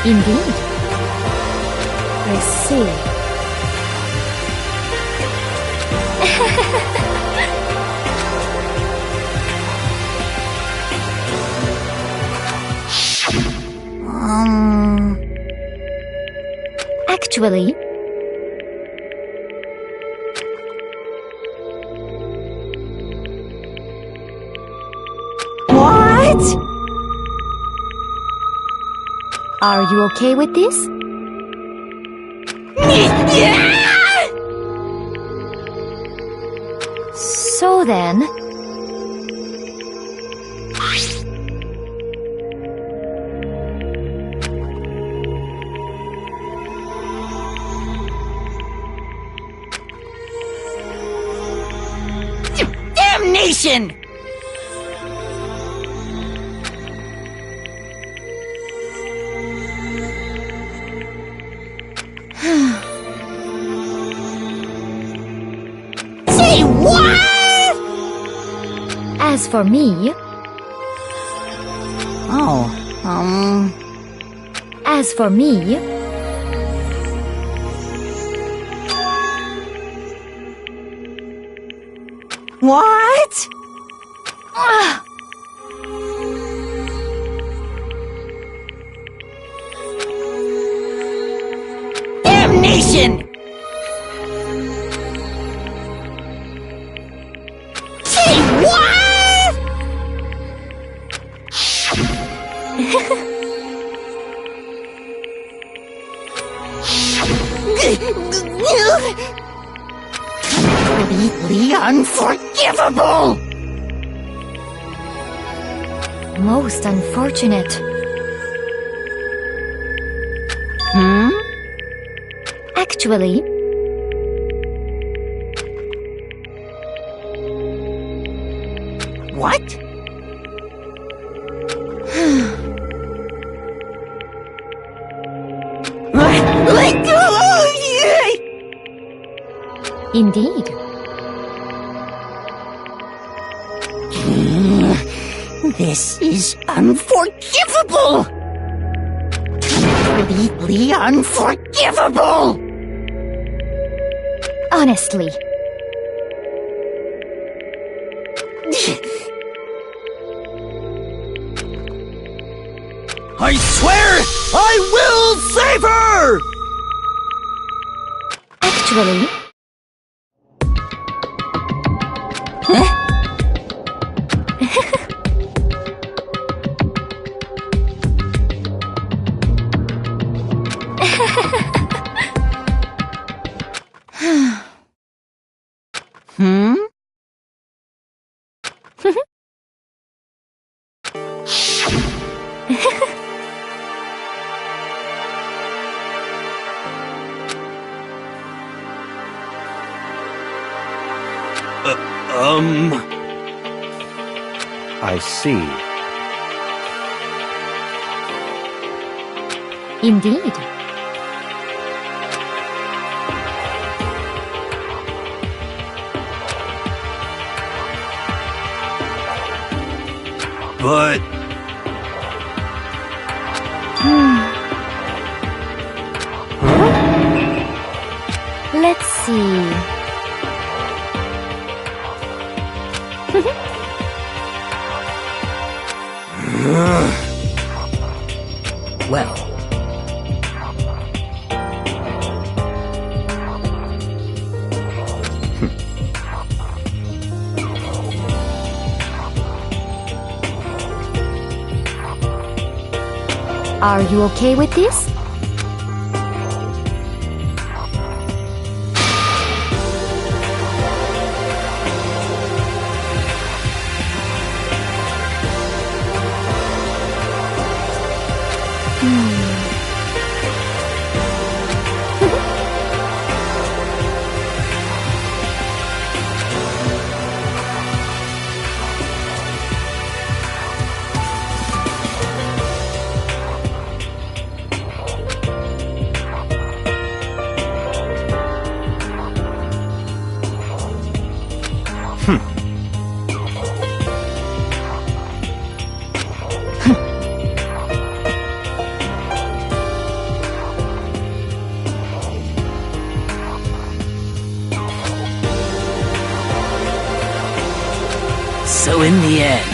Indeed. I see. Actually... What? Are you okay with this? So then... Damnation! Say what? As for me... As for me... What? Damnation! Say what? Completely unforgivable! Most unfortunate. Actually... What? Let go! Indeed. This is unforgivable! Completely unforgivable! Honestly. I swear I will save her! Actually... Hmm? I see. Indeed. But... Let's see... Well, Are you okay with this? so in the end,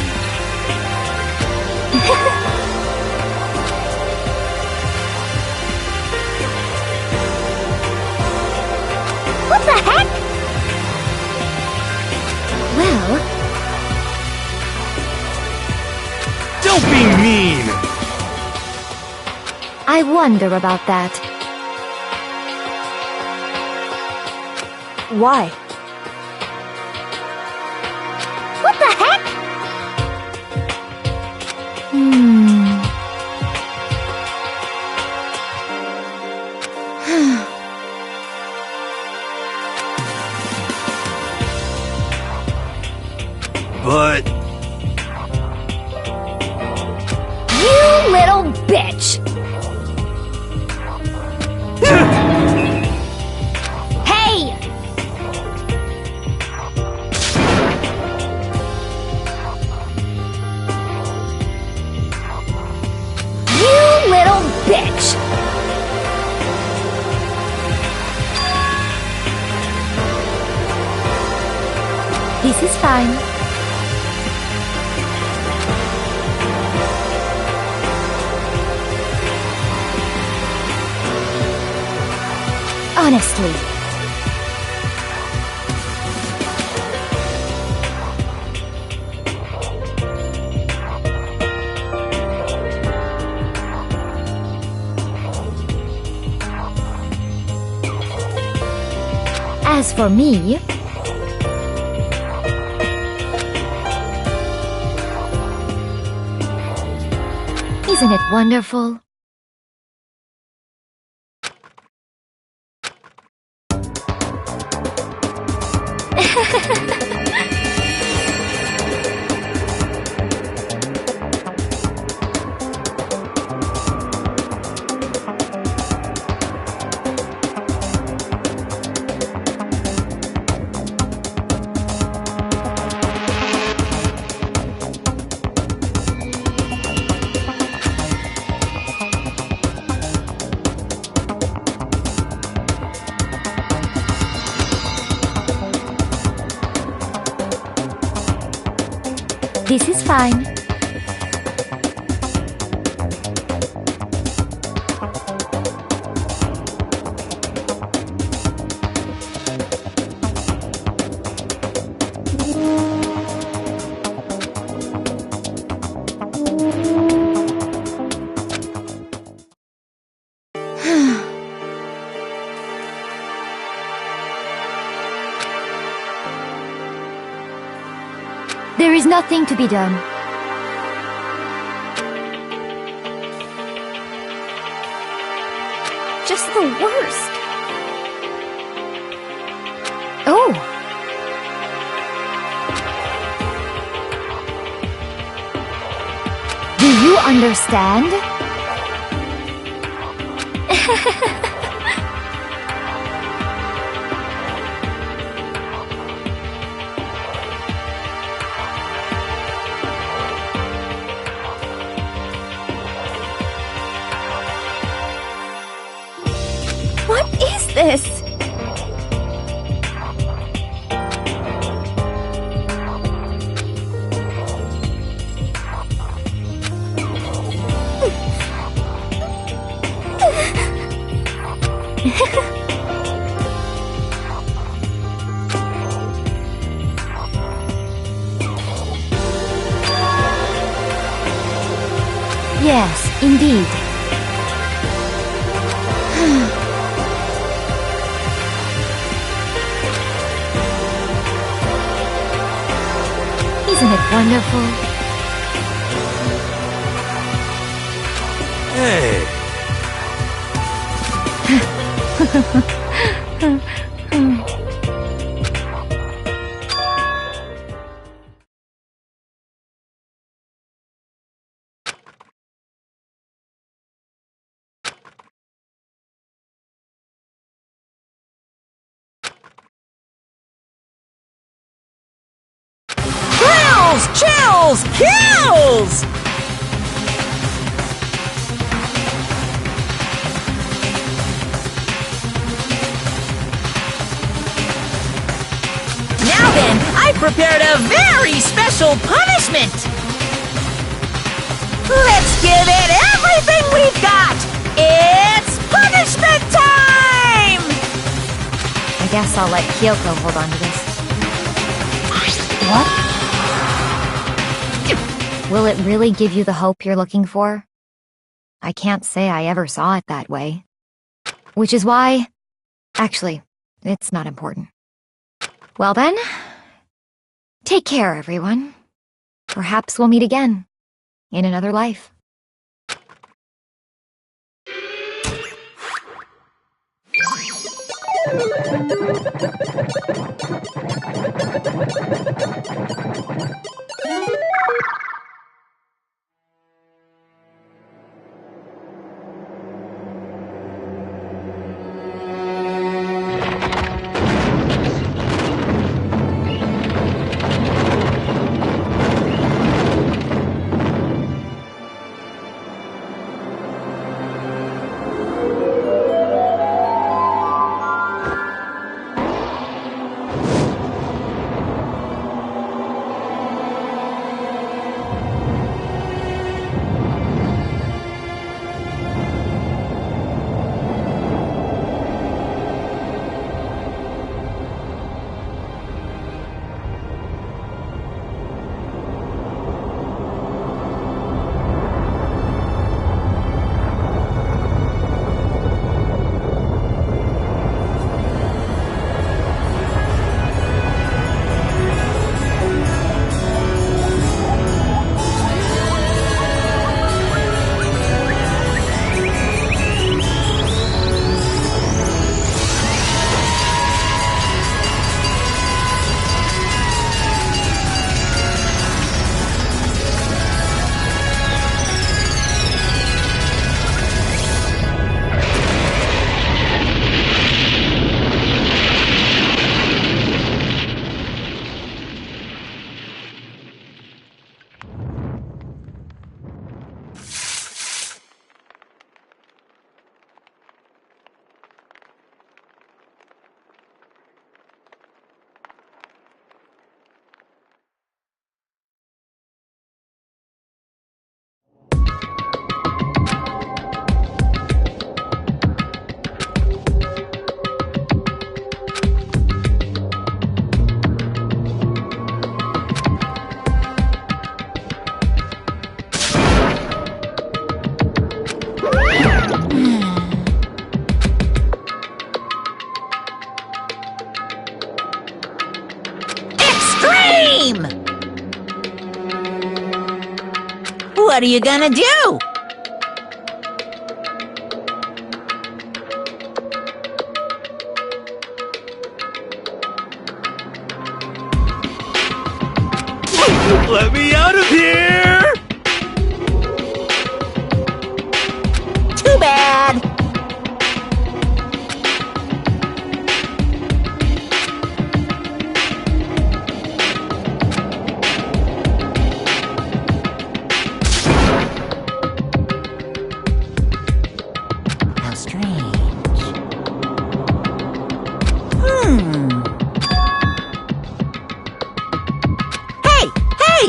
What the heck? Well... Don't be mean! I wonder about that. Why? What the heck? But... You little bitch! Hey! You little bitch! This is fine. Honestly. As for me... Isn't it wonderful? This is fine. There is nothing to be done. Just the worst. Oh! Do you understand? What is this? Yes, indeed. Isn't it wonderful? Hey, Chills! Kills! Now then, I prepared a very special punishment! Let's give it everything we've got! It's punishment time! I guess I'll let Kyoko hold on to this. What? Will it really give you the hope you're looking for? I can't say I ever saw it that way. Which is why... Actually, it's not important. Well then, take care, everyone. Perhaps we'll meet again, in another life. time! What are you gonna do? Let me out of here! Too bad! How strange. Hey! Hey!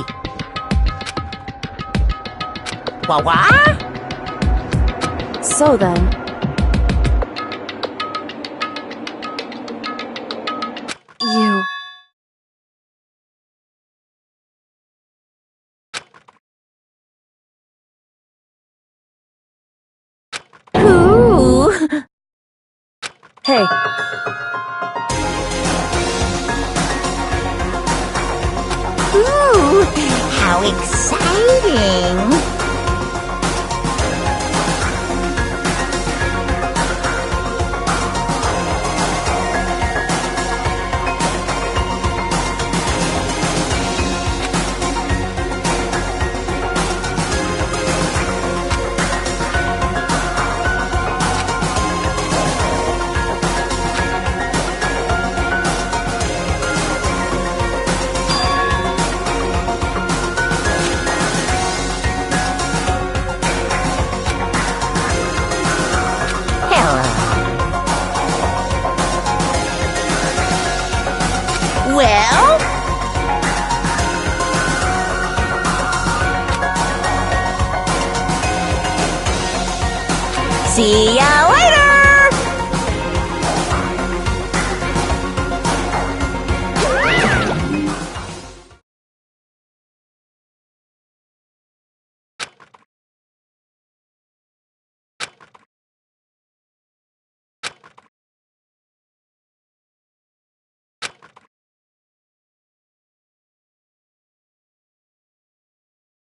Wah-wah? So then, you... Ooh! Hey, Ooh! How exciting! Well? See ya later!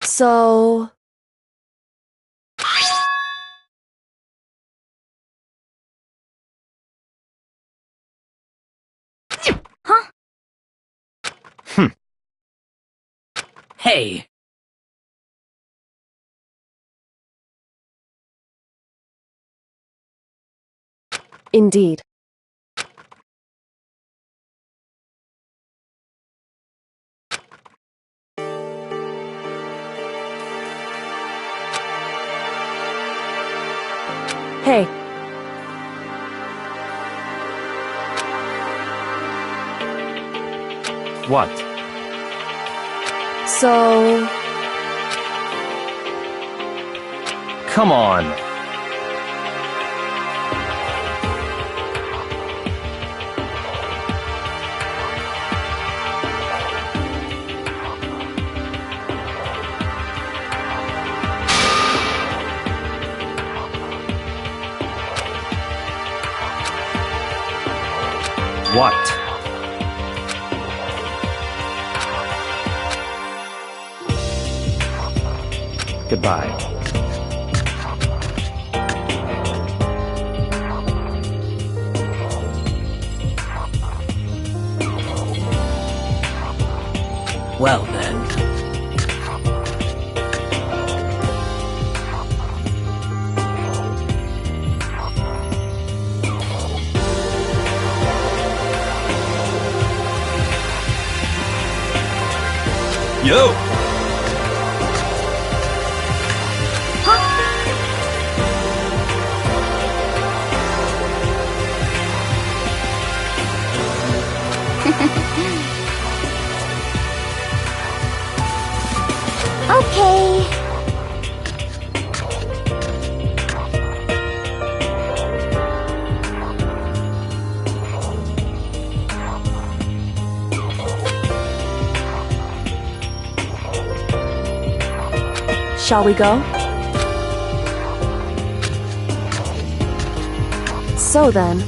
so... Hey, Indeed. Hey, What? so... Come on. What? Goodbye. well then. Yo! Okay. Shall we go? So then,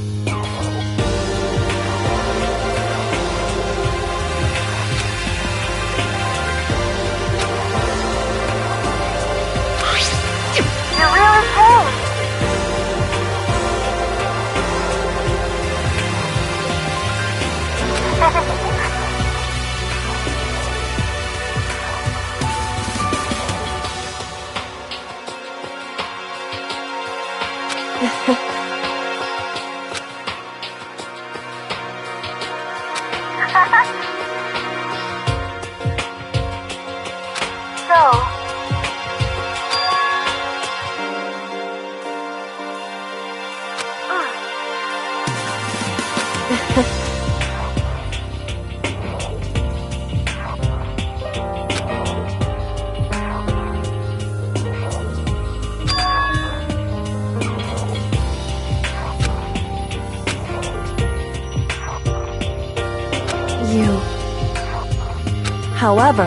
However,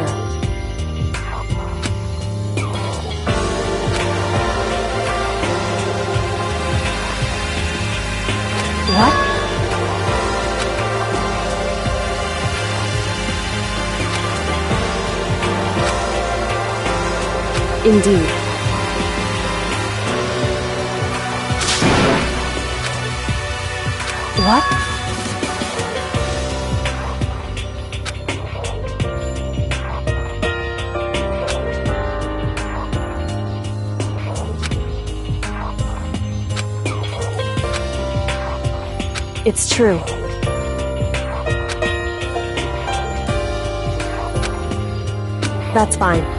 what? Indeed. What? It's true. That's fine.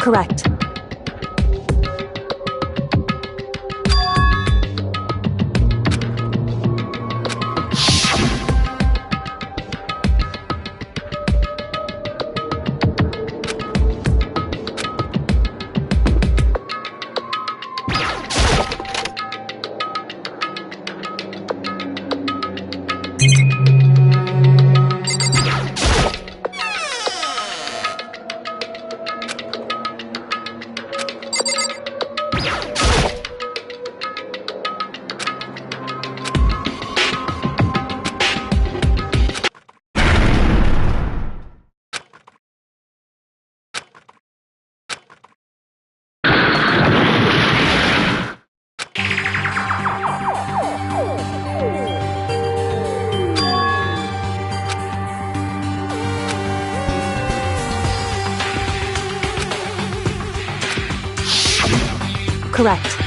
Correct. Correct.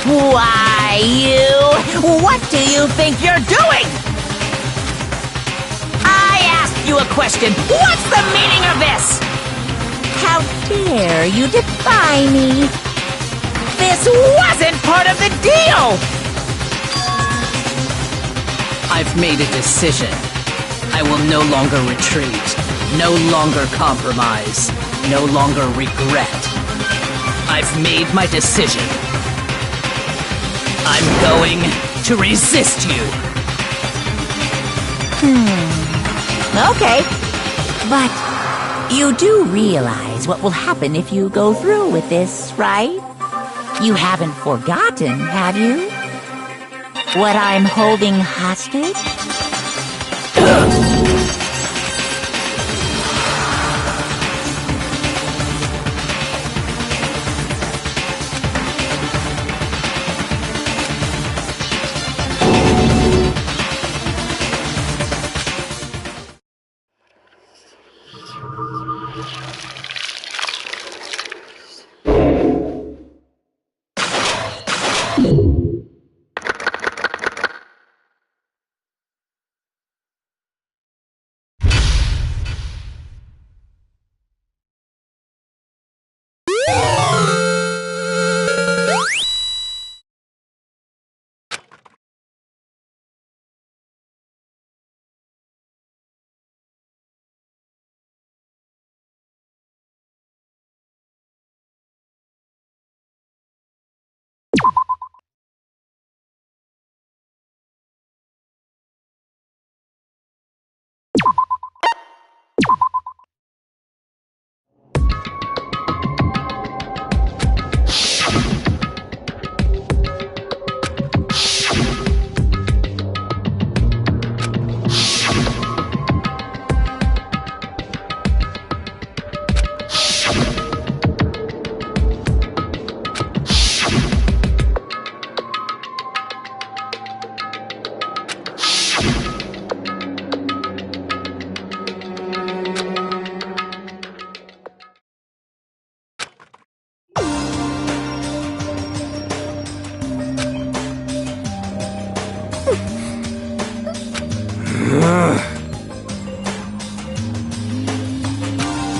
Why, what do you think you're doing? I asked you a question. What's the meaning of this? How dare you defy me? This wasn't part of the deal! I've made a decision. I will no longer retreat, no longer compromise, no longer regret. I've made my decision. I'm going to resist you. Okay. But you do realize what will happen if you go through with this, right? You haven't forgotten, have you? What I'm holding hostage?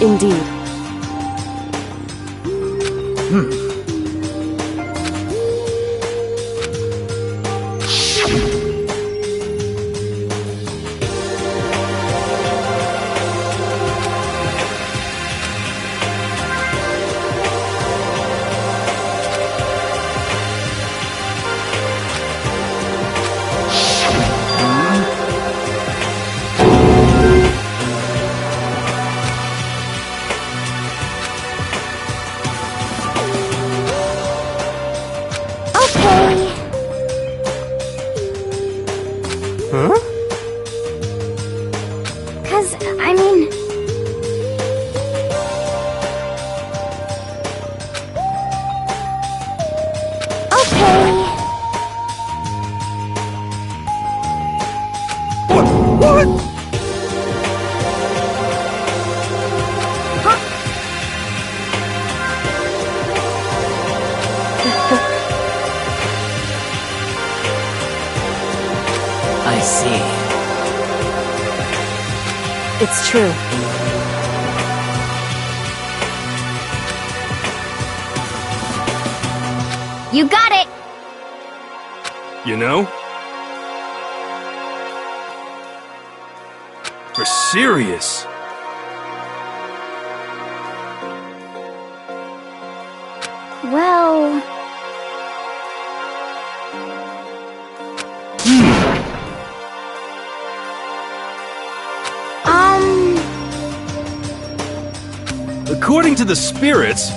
Indeed. I see. It's true. You got it! You know? For serious. Well... According to the spirits...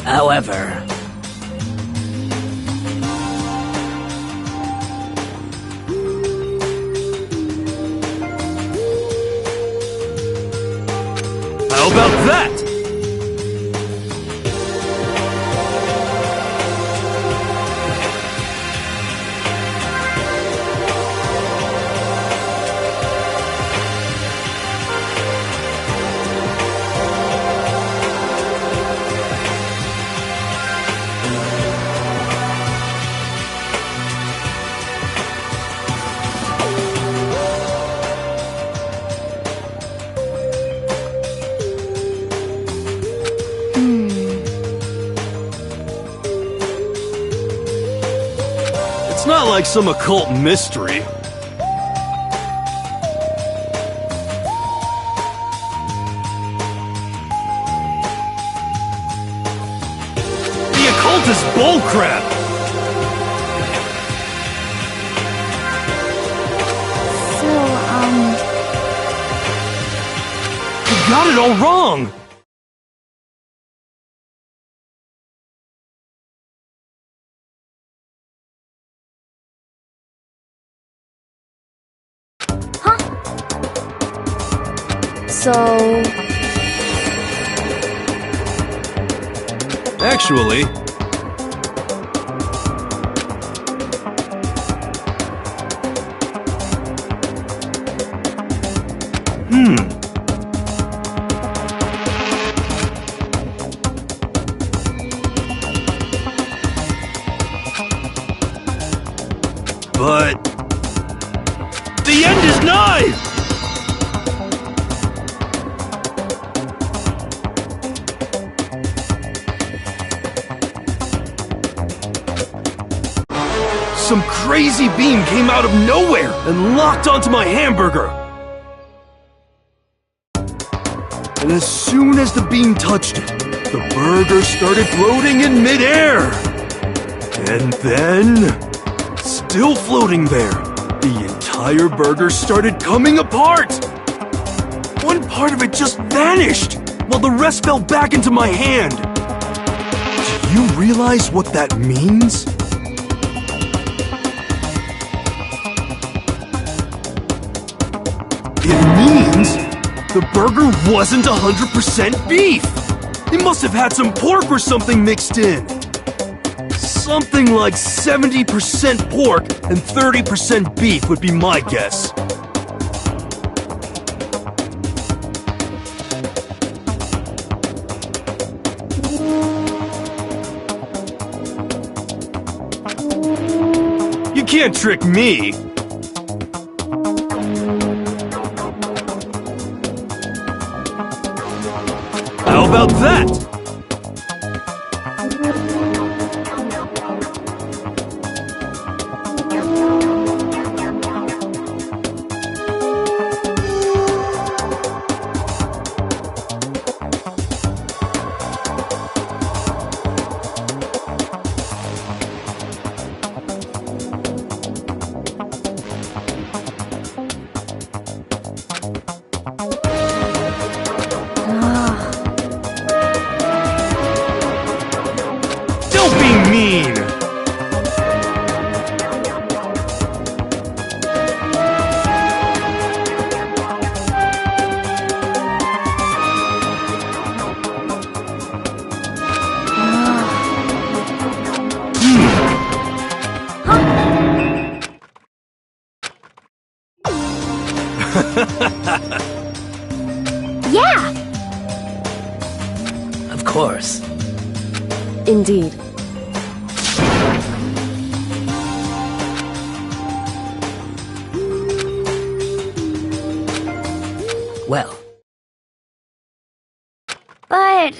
However... How about that? It's not like some occult mystery. The occult is bullcrap! You got it all wrong! So... Actually... But... the end is nigh! Some crazy beam came out of nowhere and locked onto my hamburger. And as soon as the beam touched it, the burger started floating in midair. And then, still floating there, the entire burger started coming apart. One part of it just vanished, while the rest fell back into my hand. Do you realize what that means? It means the burger wasn't 100% beef. It must have had some pork or something mixed in. Something like 70% pork and 30% beef would be my guess. You can't trick me. How about that? Don't be mean! Yeah! Of course. Indeed. Well, But...